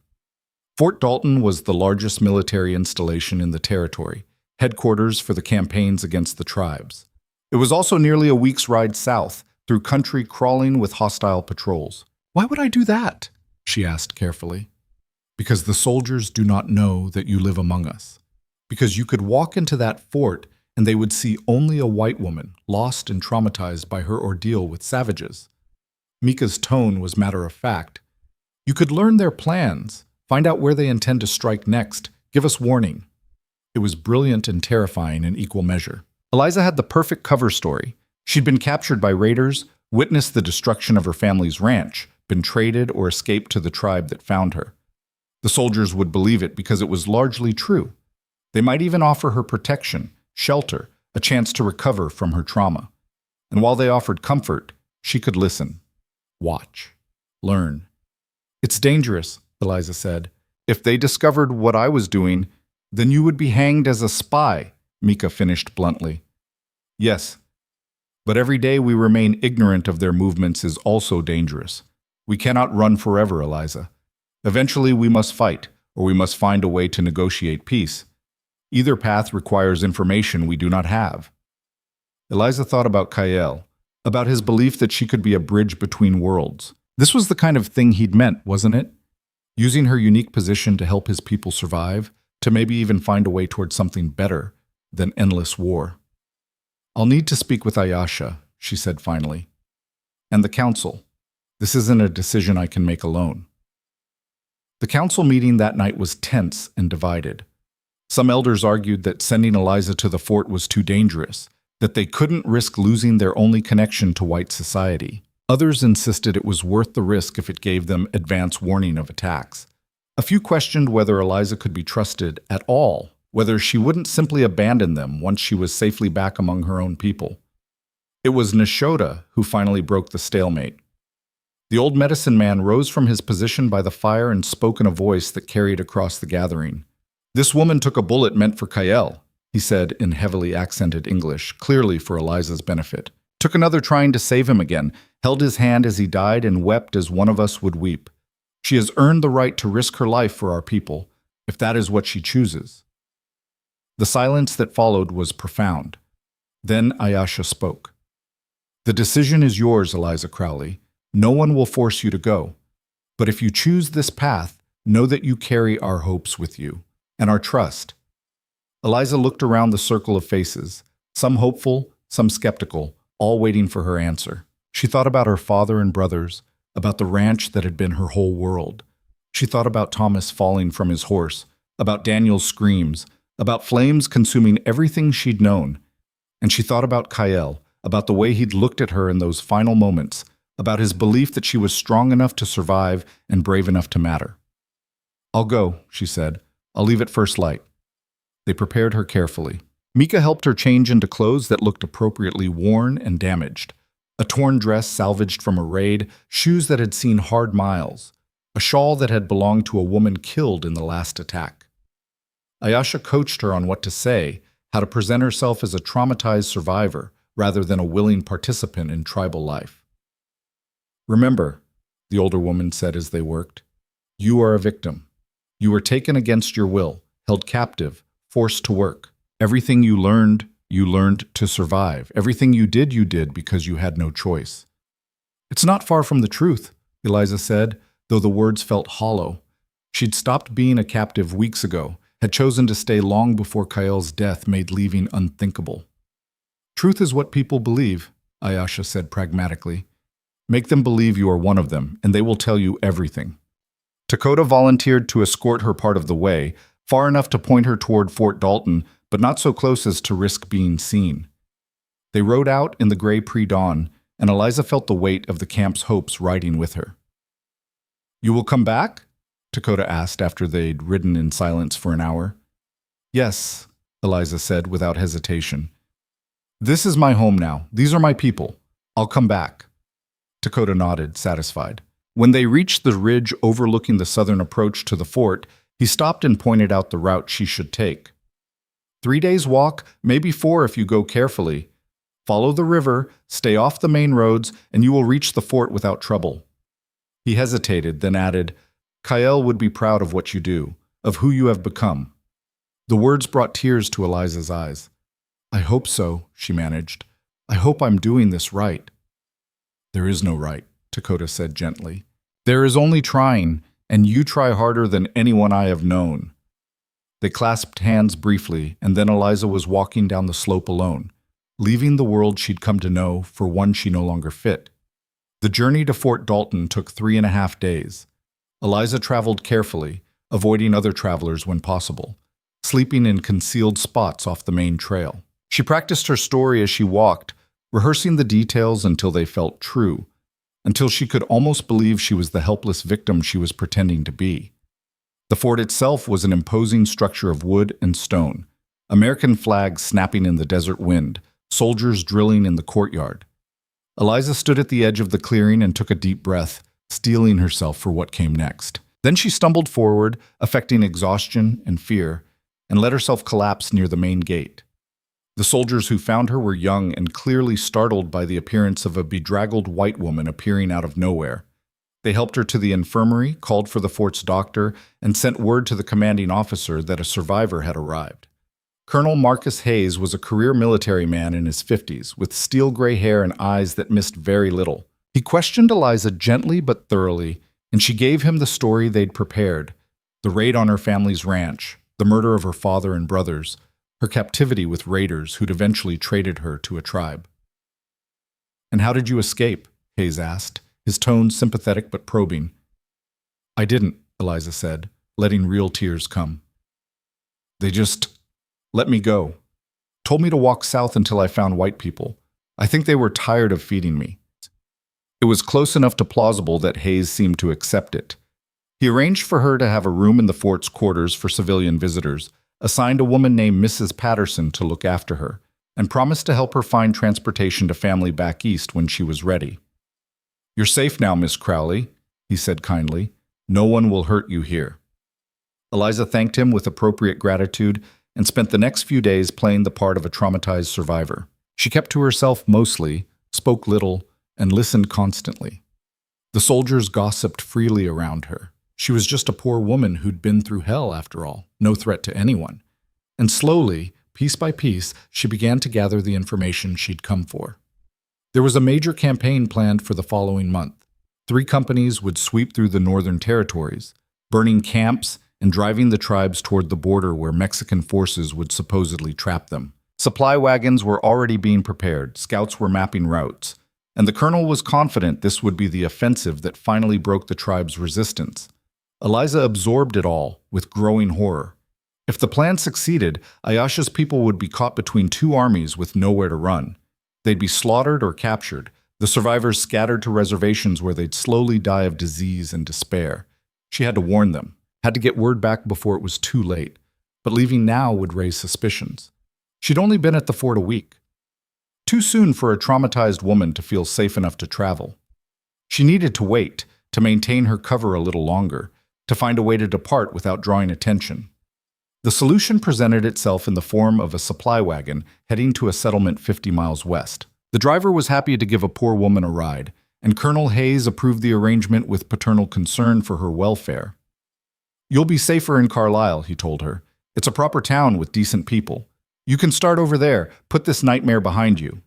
Fort Dalton was the largest military installation in the territory, headquarters for the campaigns against the tribes. It was also nearly a week's ride south, through country crawling with hostile patrols. "Why would I do that?" she asked carefully. "Because the soldiers do not know that you live among us. Because you could walk into that fort and they would see only a white woman, lost and traumatized by her ordeal with savages." Mika's tone was matter of fact. "You could learn their plans, find out where they intend to strike next, give us warning." It was brilliant and terrifying in equal measure. Eliza had the perfect cover story. She'd been captured by raiders, witnessed the destruction of her family's ranch, been traded or escaped to the tribe that found her. The soldiers would believe it because it was largely true. They might even offer her protection, shelter, a chance to recover from her trauma. And while they offered comfort, she could listen, watch, learn. "It's dangerous," Eliza said. "If they discovered what I was doing, then you would be hanged as a spy," Mika finished bluntly. "Yes, but every day we remain ignorant of their movements is also dangerous. We cannot run forever, Eliza. Eventually we must fight, or we must find a way to negotiate peace. Either path requires information we do not have." Eliza thought about Kael, about his belief that she could be a bridge between worlds. This was the kind of thing he'd meant, wasn't it? Using her unique position to help his people survive, to maybe even find a way toward something better than endless war. "I'll need to speak with Ayasha," she said finally. "And the council. This isn't a decision I can make alone." The council meeting that night was tense and divided. Some elders argued that sending Eliza to the fort was too dangerous, that they couldn't risk losing their only connection to white society. Others insisted it was worth the risk if it gave them advance warning of attacks. A few questioned whether Eliza could be trusted at all, whether she wouldn't simply abandon them once she was safely back among her own people. It was Nashota who finally broke the stalemate. The old medicine man rose from his position by the fire and spoke in a voice that carried across the gathering. "This woman took a bullet meant for Kael," he said in heavily accented English, clearly for Eliza's benefit. "Took another trying to save him again, held his hand as he died and wept as one of us would weep. She has earned the right to risk her life for our people, if that is what she chooses." The silence that followed was profound. Then Ayasha spoke. "The decision is yours, Eliza Crowley. No one will force you to go. But if you choose this path, know that you carry our hopes with you, and our trust." Eliza looked around the circle of faces, some hopeful, some skeptical, all waiting for her answer. She thought about her father and brothers, about the ranch that had been her whole world. She thought about Thomas falling from his horse, about Daniel's screams, about flames consuming everything she'd known. And she thought about Kael, about the way he'd looked at her in those final moments, about his belief that she was strong enough to survive and brave enough to matter. "I'll go," she said. "I'll leave at first light." They prepared her carefully. Mika helped her change into clothes that looked appropriately worn and damaged. A torn dress salvaged from a raid, shoes that had seen hard miles, a shawl that had belonged to a woman killed in the last attack. Ayasha coached her on what to say, how to present herself as a traumatized survivor rather than a willing participant in tribal life. "Remember," the older woman said as they worked, "you are a victim. You were taken against your will, held captive, forced to work. Everything you learned to survive. Everything you did because you had no choice." "It's not far from the truth," Eliza said, though the words felt hollow. She'd stopped being a captive weeks ago, had chosen to stay long before Kael's death made leaving unthinkable. "Truth is what people believe," Ayasha said pragmatically. "Make them believe you are one of them, and they will tell you everything." Dakota volunteered to escort her part of the way, far enough to point her toward Fort Dalton, but not so close as to risk being seen. They rode out in the gray pre-dawn, and Eliza felt the weight of the camp's hopes riding with her. "You will come back?" Dakota asked after they'd ridden in silence for an hour. "Yes, Eliza said without hesitation. This is my home now. These are my people. I'll come back. Dakota nodded, satisfied. When they reached the ridge overlooking the southern approach to the fort, he stopped and pointed out the route she should take. 3 days' walk, maybe 4 if you go carefully. Follow the river, stay off the main roads, and you will reach the fort without trouble. He hesitated, then added, Kyle would be proud of what you do, of who you have become. The words brought tears to Eliza's eyes. I hope so, she managed. I hope I'm doing this right. There is no right, Dakota said gently. There is only trying, and you try harder than anyone I have known. They clasped hands briefly, and then Eliza was walking down the slope alone, leaving the world she'd come to know for one she no longer fit. The journey to Fort Dalton took 3.5 days. Eliza traveled carefully, avoiding other travelers when possible, sleeping in concealed spots off the main trail. She practiced her story as she walked, rehearsing the details until they felt true, until she could almost believe she was the helpless victim she was pretending to be. The fort itself was an imposing structure of wood and stone, American flags snapping in the desert wind, soldiers drilling in the courtyard. Eliza stood at the edge of the clearing and took a deep breath, steeling herself for what came next. Then she stumbled forward, affecting exhaustion and fear, and let herself collapse near the main gate. The soldiers who found her were young and clearly startled by the appearance of a bedraggled white woman appearing out of nowhere. They helped her to the infirmary, called for the fort's doctor, and sent word to the commanding officer that a survivor had arrived. Colonel Marcus Hayes was a career military man in his 50s, with steel-gray hair and eyes that missed very little. He questioned Eliza gently but thoroughly, and she gave him the story they'd prepared: the raid on her family's ranch, the murder of her father and brothers, her captivity with raiders who'd eventually traded her to a tribe. "And how did you escape?" Hayes asked, his tone sympathetic but probing. "I didn't," Eliza said, letting real tears come. "They just let me go. Told me to walk south until I found white people. I think they were tired of feeding me." It was close enough to plausible that Hayes seemed to accept it. He arranged for her to have a room in the fort's quarters for civilian visitors, assigned a woman named Mrs. Patterson to look after her, and promised to help her find transportation to family back east when she was ready. "You're safe now, Miss Crowley," he said kindly. "No one will hurt you here." Eliza thanked him with appropriate gratitude and spent the next few days playing the part of a traumatized survivor. She kept to herself mostly, spoke little, and listened constantly. The soldiers gossiped freely around her. She was just a poor woman who'd been through hell, after all, no threat to anyone. And slowly, piece by piece, she began to gather the information she'd come for. There was a major campaign planned for the following month. 3 companies would sweep through the northern territories, burning camps and driving the tribes toward the border where Mexican forces would supposedly trap them. Supply wagons were already being prepared, scouts were mapping routes, and the colonel was confident this would be the offensive that finally broke the tribe's resistance. Eliza absorbed it all with growing horror. If the plan succeeded, Ayesha's people would be caught between 2 armies with nowhere to run. They'd be slaughtered or captured, the survivors scattered to reservations where they'd slowly die of disease and despair. She had to warn them, had to get word back before it was too late, but leaving now would raise suspicions. She'd only been at the fort a week. Too soon for a traumatized woman to feel safe enough to travel. She needed to wait, to maintain her cover a little longer, to find a way to depart without drawing attention. The solution presented itself in the form of a supply wagon heading to a settlement 50 miles west. The driver was happy to give a poor woman a ride, and Colonel Hayes approved the arrangement with paternal concern for her welfare. "You'll be safer in Carlisle," he told her. "It's a proper town with decent people. You can start over there, put this nightmare behind you."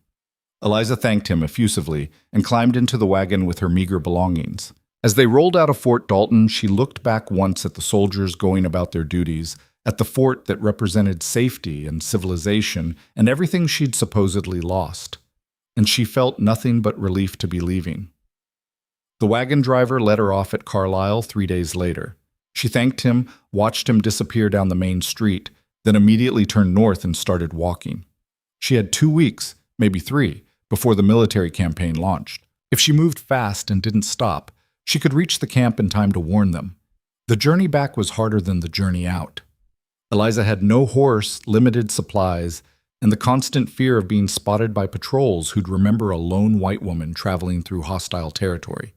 Eliza thanked him effusively and climbed into the wagon with her meager belongings. As they rolled out of Fort Dalton, she looked back once at the soldiers going about their duties, at the fort that represented safety and civilization and everything she'd supposedly lost. And she felt nothing but relief to be leaving. The wagon driver let her off at Carlisle 3 days later. She thanked him, watched him disappear down the main street, then immediately turned north and started walking. She had 2 weeks, maybe 3, before the military campaign launched. If she moved fast and didn't stop, she could reach the camp in time to warn them. The journey back was harder than the journey out. Eliza had no horse, limited supplies, and the constant fear of being spotted by patrols who'd remember a lone white woman traveling through hostile territory.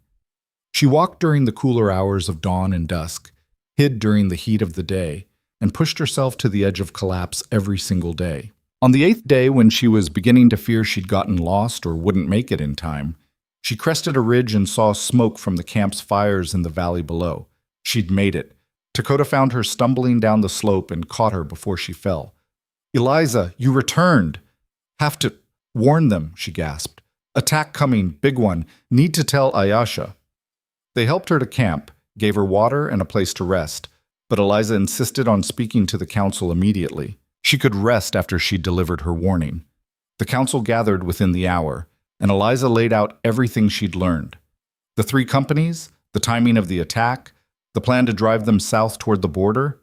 She walked during the cooler hours of dawn and dusk, hid during the heat of the day, and pushed herself to the edge of collapse every single day. On the 8th day, when she was beginning to fear she'd gotten lost or wouldn't make it in time, she crested a ridge and saw smoke from the camp's fires in the valley below. She'd made it. Dakota found her stumbling down the slope and caught her before she fell. "Eliza, you returned." "Have to warn them," she gasped. "Attack coming, big one. Need to tell Ayasha." They helped her to camp, gave her water and a place to rest, but Eliza insisted on speaking to the council immediately. She could rest after she'd delivered her warning. The council gathered within the hour, and Eliza laid out everything she'd learned. The 3 companies, the timing of the attack, the plan to drive them south toward the border.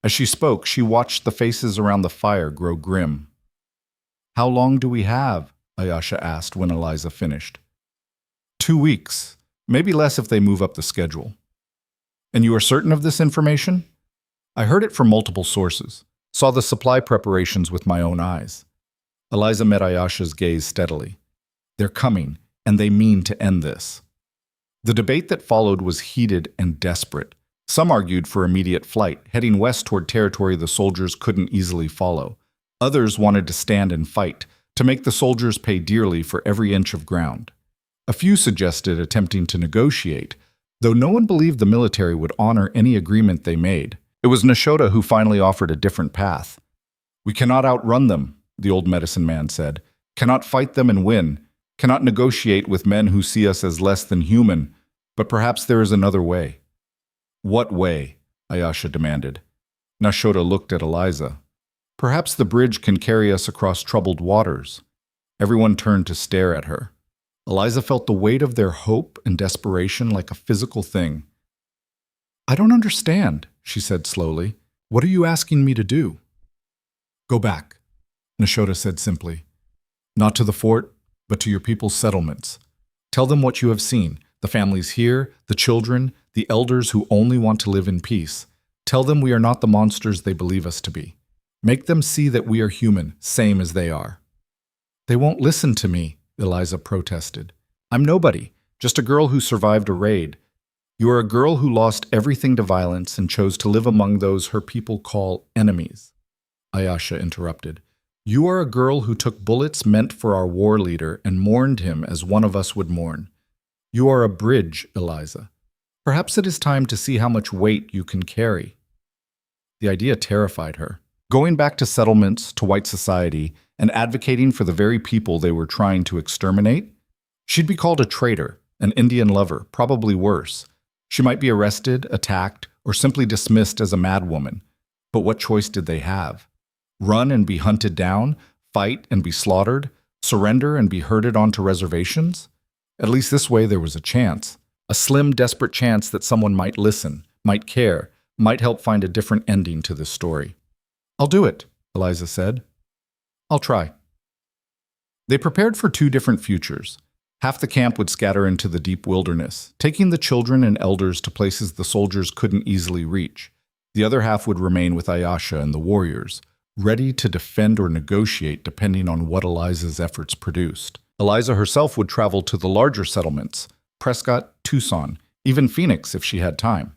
As she spoke, she watched the faces around the fire grow grim. "How long do we have?" Ayasha asked when Eliza finished. 2 weeks, maybe less if they move up the schedule. "And you are certain of this information?" "I heard it from multiple sources. Saw the supply preparations with my own eyes." Eliza met Ayasha's gaze steadily. "They're coming, and they mean to end this." The debate that followed was heated and desperate. Some argued for immediate flight, heading west toward territory the soldiers couldn't easily follow. Others wanted to stand and fight, to make the soldiers pay dearly for every inch of ground. A few suggested attempting to negotiate, though no one believed the military would honor any agreement they made. It was Nashota who finally offered a different path. "We cannot outrun them," the old medicine man said. "Cannot fight them and win. Cannot negotiate with men who see us as less than human. But perhaps there is another way." "What way?" Ayasha demanded. Nashota looked at Eliza. "Perhaps the bridge can carry us across troubled waters." Everyone turned to stare at her. Eliza felt the weight of their hope and desperation like a physical thing. "I don't understand," she said slowly. "What are you asking me to do?" "Go back," Nashota said simply. "Not to the fort, but to your people's settlements. Tell them what you have seen, the families here, the children, the elders who only want to live in peace. Tell them we are not the monsters they believe us to be. Make them see that we are human, same as they are." "They won't listen to me," Eliza protested. "I'm nobody, just a girl who survived a raid. You are a girl who lost everything to violence and chose to live among those her people call enemies." Ayasha interrupted. "You are a girl who took bullets meant for our war leader and mourned him as one of us would mourn. You are a bridge, Eliza. Perhaps it is time to see how much weight you can carry." The idea terrified her. Going back to settlements, to white society, and advocating for the very people they were trying to exterminate? She'd be called a traitor, an Indian lover, probably worse. She might be arrested, attacked, or simply dismissed as a madwoman. But what choice did they have? Run and be hunted down? Fight and be slaughtered? Surrender and be herded onto reservations? At least this way there was a chance. A slim, desperate chance that someone might listen, might care, might help find a different ending to this story. "I'll do it," Eliza said. "I'll try." They prepared for 2 different futures. Half the camp would scatter into the deep wilderness, taking the children and elders to places the soldiers couldn't easily reach. The other half would remain with Ayasha and the warriors, ready to defend or negotiate depending on what Eliza's efforts produced. Eliza herself would travel to the larger settlements, Prescott, Tucson, even Phoenix if she had time.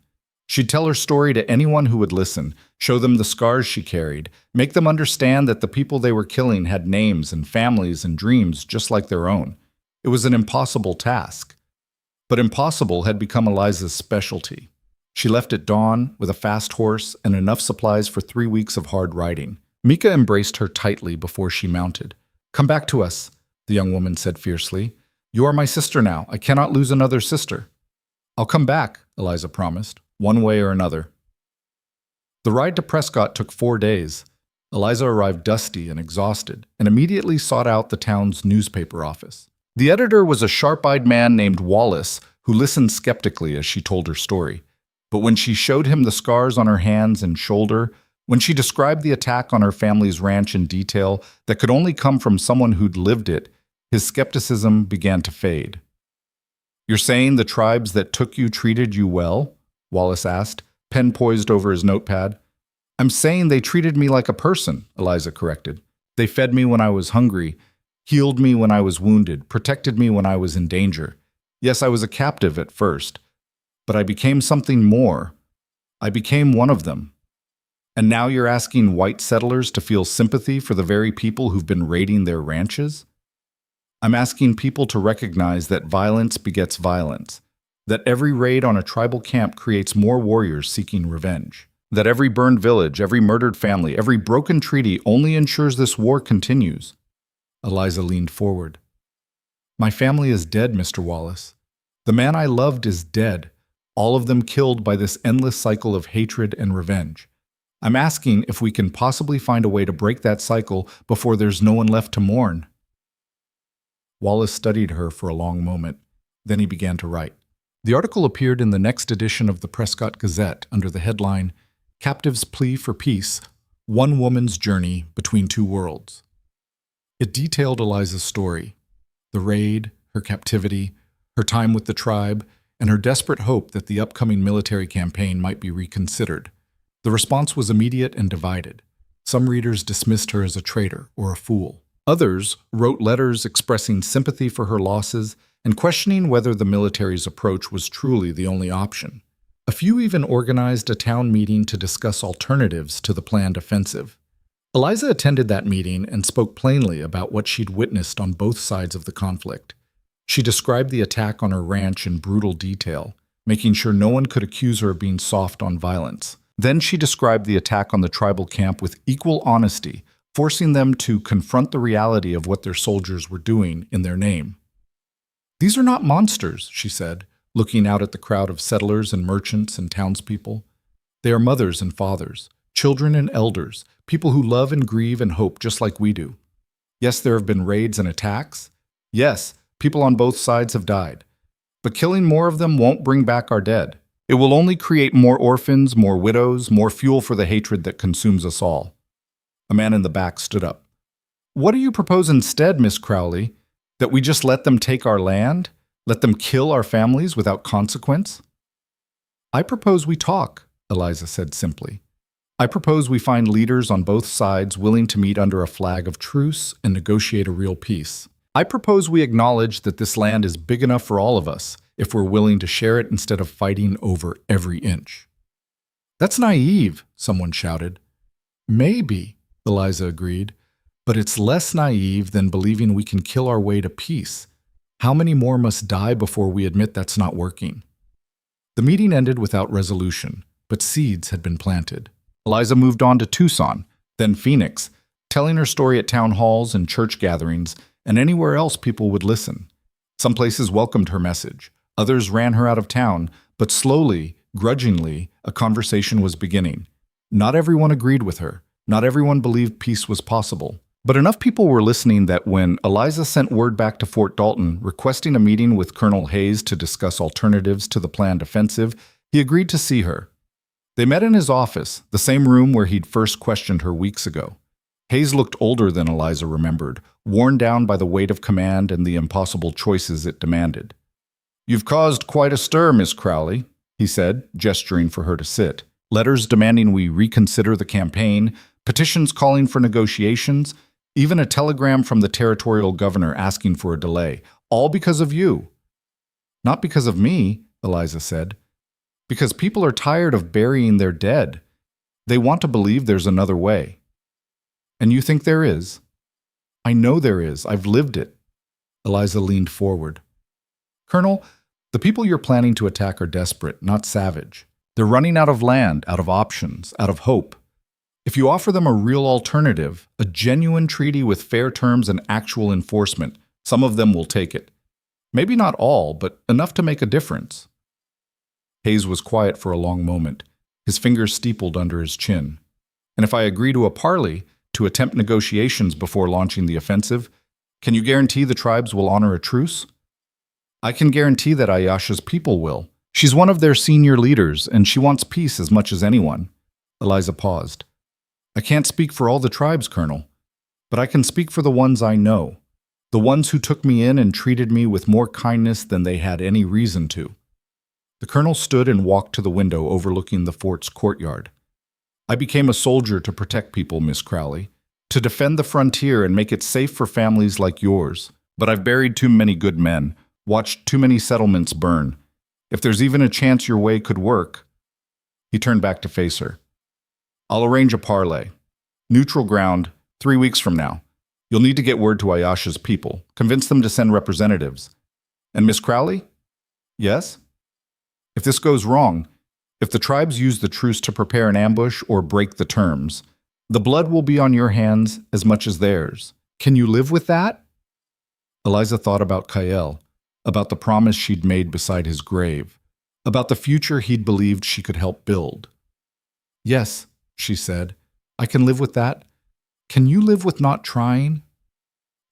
She'd tell her story to anyone who would listen, show them the scars she carried, make them understand that the people they were killing had names and families and dreams just like their own. It was an impossible task. But impossible had become Eliza's specialty. She left at dawn with a fast horse and enough supplies for 3 weeks of hard riding. Mika embraced her tightly before she mounted. "Come back to us," the young woman said fiercely. "You are my sister now. I cannot lose another sister." "I'll come back," Eliza promised, one way or another. The ride to Prescott took 4 days. Eliza arrived dusty and exhausted, and immediately sought out the town's newspaper office. The editor was a sharp-eyed man named Wallace, who listened skeptically as she told her story. But when she showed him the scars on her hands and shoulder, when she described the attack on her family's ranch in detail that could only come from someone who'd lived it, his skepticism began to fade. "You're saying the tribes that took you treated you well?" Wallace asked, pen poised over his notepad. I'm saying they treated me like a person, Eliza corrected. They fed me when I was hungry, healed me when I was wounded, protected me when I was in danger. Yes, I was a captive at first, but I became something more. I became one of them. And now you're asking white settlers to feel sympathy for the very people who've been raiding their ranches? I'm asking people to recognize that violence begets violence, that every raid on a tribal camp creates more warriors seeking revenge, that every burned village, every murdered family, every broken treaty only ensures this war continues. Eliza leaned forward. My family is dead, Mr. Wallace. The man I loved is dead, all of them killed by this endless cycle of hatred and revenge. I'm asking if we can possibly find a way to break that cycle before there's no one left to mourn. Wallace studied her for a long moment. Then he began to write. The article appeared in the next edition of the Prescott Gazette under the headline, Captive's Plea for Peace, One Woman's Journey Between Two Worlds. It detailed Eliza's story, the raid, her captivity, her time with the tribe, and her desperate hope that the upcoming military campaign might be reconsidered. The response was immediate and divided. Some readers dismissed her as a traitor or a fool. Others wrote letters expressing sympathy for her losses and questioning whether the military's approach was truly the only option. A few even organized a town meeting to discuss alternatives to the planned offensive. Eliza attended that meeting and spoke plainly about what she'd witnessed on both sides of the conflict. She described the attack on her ranch in brutal detail, making sure no one could accuse her of being soft on violence. Then she described the attack on the tribal camp with equal honesty, forcing them to confront the reality of what their soldiers were doing in their name. These are not monsters, she said, looking out at the crowd of settlers and merchants and townspeople. They are mothers and fathers, children and elders, people who love and grieve and hope just like we do. Yes, there have been raids and attacks. Yes, people on both sides have died. But killing more of them won't bring back our dead. It will only create more orphans, more widows, more fuel for the hatred that consumes us all. A man in the back stood up. What do you propose instead, Miss Crowley? That we just let them take our land? Let them kill our families without consequence? I propose we talk, Eliza said simply. I propose we find leaders on both sides willing to meet under a flag of truce and negotiate a real peace. I propose we acknowledge that this land is big enough for all of us if we're willing to share it instead of fighting over every inch. That's naive, someone shouted. Maybe, Eliza agreed, but it's less naive than believing we can kill our way to peace. How many more must die before we admit that's not working? The meeting ended without resolution, but seeds had been planted. Eliza moved on to Tucson, then Phoenix, telling her story at town halls and church gatherings and anywhere else people would listen. Some places welcomed her message. Others ran her out of town, but slowly, grudgingly, a conversation was beginning. Not everyone agreed with her. Not everyone believed peace was possible. But enough people were listening that when Eliza sent word back to Fort Dalton requesting a meeting with Colonel Hayes to discuss alternatives to the planned offensive, he agreed to see her. They met in his office, the same room where he'd first questioned her weeks ago. Hayes looked older than Eliza remembered, worn down by the weight of command and the impossible choices it demanded. You've caused quite a stir, Miss Crowley, he said, gesturing for her to sit. Letters demanding we reconsider the campaign, petitions calling for negotiations, even a telegram from the territorial governor asking for a delay, all because of you. Not because of me, Eliza said. Because people are tired of burying their dead. They want to believe there's another way. And you think there is? I know there is. I've lived it. Eliza leaned forward. Colonel, the people you're planning to attack are desperate, not savage. They're running out of land, out of options, out of hope. If you offer them a real alternative, a genuine treaty with fair terms and actual enforcement, some of them will take it. Maybe not all, but enough to make a difference. Hayes was quiet for a long moment, his fingers steepled under his chin. And if I agree to a parley, to attempt negotiations before launching the offensive, can you guarantee the tribes will honor a truce? I can guarantee that Ayesha's people will. She's one of their senior leaders, and she wants peace as much as anyone. Eliza paused. I can't speak for all the tribes, Colonel, but I can speak for the ones I know, the ones who took me in and treated me with more kindness than they had any reason to. The colonel stood and walked to the window overlooking the fort's courtyard. I became a soldier to protect people, Miss Crowley, to defend the frontier and make it safe for families like yours. But I've buried too many good men, watched too many settlements burn. If there's even a chance your way could work." He turned back to face her. "I'll arrange a parley. Neutral ground, 3 weeks from now. You'll need to get word to Ayasha's people, convince them to send representatives. And Miss Crowley? Yes? If this goes wrong, if the tribes use the truce to prepare an ambush or break the terms, the blood will be on your hands as much as theirs. Can you live with that?" Eliza thought about Kael, about the promise she'd made beside his grave, about the future he'd believed she could help build. "Yes," she said, "I can live with that. Can you live with not trying?"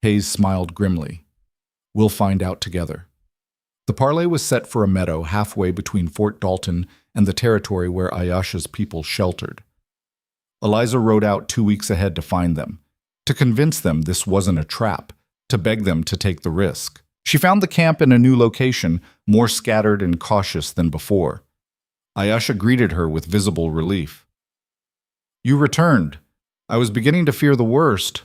Hayes smiled grimly. "We'll find out together." The parley was set for a meadow halfway between Fort Dalton and the territory where Ayasha's people sheltered. Eliza rode out 2 weeks ahead to find them, to convince them this wasn't a trap, to beg them to take the risk. She found the camp in a new location, more scattered and cautious than before. Ayasha greeted her with visible relief. "You returned. I was beginning to fear the worst."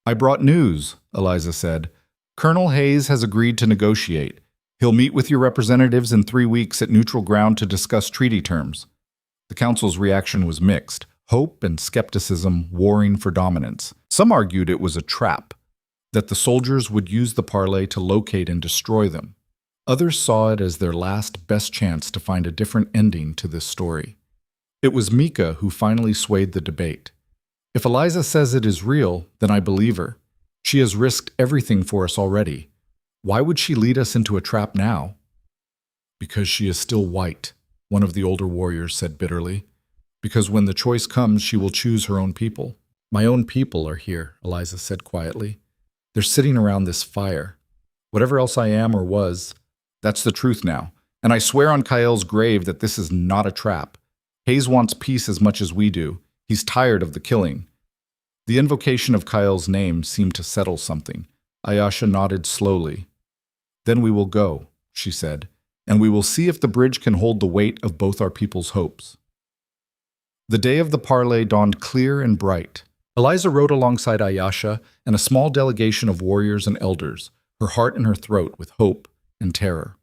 "I brought news," Eliza said. "Colonel Hayes has agreed to negotiate. He'll meet with your representatives in 3 weeks at neutral ground to discuss treaty terms." The council's reaction was mixed, hope and skepticism warring for dominance. Some argued it was a trap, that the soldiers would use the parley to locate and destroy them. Others saw it as their last best chance to find a different ending to this story. It was Mika who finally swayed the debate. "If Eliza says it is real, then I believe her. She has risked everything for us already. Why would she lead us into a trap now?" "Because she is still white," one of the older warriors said bitterly. "Because when the choice comes, she will choose her own people." "My own people are here," Eliza said quietly. "They're sitting around this fire. Whatever else I am or was, that's the truth now. And I swear on Kael's grave that this is not a trap. Hayes wants peace as much as we do. He's tired of the killing." The invocation of Kael's name seemed to settle something. Ayasha nodded slowly. "Then we will go," she said, "and we will see if the bridge can hold the weight of both our people's hopes." The day of the parley dawned clear and bright. Eliza rode alongside Ayasha and a small delegation of warriors and elders, her heart in her throat with hope and terror.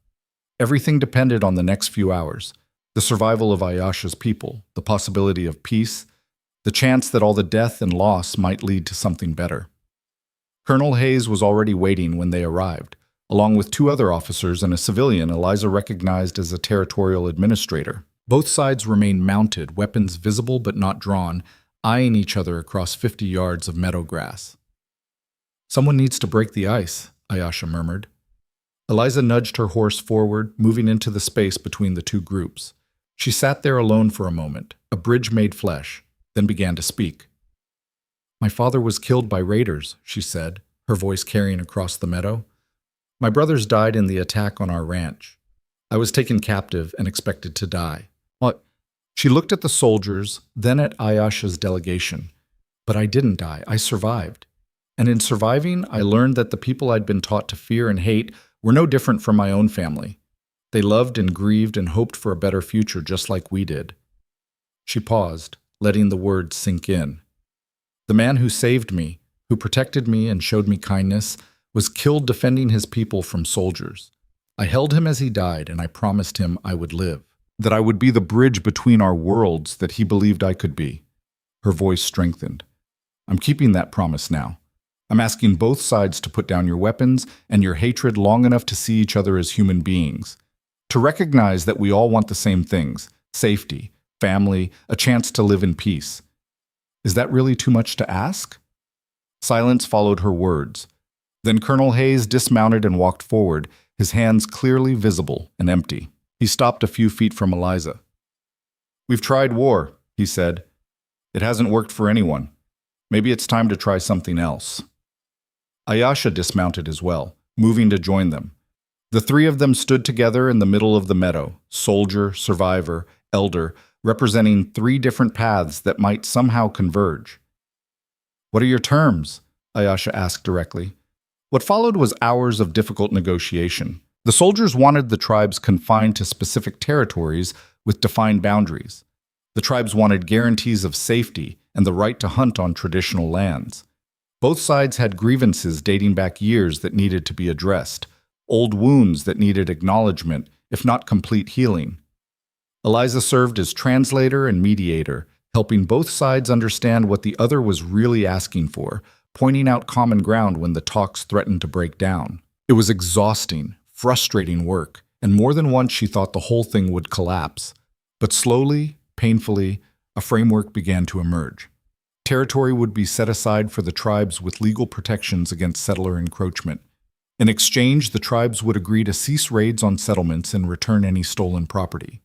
Everything depended on the next few hours: the survival of Ayasha's people, the possibility of peace, the chance that all the death and loss might lead to something better. Colonel Hayes was already waiting when they arrived, along with 2 other officers and a civilian Eliza recognized as a territorial administrator. Both sides remained mounted, weapons visible but not drawn, eyeing each other across 50 yards of meadow grass. "Someone needs to break the ice," Ayasha murmured. Eliza nudged her horse forward, moving into the space between the 2 groups. She sat there alone for a moment, a bridge made flesh, then began to speak. "My father was killed by raiders," she said, her voice carrying across the meadow. "My brothers died in the attack on our ranch. I was taken captive and expected to die." She looked at the soldiers, then at Ayasha's delegation. "But I didn't die. I survived. And in surviving, I learned that the people I'd been taught to fear and hate were no different from my own family. They loved and grieved and hoped for a better future just like we did." She paused, letting the words sink in. "The man who saved me, who protected me and showed me kindness, was killed defending his people from soldiers. I held him as he died, and I promised him I would live, that I would be the bridge between our worlds that he believed I could be." Her voice strengthened. "I'm keeping that promise now. I'm asking both sides to put down your weapons and your hatred long enough to see each other as human beings, to recognize that we all want the same things: safety, family, a chance to live in peace. Is that really too much to ask?" Silence followed her words. Then Colonel Hayes dismounted and walked forward, his hands clearly visible and empty. He stopped a few feet from Eliza. "We've tried war," he said. "It hasn't worked for anyone. Maybe it's time to try something else." Ayasha dismounted as well, moving to join them. The 3 of them stood together in the middle of the meadow, soldier, survivor, elder, representing 3 different paths that might somehow converge. "What are your terms?" Ayasha asked directly. What followed was hours of difficult negotiation. The soldiers wanted the tribes confined to specific territories with defined boundaries. The tribes wanted guarantees of safety and the right to hunt on traditional lands. Both sides had grievances dating back years that needed to be addressed, old wounds that needed acknowledgement, if not complete healing. Eliza served as translator and mediator, helping both sides understand what the other was really asking for, pointing out common ground when the talks threatened to break down. It was exhausting, frustrating work, and more than once she thought the whole thing would collapse. But slowly, painfully, a framework began to emerge. Territory would be set aside for the tribes with legal protections against settler encroachment. In exchange, the tribes would agree to cease raids on settlements and return any stolen property.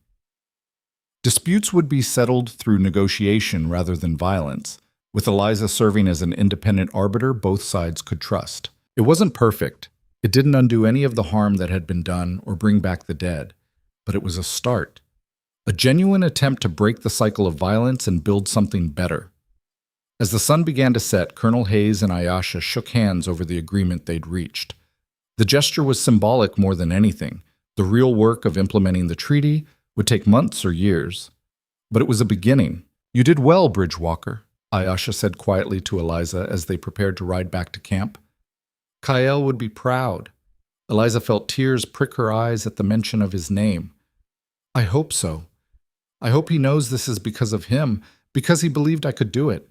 Disputes would be settled through negotiation rather than violence, with Eliza serving as an independent arbiter both sides could trust. It wasn't perfect. It didn't undo any of the harm that had been done or bring back the dead, but it was a start. A genuine attempt to break the cycle of violence and build something better. As the sun began to set, Colonel Hayes and Ayesha shook hands over the agreement they'd reached. The gesture was symbolic more than anything. The real work of implementing the treaty would take months or years. But it was a beginning. "You did well, Bridgewalker," Ayesha said quietly to Eliza as they prepared to ride back to camp. Kael would be proud. Eliza felt tears prick her eyes at the mention of his name. "I hope so. I hope he knows this is because of him, because he believed I could do it."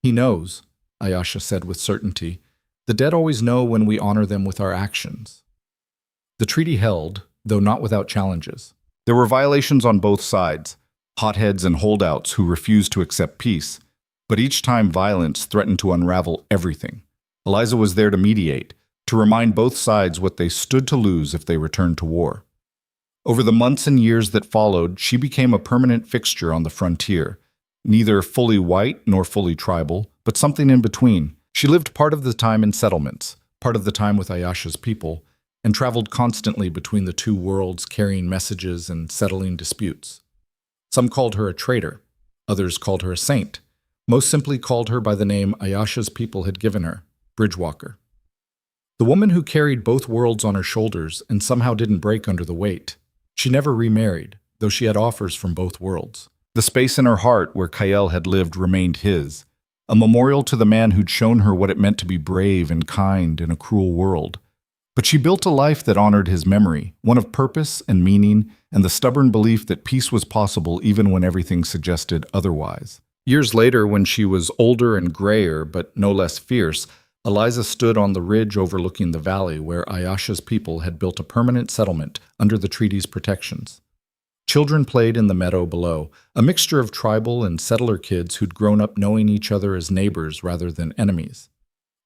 "He knows," Ayesha said with certainty. "The dead always know when we honor them with our actions." The treaty held, though not without challenges. There were violations on both sides, hotheads and holdouts who refused to accept peace, but each time violence threatened to unravel everything. Eliza was there to mediate, to remind both sides what they stood to lose if they returned to war. Over the months and years that followed, she became a permanent fixture on the frontier, neither fully white nor fully tribal, but something in between. She lived part of the time in settlements, part of the time with Ayesha's people, and traveled constantly between the two worlds, carrying messages and settling disputes. Some called her a traitor, others called her a saint, most simply called her by the name Ayesha's people had given her, Bridgewalker. The woman who carried both worlds on her shoulders and somehow didn't break under the weight. She never remarried, though she had offers from both worlds. The space in her heart where Kael had lived remained his, a memorial to the man who'd shown her what it meant to be brave and kind in a cruel world. But she built a life that honored his memory, one of purpose and meaning, and the stubborn belief that peace was possible even when everything suggested otherwise. Years later, when she was older and grayer, but no less fierce, Eliza stood on the ridge overlooking the valley where Ayesha's people had built a permanent settlement under the treaty's protections. Children played in the meadow below, a mixture of tribal and settler kids who'd grown up knowing each other as neighbors rather than enemies.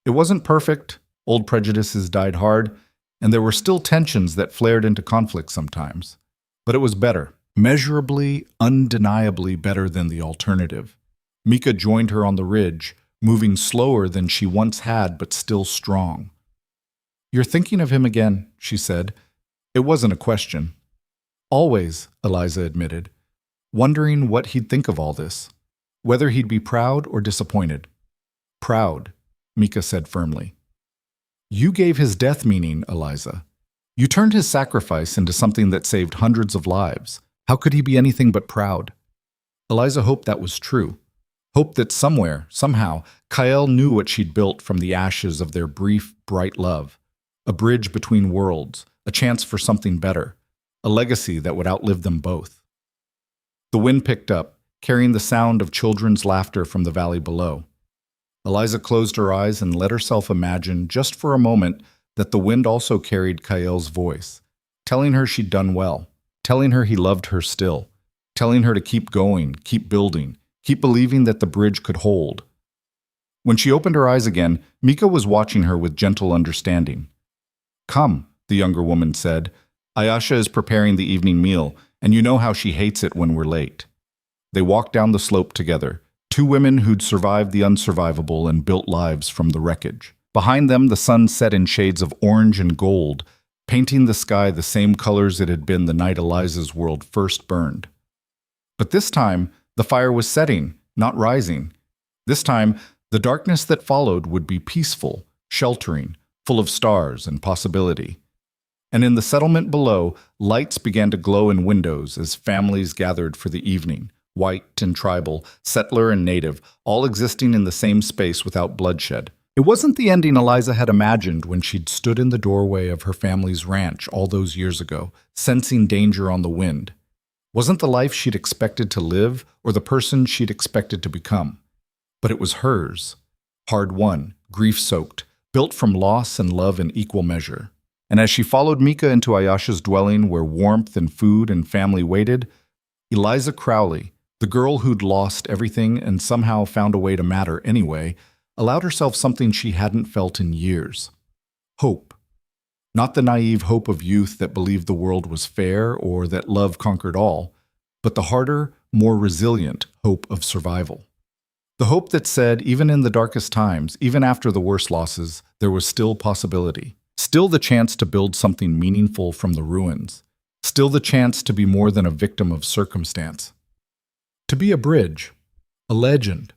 It wasn't perfect, old prejudices died hard, and there were still tensions that flared into conflict sometimes. But it was better, measurably, undeniably better than the alternative. Mika joined her on the ridge, moving slower than she once had, but still strong. "You're thinking of him again," she said. It wasn't a question. "Always," Eliza admitted, wondering what he'd think of all this, whether he'd be proud or disappointed. "Proud," Mika said firmly. "You gave his death meaning, Eliza. You turned his sacrifice into something that saved hundreds of lives. How could he be anything but proud?" Eliza hoped that was true. Hoped that somewhere, somehow, Kael knew what she'd built from the ashes of their brief, bright love. A bridge between worlds, a chance for something better, a legacy that would outlive them both. The wind picked up, carrying the sound of children's laughter from the valley below. Eliza closed her eyes and let herself imagine, just for a moment, that the wind also carried Kael's voice, telling her she'd done well, telling her he loved her still, telling her to keep going, keep building, keep believing that the bridge could hold. When she opened her eyes again, Mika was watching her with gentle understanding. "Come," the younger woman said. "Ayesha is preparing the evening meal, and you know how she hates it when we're late." They walked down the slope together, two women who'd survived the unsurvivable and built lives from the wreckage. Behind them, the sun set in shades of orange and gold, painting the sky the same colors it had been the night Eliza's world first burned. But this time, the fire was setting, not rising. This time, the darkness that followed would be peaceful, sheltering, full of stars and possibility. And in the settlement below, lights began to glow in windows as families gathered for the evening, white and tribal, settler and native, all existing in the same space without bloodshed. It wasn't the ending Eliza had imagined when she'd stood in the doorway of her family's ranch all those years ago, sensing danger on the wind. Wasn't the life she'd expected to live or the person she'd expected to become. But it was hers. Hard-won, grief-soaked, built from loss and love in equal measure. And as she followed Mika into Ayesha's dwelling where warmth and food and family waited, Eliza Crowley, the girl who'd lost everything and somehow found a way to matter anyway, allowed herself something she hadn't felt in years. Hope. Not the naive hope of youth that believed the world was fair or that love conquered all, but the harder, more resilient hope of survival. The hope that said, even in the darkest times, even after the worst losses, there was still possibility. Still the chance to build something meaningful from the ruins. Still the chance to be more than a victim of circumstance. To be a bridge. A legend.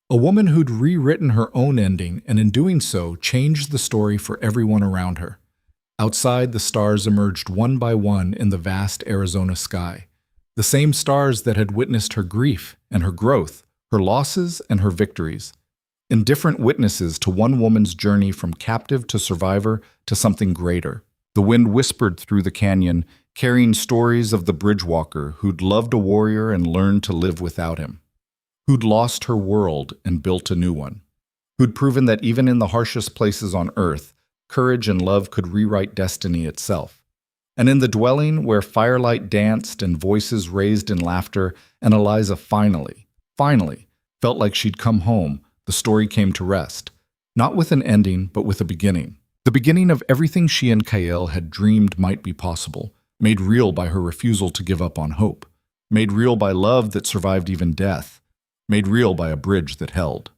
A woman who'd rewritten her own ending and in doing so changed the story for everyone around her. Outside, the stars emerged one by one in the vast Arizona sky. The same stars that had witnessed her grief and her growth, her losses and her victories. Indifferent witnesses to one woman's journey from captive to survivor to something greater. The wind whispered through the canyon, carrying stories of the bridgewalker who'd loved a warrior and learned to live without him. Who'd lost her world and built a new one. Who'd proven that even in the harshest places on earth, courage and love could rewrite destiny itself. And in the dwelling where firelight danced and voices raised in laughter, and Eliza finally, felt like she'd come home, the story came to rest. Not with an ending, but with a beginning. The beginning of everything she and Kael had dreamed might be possible, made real by her refusal to give up on hope. Made real by love that survived even death. Made real by a bridge that held.